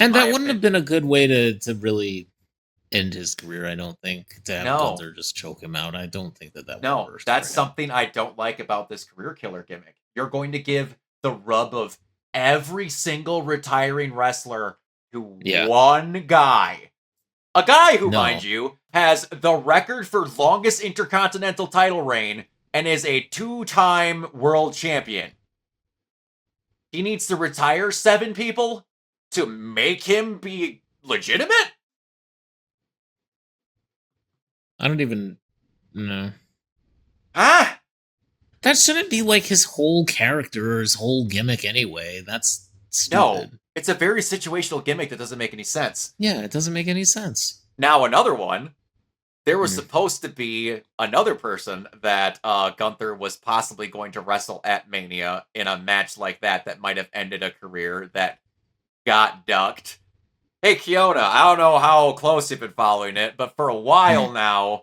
And that wouldn't have been a good way to really end his career, I don't think, to have Gunther just choke him out. I don't think that would work. That's something I don't like about this career killer gimmick. You're going to give the rub of every single retiring wrestler to one guy. A guy who, mind you, has the record for longest intercontinental title reign and is a 2-time world champion. He needs to retire 7 people to make him be legitimate? I don't even know. Ah! That shouldn't be like his whole character or his whole gimmick anyway. That's stupid. No, it's a very situational gimmick that doesn't make any sense. Yeah, it doesn't make any sense. Now, another one. There was Hmm. supposed to be another person that Gunther was possibly going to wrestle at Mania in a match like that might have ended a career that got ducked. Hey, Kiona, I don't know how close you've been following it, but for a while now,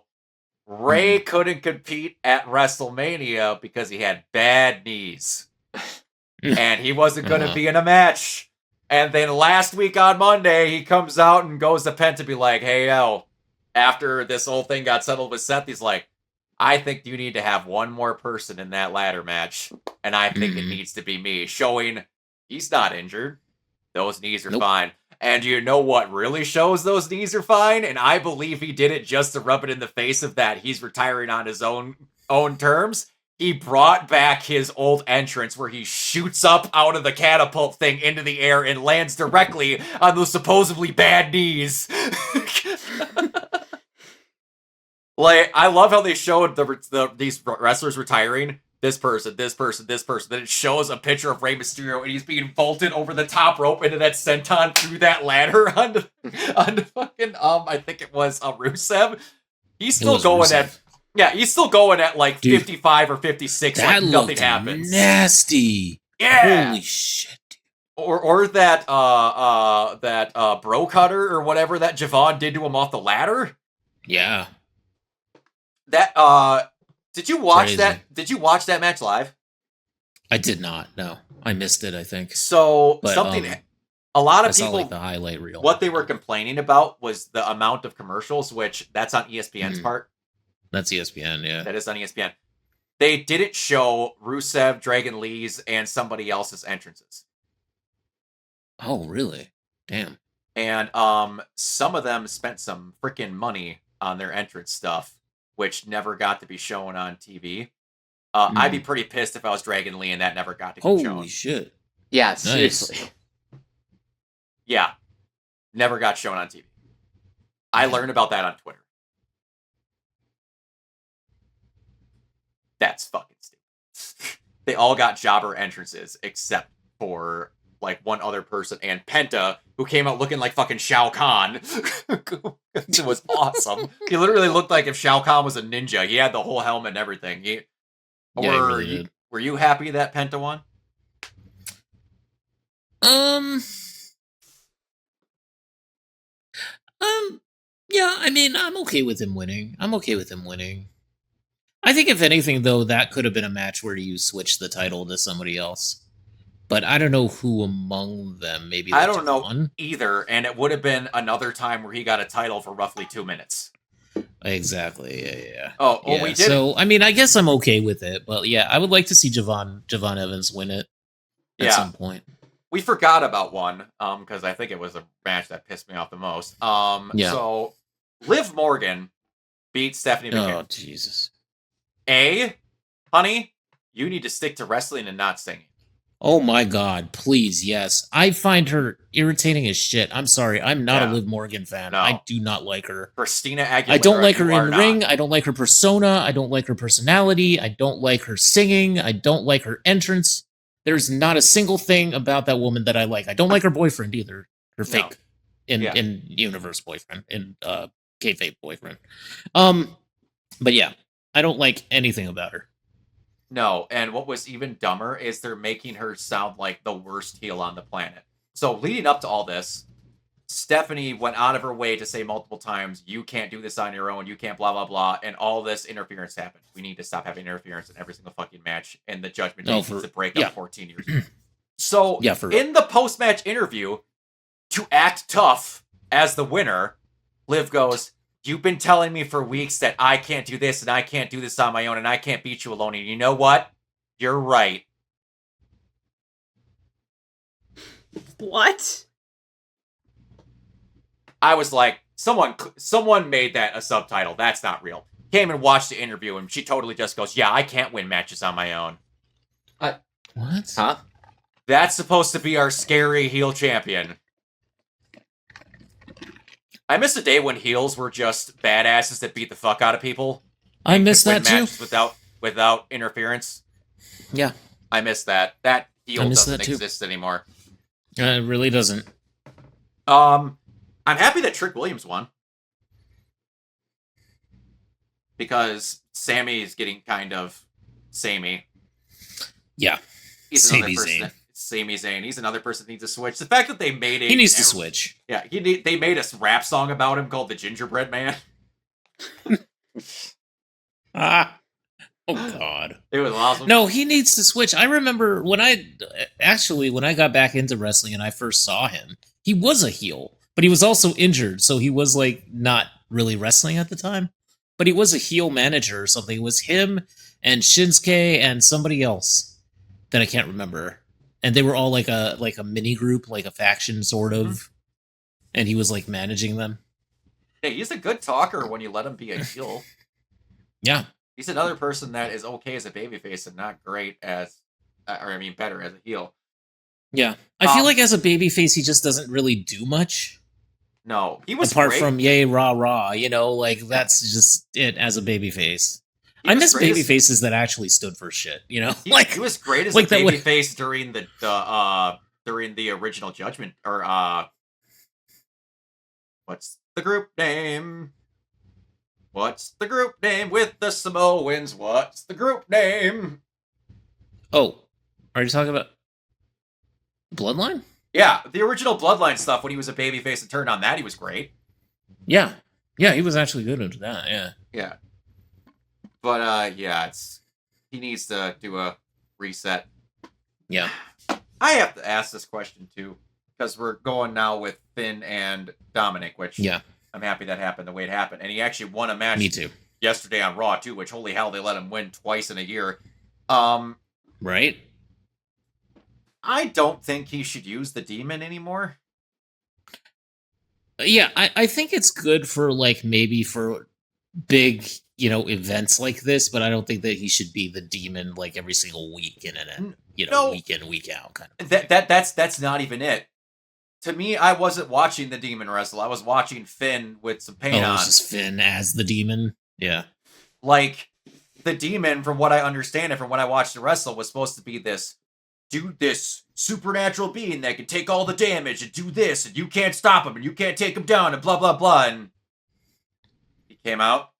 Ray couldn't compete at WrestleMania because he had bad knees. And he wasn't going to be in a match. And then last week on Monday, he comes out and goes to Penta to be like, hey, yo, after this whole thing got settled with Seth, he's like, I think you need to have one more person in that ladder match, and I think it needs to be me, showing he's not injured. Those knees are fine. And you know what really shows those knees are fine? And I believe he did it just to rub it in the face of that he's retiring on his own terms. He brought back his old entrance where he shoots up out of the catapult thing into the air and lands directly on those supposedly bad knees. Like, I love how they showed these wrestlers retiring. This person. Then it shows a picture of Rey Mysterio, and he's being vaulted over the top rope into that senton through that ladder onto fucking, I think it was Rusev. He's still going Rusev. he's still going at like Dude, 55 or 56, that like nothing looked happens. nasty. Yeah. Holy shit. Or that bro cutter or whatever that Javon did to him off the ladder. Yeah. That did you watch Crazy. that? Did you watch that match live? I did not. No, I missed it. I think. So But, a lot I of saw people, like the highlight reel. what they were complaining about was the amount of commercials, which that's on ESPN's part. That's ESPN. Yeah. That is on ESPN. They didn't show Rusev, Dragon Lee's, and somebody else's entrances. Oh, really? Damn. And some of them spent some freaking money on their entrance stuff, which never got to be shown on TV. I'd be pretty pissed if I was Dragon Lee and that never got to be shown. Holy shit. Yeah, Nice. seriously. Yeah, never got shown on TV. I learned about that on Twitter. That's fucking stupid. They all got jobber entrances except for like one other person and Penta, who came out looking like fucking Shao Kahn. It was awesome. He literally looked like if Shao Kahn was a ninja. He had the whole helmet and everything. Yeah, he really did. Were you happy that Penta won? Yeah, I mean, I'm okay with him winning. I think if anything, though, that could have been a match where you switch the title to somebody else. But I don't know who among them. Maybe I don't Javon? know either, and it would have been another time where he got a title for roughly 2 minutes. Exactly. Yeah. Oh, well, Yeah, we did. So, I mean, I guess I'm okay with it. But yeah, I would like to see Javon Evans win it at some point. We forgot about one, because I think it was a match that pissed me off the most. Yeah. So Liv Morgan beat Stephanie McMahon. Oh, Jesus. Honey, you need to stick to wrestling and not singing. Oh my God, please, yes. I find her irritating as shit. I'm sorry, I'm not a Liv Morgan fan. No. I do not like her. Christina Aguilera. I don't like her you in the are ring. not. I don't like her persona. I don't like her personality. I don't like her singing. I don't like her entrance. There's not a single thing about that woman that I like. I don't like her boyfriend either. Her fake in universe boyfriend, in kayfabe boyfriend. But yeah, I don't like anything about her. No, and what was even dumber is they're making her sound like the worst heel on the planet. So leading up to all this, Stephanie went out of her way to say multiple times, you can't do this on your own, you can't blah, blah, blah, and all this interference happened. We need to stop having interference in every single fucking match, and the Judgment Day needs to break up 14 years ago. So, in the post-match interview, to act tough as the winner, Liv goes, you've been telling me for weeks that I can't do this, and I can't do this on my own, and I can't beat you alone, and you know what? You're right. What? I was like, someone made that a subtitle. That's not real. Came and watched the interview, and she totally just goes, yeah, I can't win matches on my own. What? Huh? That's supposed to be our scary heel champion. I miss a day when heels were just badasses that beat the fuck out of people. I miss that too. Without interference. Yeah, I miss that. That heel I miss doesn't that too. exist anymore. It really doesn't. I'm happy that Trick Williams won. Because Sammy is getting kind of samey. Yeah. He's another Sami person. Zayn. Sami Zayn. He's another person that needs to switch. The fact that they made He needs to switch. Yeah, they made a rap song about him called the Gingerbread Man. Ah. Oh God. It was awesome. No, he needs to switch. I remember when I got back into wrestling and I first saw him, he was a heel, but he was also injured, so he was like not really wrestling at the time. But he was a heel manager or something. It was him and Shinsuke and somebody else that I can't remember. And they were all like a mini group, like a faction sort of. Mhm. And he was like managing them. Yeah, he's a good talker when you let him be a heel. Yeah. He's another person that is okay as a babyface and not great as, better as a heel. Yeah. I feel like as a babyface, he just doesn't really do much. No, he was apart great. from yay rah rah, like that's just it as a babyface. I miss babyfaces that actually stood for shit. He was great as like a babyface during the original Judgment or what's the group name? What's the group name with the Samoans? What's the group name? Oh, are you talking about Bloodline? Yeah, the original Bloodline stuff when he was a babyface and turned on that, he was great. Yeah. Yeah, he was actually good into that, yeah. Yeah. But, he needs to do a reset. Yeah. I have to ask this question, too, because we're going now with Finn and Dominic, which I'm happy that happened the way it happened. And he actually won a match Me too. yesterday on Raw, too, which, holy hell, they let him win twice in a year. Right? I don't think he should use the demon anymore. Yeah, I think it's good for maybe for big, events like this, but I don't think that he should be the demon every single week week in, week out kind of. That's not even it. To me, I wasn't watching the demon wrestle. I was watching Finn with some paint on. Oh, it was just Finn as the demon? Yeah. The demon, from what I understand and from when I watched the wrestle, was supposed to be this supernatural being that can take all the damage and do this, and you can't stop him, and you can't take him down, and blah, blah, blah. And he came out,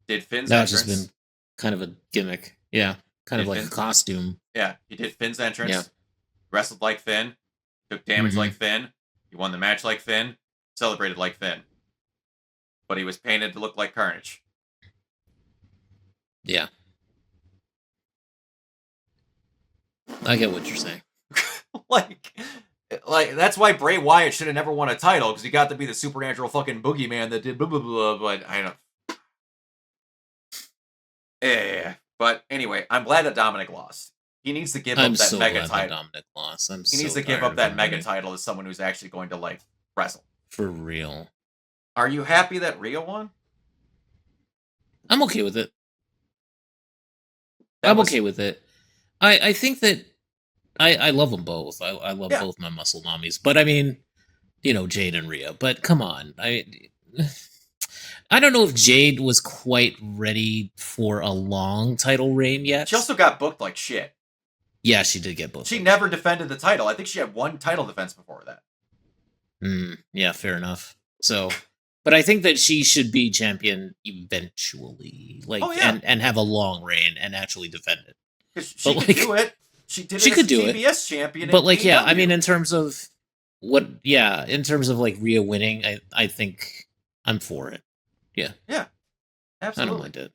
did Finn's entrance. That's just been kind of a gimmick. Yeah. Kind of like a costume. Yeah. He did Finn's entrance, wrestled like Finn, took damage like Finn, he won the match like Finn, celebrated like Finn. But he was painted to look like Carnage. Yeah. I get what you're saying. like that's why Bray Wyatt should have never won a title, because he got to be the supernatural fucking boogeyman that did blah blah blah. But I don't. Yeah. But anyway, I'm glad that Dominic lost. He needs to give up that mega title. Dominic lost. He needs to give up that mega title to someone who's actually going to wrestle for real. Are you happy that Rhea won? I'm okay with it. Okay with it. I think that I love them both. I love both my muscle mommies. But I mean, Jade and Rhea. But come on. I don't know if Jade was quite ready for a long title reign yet. She also got booked like shit. Yeah, she did get booked. She never defended the title. I think she had one title defense before that. Yeah, fair enough. So, but I think that she should be champion eventually. And have a long reign and actually defend it. She could do it. She did it as TBS champion. But I mean, in terms of Rhea winning, I think I'm for it. Yeah. Yeah. Absolutely. I don't mind it.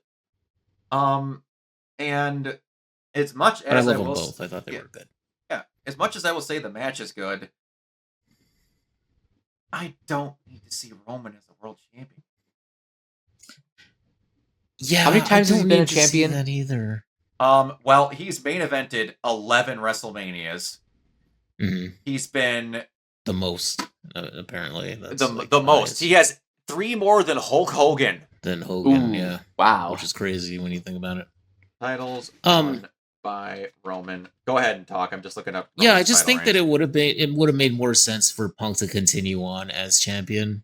And as much as I love them both, I thought they were good. Yeah. As much as I will say the match is good, I don't need to see Roman as a world champion. Yeah. How many times has he been a champion? That either. Well, he's main evented 11 WrestleManias. Mm-hmm. He's been the most, apparently. That's the most. He has 3 more than Hulk Hogan. Yeah. Wow. Which is crazy when you think about it. Titles won by Roman. Go ahead and talk. I'm just looking up. Roman's I just think that it would have made more sense for Punk to continue on as champion.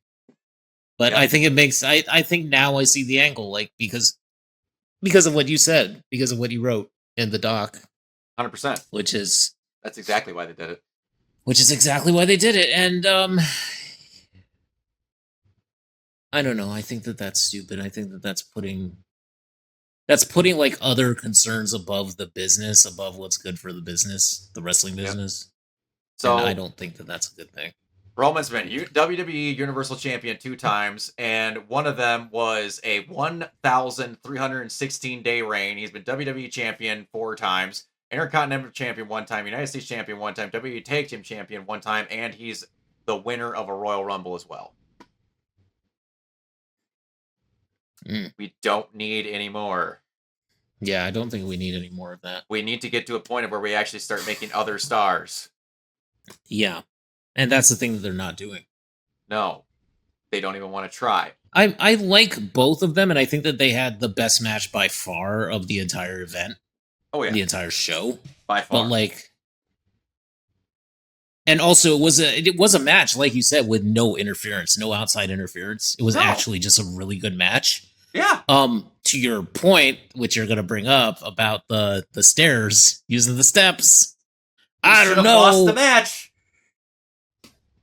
But I think it makes I think now I see the angle, because of what you said, because of what you wrote in the doc. 100%. That's exactly why they did it. Which is exactly why they did it. And I don't know. I think that's stupid. I think that's putting like other concerns above the business, above what's good for the business, the wrestling business. So and I don't think that's a good thing. Roman's been WWE Universal Champion 2 times, and one of them was a 1,316-day reign. He's been WWE Champion 4 times, Intercontinental Champion 1 time, United States Champion 1 time, WWE Tag Team Champion 1 time, and he's the winner of a Royal Rumble as well. We don't need any more. Yeah, I don't think we need any more of that. We need to get to a point of where we actually start making other stars. Yeah. And that's the thing that they're not doing. No. They don't even want to try. I like both of them, and I think that they had the best match by far of the entire event. Oh, yeah. The entire show. By far. But, like... And also, it was a match, like you said, with no interference, no outside interference. It was actually just a really good match. Yeah. To your point, which you're going to bring up about the stairs, using the steps. I don't know. Lost the match.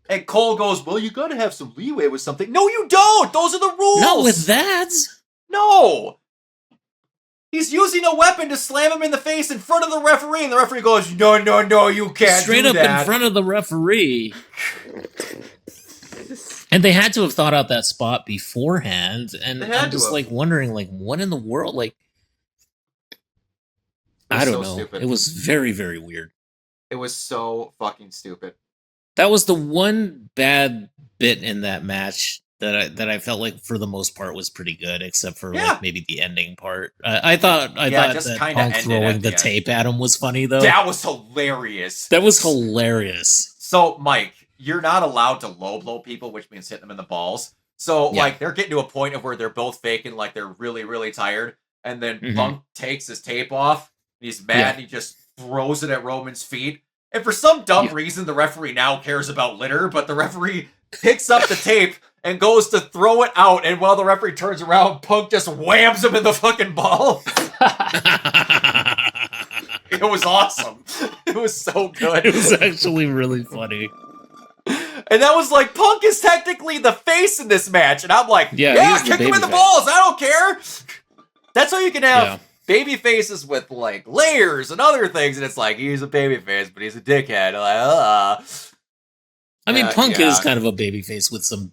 And Cole goes, well, you got to have some leeway with something. No, you don't. Those are the rules. Not with that. No. He's using a weapon to slam him in the face in front of the referee, and the referee goes, no, you can't Straight do up that. in front of the referee. And they had to have thought out that spot beforehand, and I'm just like wondering, like, what in the world? Like, I don't know. Stupid. It was very, very weird. It was so fucking stupid. That was the one bad bit in that match that I felt like for the most part was pretty good, except for like maybe the ending part. I thought that Punk throwing the tape at him was funny though. That was hilarious. So, Mike, you're not allowed to low blow people, which means hit them in the balls. So, like, they're getting to a point of where they're both faking like they're really, really tired, and then Punk takes his tape off. And he's mad and he just throws it at Roman's feet. And for some dumb reason, the referee now cares about litter, but the referee picks up the tape and goes to throw it out, and while the referee turns around, Punk just whams him in the fucking ball. It was awesome. It was so good. It was actually really funny. And that was like, Punk is technically the face in this match, and I'm like, yeah kick him in the balls, I don't care. That's how you can have baby faces with like layers and other things, and it's like he's a baby face, but he's a dickhead. Like, I mean, Punk is kind of a baby face with some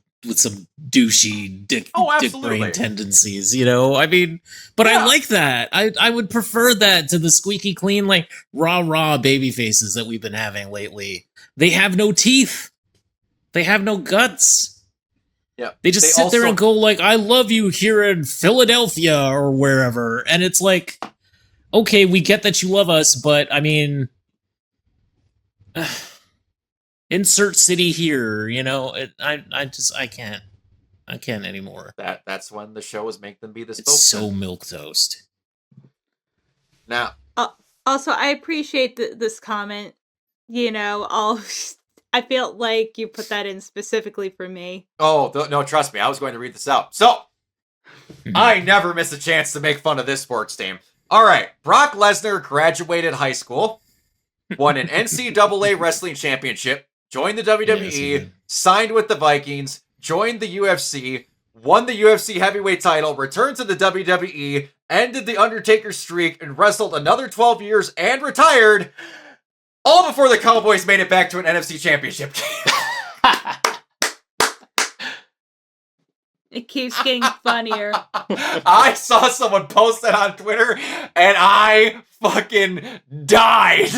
douchey dick brain tendencies, you know. I mean, but I like that. I would prefer that to the squeaky clean, like rah baby faces that we've been having lately. They have no teeth. They have no guts. Yeah, they just sit there and go like, I love you here in Philadelphia or wherever. And it's like, okay, we get that you love us, but I mean, insert city here, you know, I can't anymore. That's when the show is make them be the spokesman. It's so milquetoast. Now, also, I appreciate this comment, you know, I feel like you put that in specifically for me. Oh, no, trust me. I was going to read this out. So, I never miss a chance to make fun of this sports team. All right. Brock Lesnar graduated high school, won an NCAA wrestling championship, joined the WWE, signed with the Vikings, joined the UFC, won the UFC heavyweight title, returned to the WWE, ended the Undertaker streak, and wrestled another 12 years and retired. All before the Cowboys made it back to an NFC championship game. It keeps getting funnier. I saw someone post that on Twitter, and I fucking died.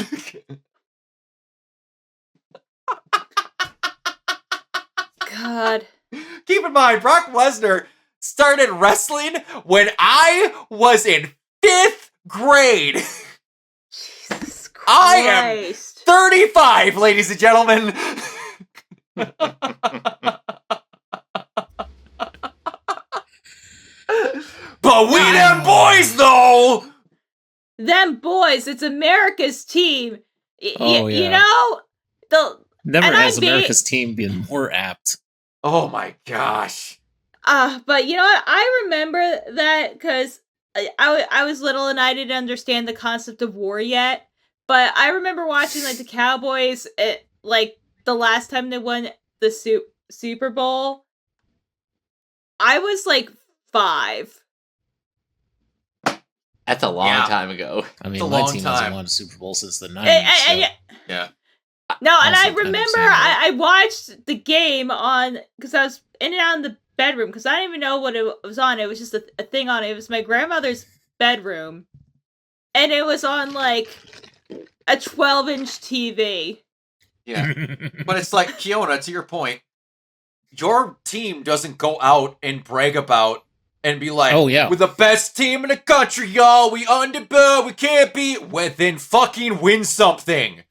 God. Keep in mind, Brock Lesnar started wrestling when I was in 5th grade. Jesus Christ. I am 35, ladies and gentlemen. But we them boys, though. Them boys, it's America's team. Oh, yeah. You know, never has America's team been more apt. Oh my gosh. But you know what? I remember that because I was little and I didn't understand the concept of war yet. But I remember watching like the Cowboys, like the last time they won the Super Bowl. I was like 5. That's a long time ago. I mean, It's a my long team time. hasn't won a Super Bowl since the 90s. So. Yeah. No, and Also I kind of remember same boat. I watched the game on, because I was in and out in the bedroom, because I didn't even know what it was on. It was just a thing on it. It was my grandmother's bedroom. And it was on like a 12-inch TV. Yeah. But it's like, Kiona, to your point, your team doesn't go out and brag about and be like, Oh, yeah. we're the best team in the country, y'all. We undefeated. We can't beat. Well, then fucking win something.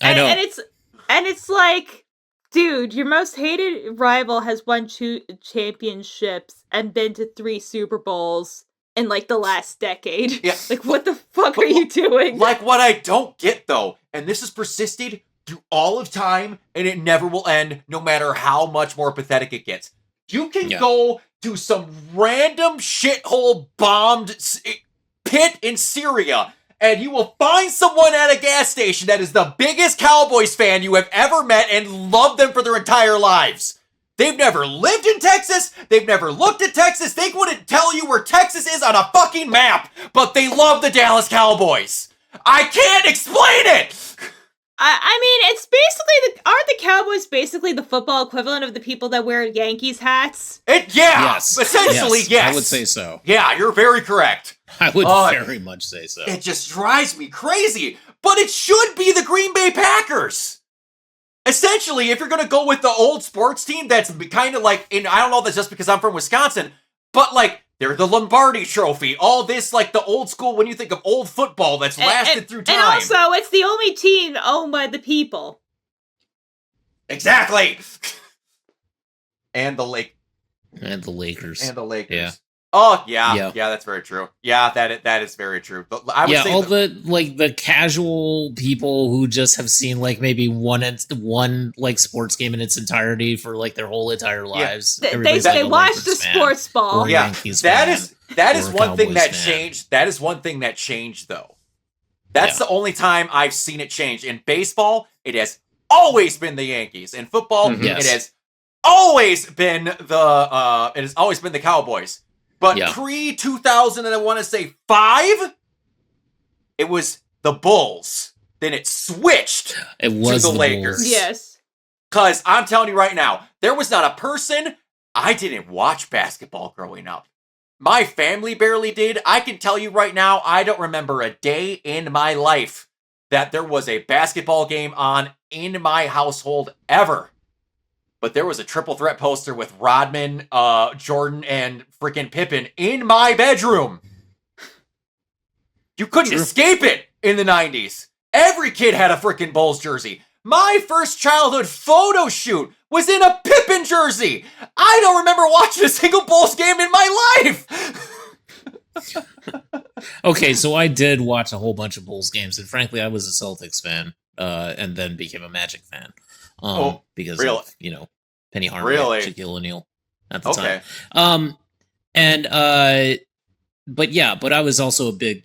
I know. And it's like, dude, your most hated rival has won 2 championships and been to 3 Super Bowls in like the last decade. Yeah. Like, what the fuck are you doing? Like, what I don't get, though, and this has persisted through all of time, and it never will end, no matter how much more pathetic it gets. You can go to some random shithole bombed pit in Syria, and you will find someone at a gas station that is the biggest Cowboys fan you have ever met and love them for their entire lives. They've never lived in Texas. They've never looked at Texas. They wouldn't tell you where Texas is on a fucking map, but they love the Dallas Cowboys. I can't explain it! I mean, it's basically aren't the Cowboys basically the football equivalent of the people that wear Yankees hats? Yes. Essentially, yes. I would say so. Yeah, you're very correct. I would very much say so. It just drives me crazy. But it should be the Green Bay Packers. Essentially, if you're going to go with the old sports team that's kind of like, and I don't know if that's just because I'm from Wisconsin, but like, they're the Lombardi Trophy. All this, like the old school, when you think of old football that's lasted through time. And also, it's the only team owned by the people. Exactly. And the Lakers. And the Lakers. Yeah. Oh, yeah, that's very true. Yeah, that is very true. But I would say all the casual people who just have seen like maybe one like sports game in its entirety for like their whole entire lives. They watch the sports ball. Yeah, that is one thing that changed. That is one thing that changed, though. That's the only time I've seen it change. In baseball, it has always been the Yankees. In football, it has always been the Cowboys. But pre-2000, and I want to say 5, it was the Bulls. Then it switched to the Lakers. Bulls. Yes. Because I'm telling you right now, there was not a person. I didn't watch basketball growing up. My family barely did. I can tell you right now, I don't remember a day in my life that there was a basketball game on in my household ever. But there was a triple threat poster with Rodman, Jordan, and freaking Pippen in my bedroom. You couldn't escape it in the 90s. Every kid had a freaking Bulls jersey. My first childhood photo shoot was in a Pippen jersey. I don't remember watching a single Bulls game in my life. Okay, so I did watch a whole bunch of Bulls games, and frankly, I was a Celtics fan, and then became a Magic fan. Because of, Penny Hardaway, Shaquille O'Neal at the time. But I was also a big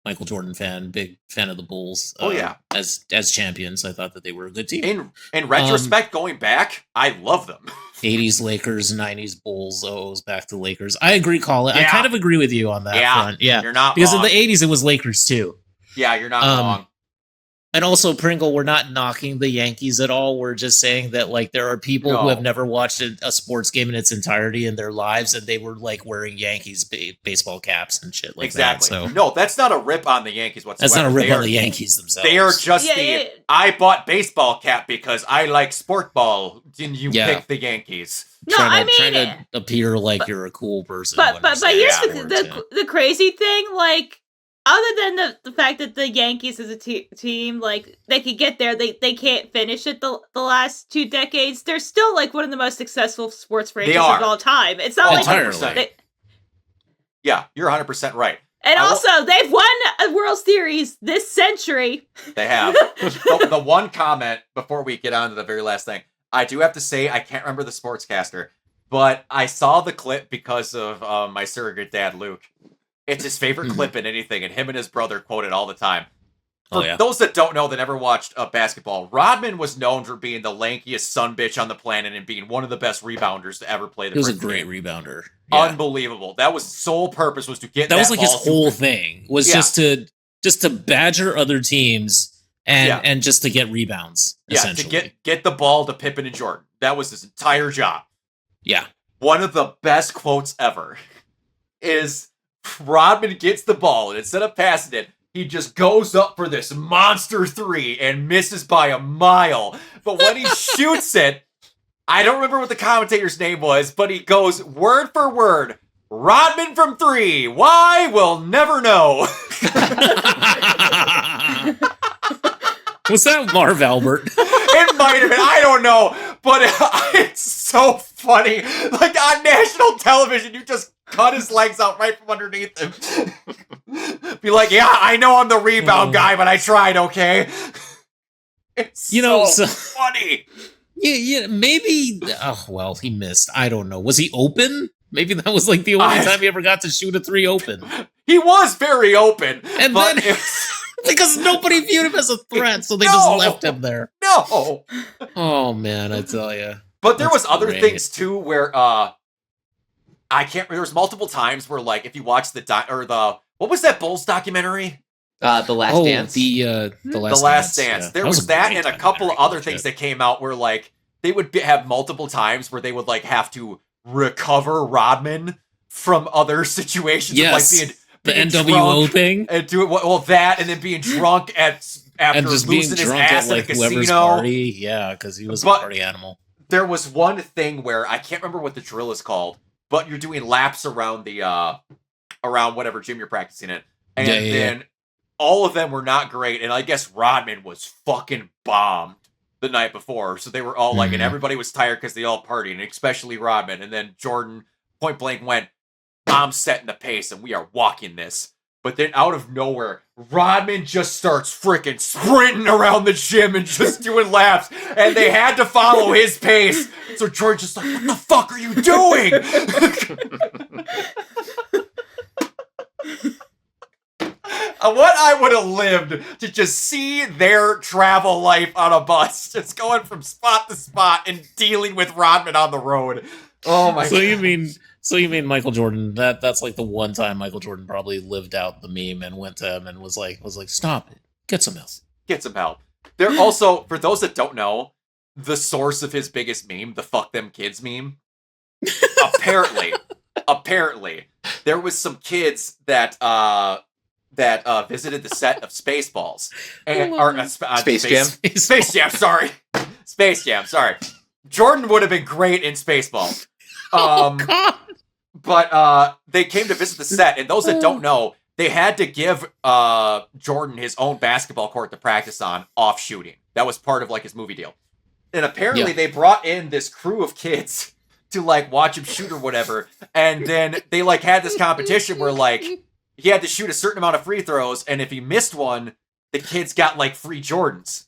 Michael Jordan fan, big fan of the Bulls. As champions, I thought that they were a good team. In retrospect, going back, I love them. 80s Lakers, 90s Bulls, O's back to Lakers. I agree, Colin. I kind of agree with you on that front. Yeah, you're not because wrong. in the 80s it was Lakers too. Yeah, you're not wrong. And also, Pringle, we're not knocking the Yankees at all. We're just saying that, like, there are people who have never watched a sports game in its entirety in their lives, and they were, like, wearing Yankees baseball caps and shit like that. So. No, that's not a rip on the Yankees whatsoever. That's not a rip on the Yankees themselves. They are just I bought baseball cap because I like sport ball. Didn't you pick the Yankees? No, trying to appear like you're a cool person. But here's the crazy thing, like, other than the fact that the Yankees as a team, like, they could get there, they can't finish it the last 2 decades. They're still, like, one of the most successful sports franchises of all time. It's not yeah, you're 100% right. And also, they've won a World Series this century. They have. The one comment before we get on to the very last thing, I do have to say, I can't remember the sportscaster, but I saw the clip because of my surrogate dad, Luke. It's his favorite clip in anything, and him and his brother quote it all the time. For yeah. those that don't know, that never watched basketball, Rodman was known for being the lankiest sumbitch on the planet and being one of the best rebounders to ever play the He was a Prince great game. rebounder. Yeah. Unbelievable. That was sole purpose was to get That was like his ball to- whole thing was Yeah. just to badger other teams and just to get rebounds. Yeah, Essentially. to get the ball to Pippen and Jordan. That was his entire job. Yeah. One of the best quotes ever is Rodman gets the ball, and instead of passing it, he just goes up for this monster three and misses by a mile. But when he shoots it, I don't remember what the commentator's name was, but he goes word for word, Rodman from three. Why? We'll never know. Was that Marv Albert? It might have been. I don't know. But it's so funny. Like on national television, you just cut his legs out right from underneath him. Be like, yeah, I know I'm the rebound guy, but I tried, okay? It's so funny. Yeah, maybe. Oh, well, he missed. I don't know. Was he open? Maybe that was like the only time he ever got to shoot a three open. He was very open. And but then, because nobody viewed him as a threat, so they just left him there. No. Oh, man, I tell you. But there was other things, too, where, I can't remember. There was multiple times where, like, if you watch what was that Bulls documentary? The Last Dance. The Last Dance. Yeah. There was that and a couple of other things that came out where, like, they would have multiple times where they would, like, have to recover Rodman from other situations. Yes. Of, like, the being NWO drunk thing. And do it, well, that, and then being drunk after And just being losing his drunk ass at, like, at a whoever's casino. party. Yeah, because he was a party animal. There was one thing where, I can't remember what the drill is called, but you're doing laps around the, around whatever gym you're practicing in. And then all of them were not great. And I guess Rodman was fucking bombed the night before. So they were all like, and everybody was tired because they all partied, and especially Rodman. And then Jordan point blank went, I'm setting the pace and we are walking this. But then out of nowhere, Rodman just starts freaking sprinting around the gym and just doing laps. And they had to follow his pace. So George just like, what the fuck are you doing? What I would have lived to just see their travel life on a bus, just going from spot to spot and dealing with Rodman on the road. Oh my god. So you mean Michael Jordan? That's like the one time Michael Jordan probably lived out the meme and went to him and was like, stop it, get some help. Get some help. There also, for those that don't know, the source of his biggest meme, the "fuck them kids" meme. apparently, there was some kids that visited the set of Spaceballs and Space Jam. Space Jam. Space Jam. Sorry. Jordan would have been great in Spaceballs. God. But they came to visit the set, and those that don't know, they had to give Jordan his own basketball court to practice on off shooting. That was part of like his movie deal. And apparently they brought in this crew of kids to like watch him shoot or whatever. And then they like had this competition where like he had to shoot a certain amount of free throws, and if he missed one, the kids got like free Jordans.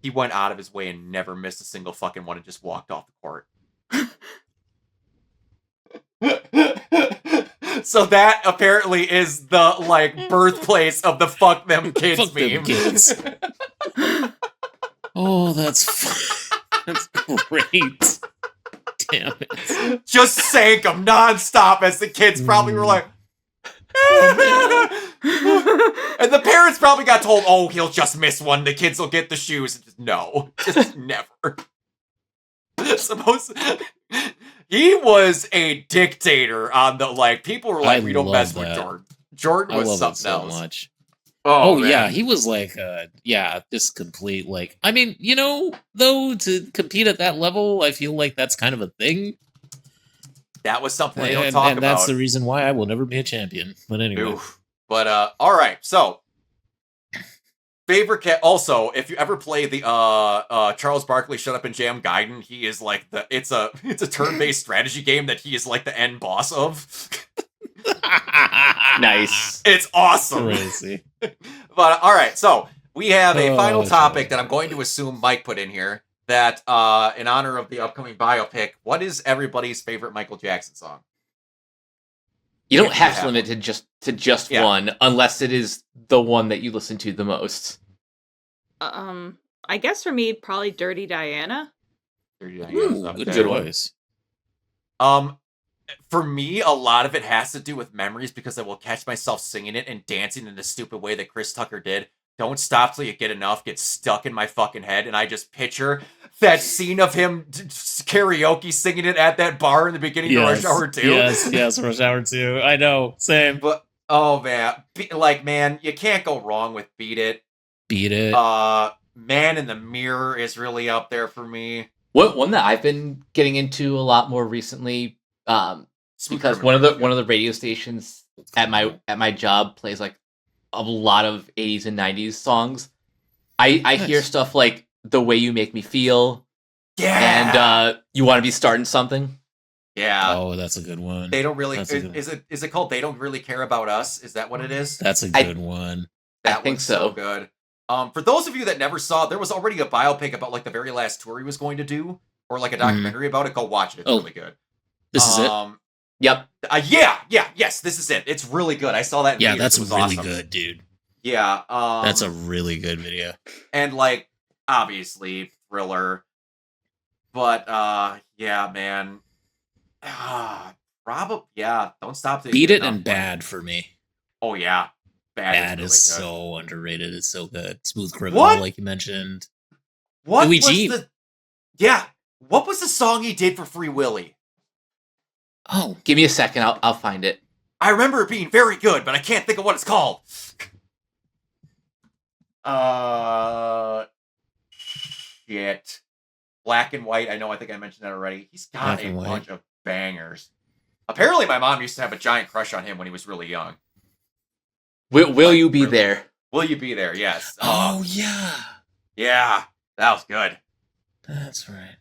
He went out of his way and never missed a single fucking one and just walked off the court. So that apparently is the like birthplace of the "fuck them kids" Fuck meme. them kids. Oh, that's great. Damn it. Just sank them nonstop as the kids probably were like, and the parents probably got told, oh, he'll just miss one, the kids will get the shoes. And just never. He was a dictator on the, like, people were like, we don't mess with Jordan. Jordan was something else. Much. Oh yeah, he was like, this complete, like, I mean, though, to compete at that level, I feel like that's kind of a thing. That was something they don't talk about. And that's the reason why I will never be a champion. But anyway. Oof. But, all right, so, favorite cat. Also, if you ever play the Charles Barkley Shut Up and Jam Gaiden, he is like it's a turn-based strategy game that he is like the end boss of. Nice. It's awesome. Crazy. But all right, so we have a final topic that I'm going to assume Mike put in here. That in honor of the upcoming biopic, what is everybody's favorite Michael Jackson song? You don't If have to have limit one. to just Yeah. one, unless it is the one that you listen to the most. I guess for me, probably Dirty Diana. Dirty Diana's Ooh, up good there. Good one. choice. For me, a lot of it has to do with memories because I will catch myself singing it and dancing in the stupid way that Chris Tucker did. Don't Stop Till You Get Enough gets stuck in my fucking head, and I just picture that scene of him karaoke singing it at that bar in the beginning of Rush Hour 2. Yes, Rush Hour 2. I know, same. But, oh man, man, you can't go wrong with Beat It. Beat It. Man in the Mirror is really up there for me. One that I've been getting into a lot more recently, because one of the radio stations at my job plays like a lot of 80s and 90s songs. I hear Nice. stuff like The Way You Make Me Feel Yeah, and You Want to Be Starting Something. yeah. Oh, that's a good one. They don't really. That's a good- Is it called They Don't Really Care About Us? Is that what it is? That's a good one. That I think one's so. good. For those of you that never saw, there was already a biopic about like the very last tour he was going to do, or like a documentary about it. Go watch it. It's Oh. really good. This is it. Yep. Yes, this is it. It's really good. I saw that. In Yeah, theaters. that's It was really awesome. good, dude. Yeah. That's a really good video. and like obviously Thriller, but yeah, man. Probably Don't Stop Till You Beat Get It Enough, and Bad for me. Oh yeah, Bad is is really good. so underrated. It's so good. Smooth Criminal, What? like you mentioned. What Louis was G. What was the song he did for Free Willy? Oh, Give me a second. I'll find it. I remember it being very good, but I can't think of what it's called. Shit. Black and White. I think I mentioned that already. He's got Black a and White. bunch of bangers. Apparently, my mom used to have a giant crush on him when he was really young. Will you be really? there? Will You Be There? Yes. oh yeah. Yeah, that was good. That's right.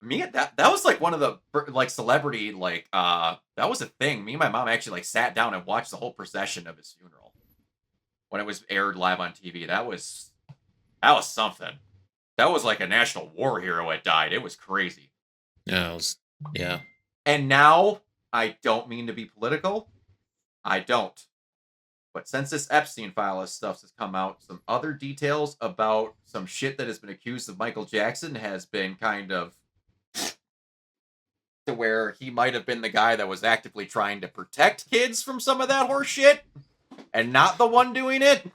Me that was like one of the like celebrity that was a thing. Me and my mom actually like sat down and watched the whole procession of his funeral when it was aired live on TV. That was something. That was like a national war hero had died. It was crazy. Yeah. And now I don't mean to be political. I don't. But since this Epstein file of stuff has come out, some other details about some shit that has been accused of Michael Jackson has been kind of to where he might have been the guy that was actively trying to protect kids from some of that horse shit and not the one doing it.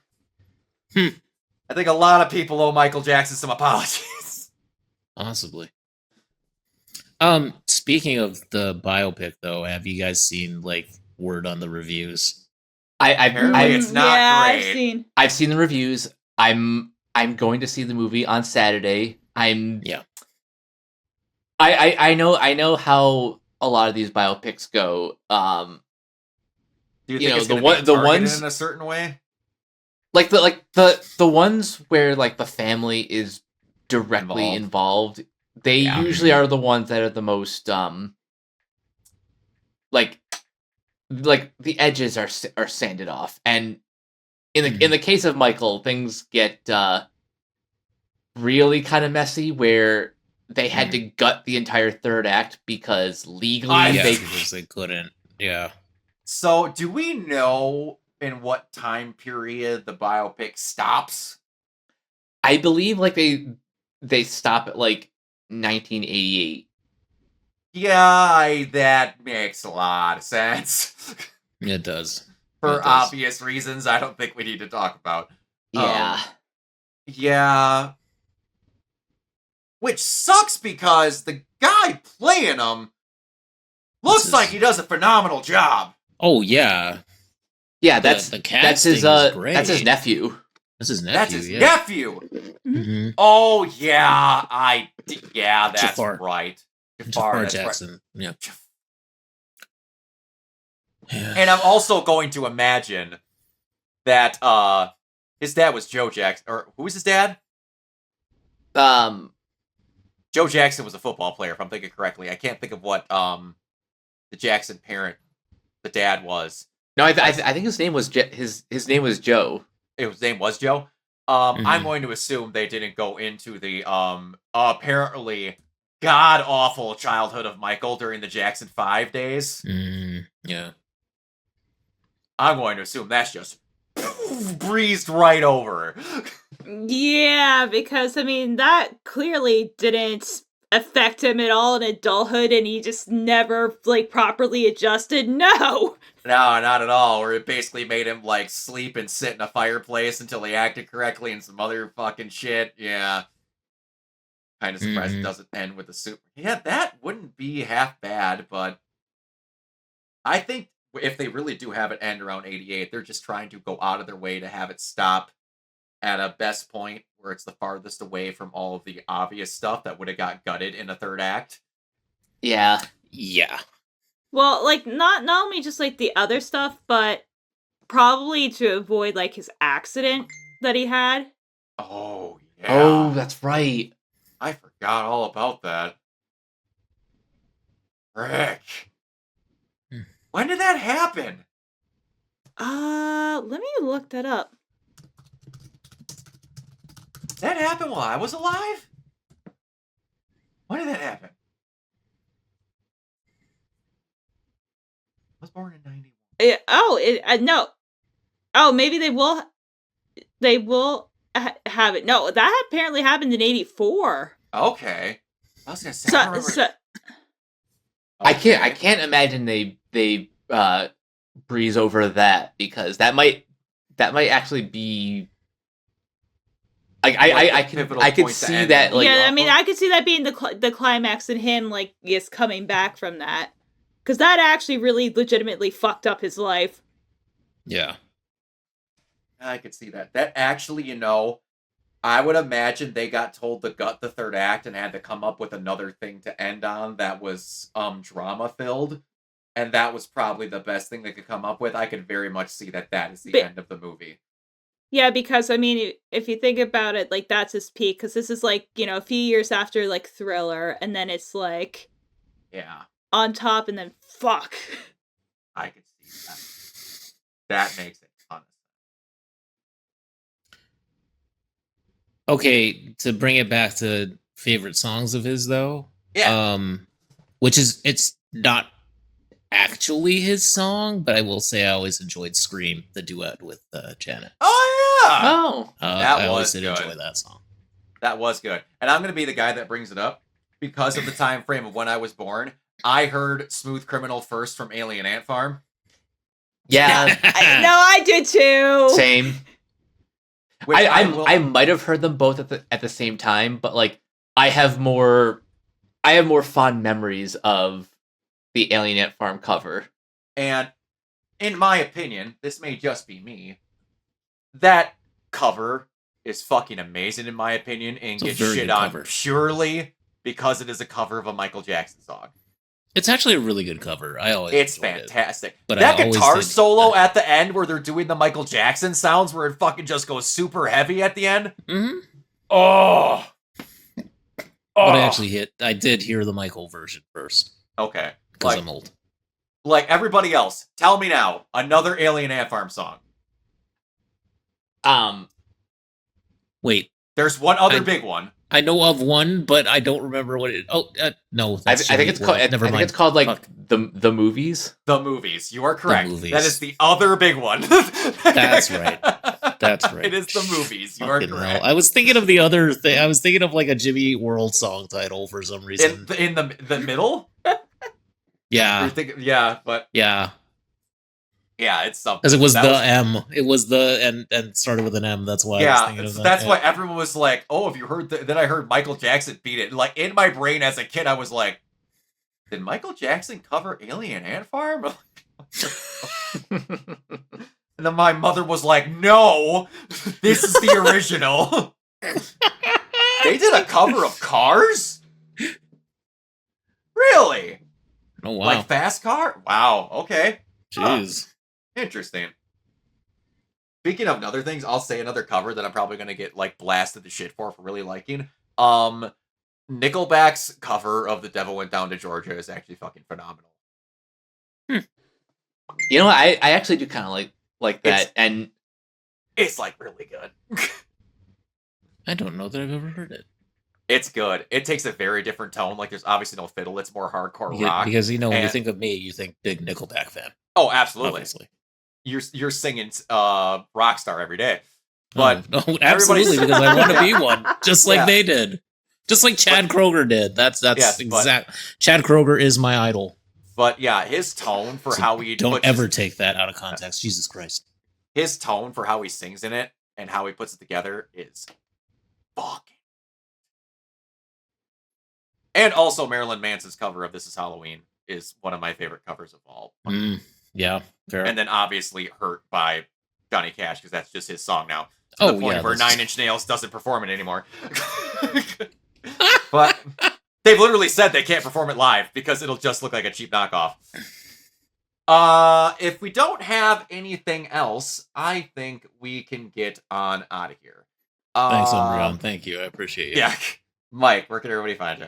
I think a lot of people owe Michael Jackson some apologies. Possibly. Speaking of the biopic, though, have you guys seen like word on the reviews? Apparently it's not great. I've seen. I've seen the reviews. I'm going to see the movie on Saturday. I know how a lot of these biopics go. Do you think know, it's the gonna one- be the targeted ones- in a certain way? Like the ones where like the family is directly involved, they Yeah. usually are the ones that are the most like the edges are sanded off. And in the case of Michael, things get really kind of messy where they had to gut the entire third act because legally because they couldn't. Yeah. So, do we know in what time period the biopic stops? I believe like they stop at like 1988. Yeah, that makes a lot of sense. It does. For It does. obvious reasons I don't think we need to talk about. Yeah. Yeah. Which sucks because the guy playing him looks This like is- he does a phenomenal job. Oh yeah. Yeah, The that's casting his is great. that's his nephew. That's his nephew. That's his yeah. nephew. Mhm. Oh yeah, that's Jafar. right. Jafar that's right. Jackson. Yeah. Yeah. And I'm also going to imagine that his dad was Joe Jackson, or who was his dad? Joe Jackson was a football player, if I'm thinking correctly. I can't think of what the Jackson parent, the dad was. No, I think his name was his name was Joe. His name was Joe. I'm going to assume they didn't go into the apparently god awful childhood of Michael during the Jackson 5 days. Yeah. I'm going to assume that's just breezed right over. Yeah, because I mean that clearly didn't affect him at all in adulthood, and he just never like properly adjusted. No. No, not at all. Where it basically made him like sleep and sit in a fireplace until he acted correctly and some other fucking shit. Yeah. Kind of surprised it doesn't end with the super. Yeah, that wouldn't be half bad, but I think if they really do have it end around 88, they're just trying to go out of their way to have it stop at a best point where it's the farthest away from all of the obvious stuff that would have got gutted in a third act. Yeah. Yeah. Well, like not only just like the other stuff, but probably to avoid like his accident that he had. Oh, yeah. Oh, that's right. I forgot all about that. Rick. When did that happen? Let me look that up. That happened while I was alive? When did that happen? I was born in 91. No. Oh, maybe they will have it. No, that apparently happened in 84. Okay. I was gonna say, I don't remember. I can't imagine they breeze over that, because that might actually be like I could see that, like, yeah, I mean I could see that being the climax and him like coming back from that, because that actually really legitimately fucked up his life. Yeah. I could see that. That actually, I would imagine they got told to gut the third act and had to come up with another thing to end on that was drama filled, and that was probably the best thing they could come up with. I could very much see that is the end of the movie. Yeah, because I mean, if you think about it, like that's his peak, because this is like a few years after like Thriller, and then it's like on top, and then fuck. I could see that. That makes it a ton of sense. Okay, to bring it back to favorite songs of his, though. Yeah. Which is, it's not actually his song, but I will say I always enjoyed "Scream," the duet with Janet. Oh yeah. Oh, I always did enjoy that song. That was good, and I'm gonna be the guy that brings it up because of the time frame of when I was born. I heard "Smooth Criminal" first from Alien Ant Farm. yeah. I did too. Same. I might have heard them both at the same time, but like I have more fond memories of the Alien Ant Farm cover. And in my opinion, this may just be me, that cover is fucking amazing in my opinion, and gets shit on purely because it is a cover of a Michael Jackson song. It's actually a really good cover. It's fantastic. But that guitar solo at the end where they're doing the Michael Jackson sounds where it fucking just goes super heavy at the end. Mm-hmm. Oh. But I did hear the Michael version first. Okay. Because I'm old. Like everybody else, tell me now, another Alien Ant Farm song. Wait. There's one other big one. I know of one, but I don't remember what it. Oh, no. I think it's called. Never mind. I think it's called like the movies. The movies. You are correct. That is the other big one. That's right. That's right. It is the movies. You are correct. Hell. I was thinking of the other thing. I was thinking of like a Jimmy Eat World song title for some reason. In the middle. Yeah. But yeah. Yeah, it's something. Because it was M. It was the and started with an M. That's why I was thinking of that. That's why everyone was like, "Oh, have you heard?" Then I heard Michael Jackson beat it. Like in my brain as a kid, I was like, "Did Michael Jackson cover Alien Ant Farm?" And then my mother was like, "No, this is the original." They did a cover of Cars. Really? Oh wow! Like Fast Car? Wow. Okay. Jeez. Interesting. Speaking of other things, I'll say another cover that I'm probably gonna get like blasted to shit for really liking. Nickelback's cover of "The Devil Went Down to Georgia" is actually fucking phenomenal. You know what? I actually do kind of like that, and it's like really good. I don't know that I've ever heard it. It's good. It takes a very different tone. Like there's obviously no fiddle. It's more hardcore rock. Because when you think of me, you think big Nickelback fan. Oh, absolutely. Obviously. you're singing Rockstar every day. But oh, absolutely, because I want to be one, just like Yeah. they did, just like Chad Kroger did. That's Yes, exact. Chad Kroger is my idol. But yeah, his tone for So how he don't puts ever take that out of context. Jesus Christ. his tone for how he sings in it and how he puts it together is fucking. And also Marilyn Manson's cover of This Is Halloween is one of my favorite covers of all. Yeah, fair. And then obviously Hurt by Johnny Cash, because that's just his song now. To the point where Nine Inch Nails doesn't perform it anymore. But they've literally said they can't perform it live because it'll just look like a cheap knockoff. If we don't have anything else, I think we can get on out of here. Thanks, Umbrion. Thank you. I appreciate you. Yeah. Mike, where can everybody find you?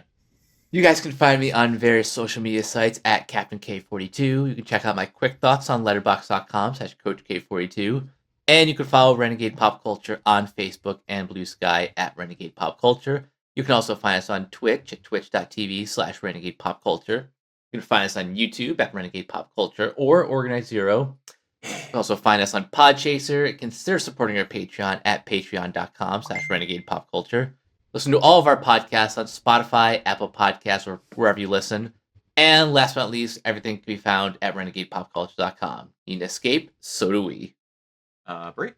You guys can find me on various social media sites at Captain K42. You can check out my quick thoughts on letterboxd.com/CoachK42. And you can follow Renegade Pop Culture on Facebook and Blue Sky at Renegade Pop Culture. You can also find us on Twitch at twitch.tv/Renegade Pop Culture. You can find us on YouTube at Renegade Pop Culture or Organized Zero. You can also find us on Podchaser. Consider supporting our Patreon at patreon.com/Renegade Pop Culture. Listen to all of our podcasts on Spotify, Apple Podcasts, or wherever you listen. And last but not least, everything can be found at renegadepopculture.com. Need an escape? So do we. Brie?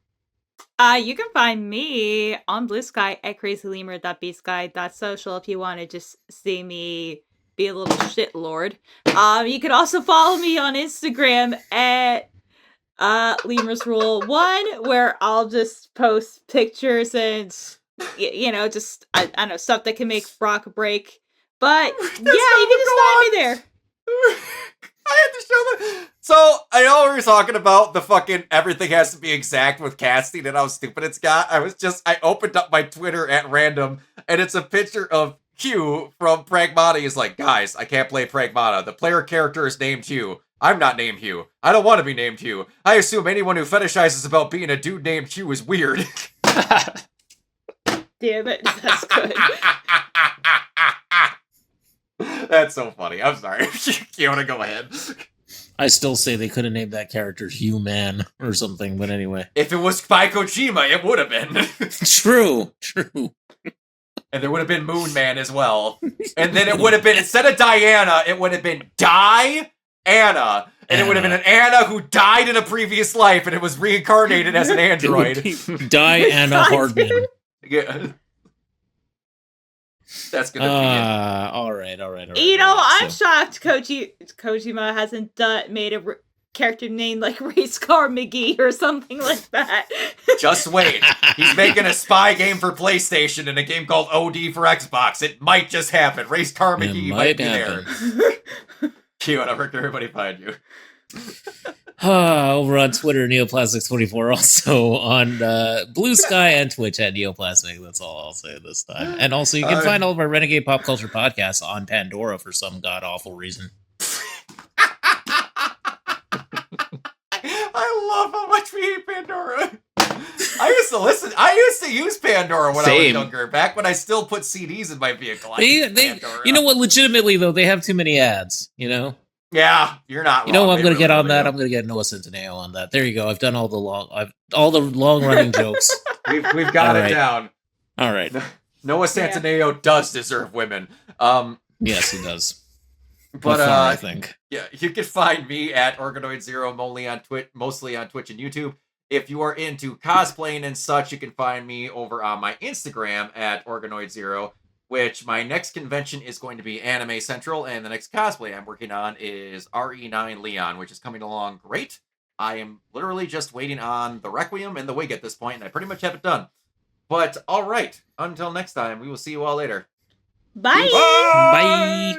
You can find me on Blue Sky at crazylemur.bsky.social if you want to just see me be a little shit lord. You can also follow me on Instagram at Lemur's Rule 1, where I'll just post pictures and just I don't know, stuff that can make Brock break. But yeah, you can just find me there. I had to show them. So I know we were talking about the fucking everything has to be exact with casting and how stupid it's got. I opened up my Twitter at random and it's a picture of Hugh from Pragmata. He's like, guys, I can't play Pragmata. The player character is named Hugh. I'm not named Hugh. I don't want to be named Hugh. I assume anyone who fetishizes about being a dude named Hugh is weird. Damn it, that's good. That's so funny. I'm sorry. You want to go ahead? I still say they could have named that character Hugh Man or something, but anyway. If it was by Kojima, it would have been. True. And there would have been Moon Man as well. And then it would have been, instead of Diana, it would have been Anna. And it would have been an Anna who died in a previous life and it was reincarnated as an android. Diana Hardman. Yeah. That's gonna be it. All right. I'm shocked Kojima hasn't made a character named like Race Car McGee or something like that. Just wait. He's making a spy game for PlayStation and a game called OD for Xbox. It might just happen. Race Car McGee might be there. Q, where can everybody find you? Over on Twitter, Neoplastic24, also on Blue Sky and Twitch at Neoplastic. That's all I'll say this time. And also, you can find all of our Renegade Pop Culture podcasts on Pandora for some god-awful reason. I love how much we hate Pandora. I used to use Pandora when I was younger, back when I still put CDs in my vehicle. You know what, legitimately, though, they have too many ads, Yeah, you're not wrong. You know, I'm going to get on that. I'm going to get Noah Centineo on that. There you go. I've done all the long running jokes. We've got it down. All right. Noah Centineo does deserve women. Yes, he does. But I think. Yeah, you can find me at Organoid Zero, mostly on Twitch and YouTube. If you are into cosplaying and such, you can find me over on my Instagram at Organoid Zero. Which my next convention is going to be Anime Central, and the next cosplay I'm working on is RE9 Leon, which is coming along great. I am literally just waiting on the Requiem and the wig at this point, and I pretty much have it done. But, alright, until next time, we will see you all later. Bye! Bye!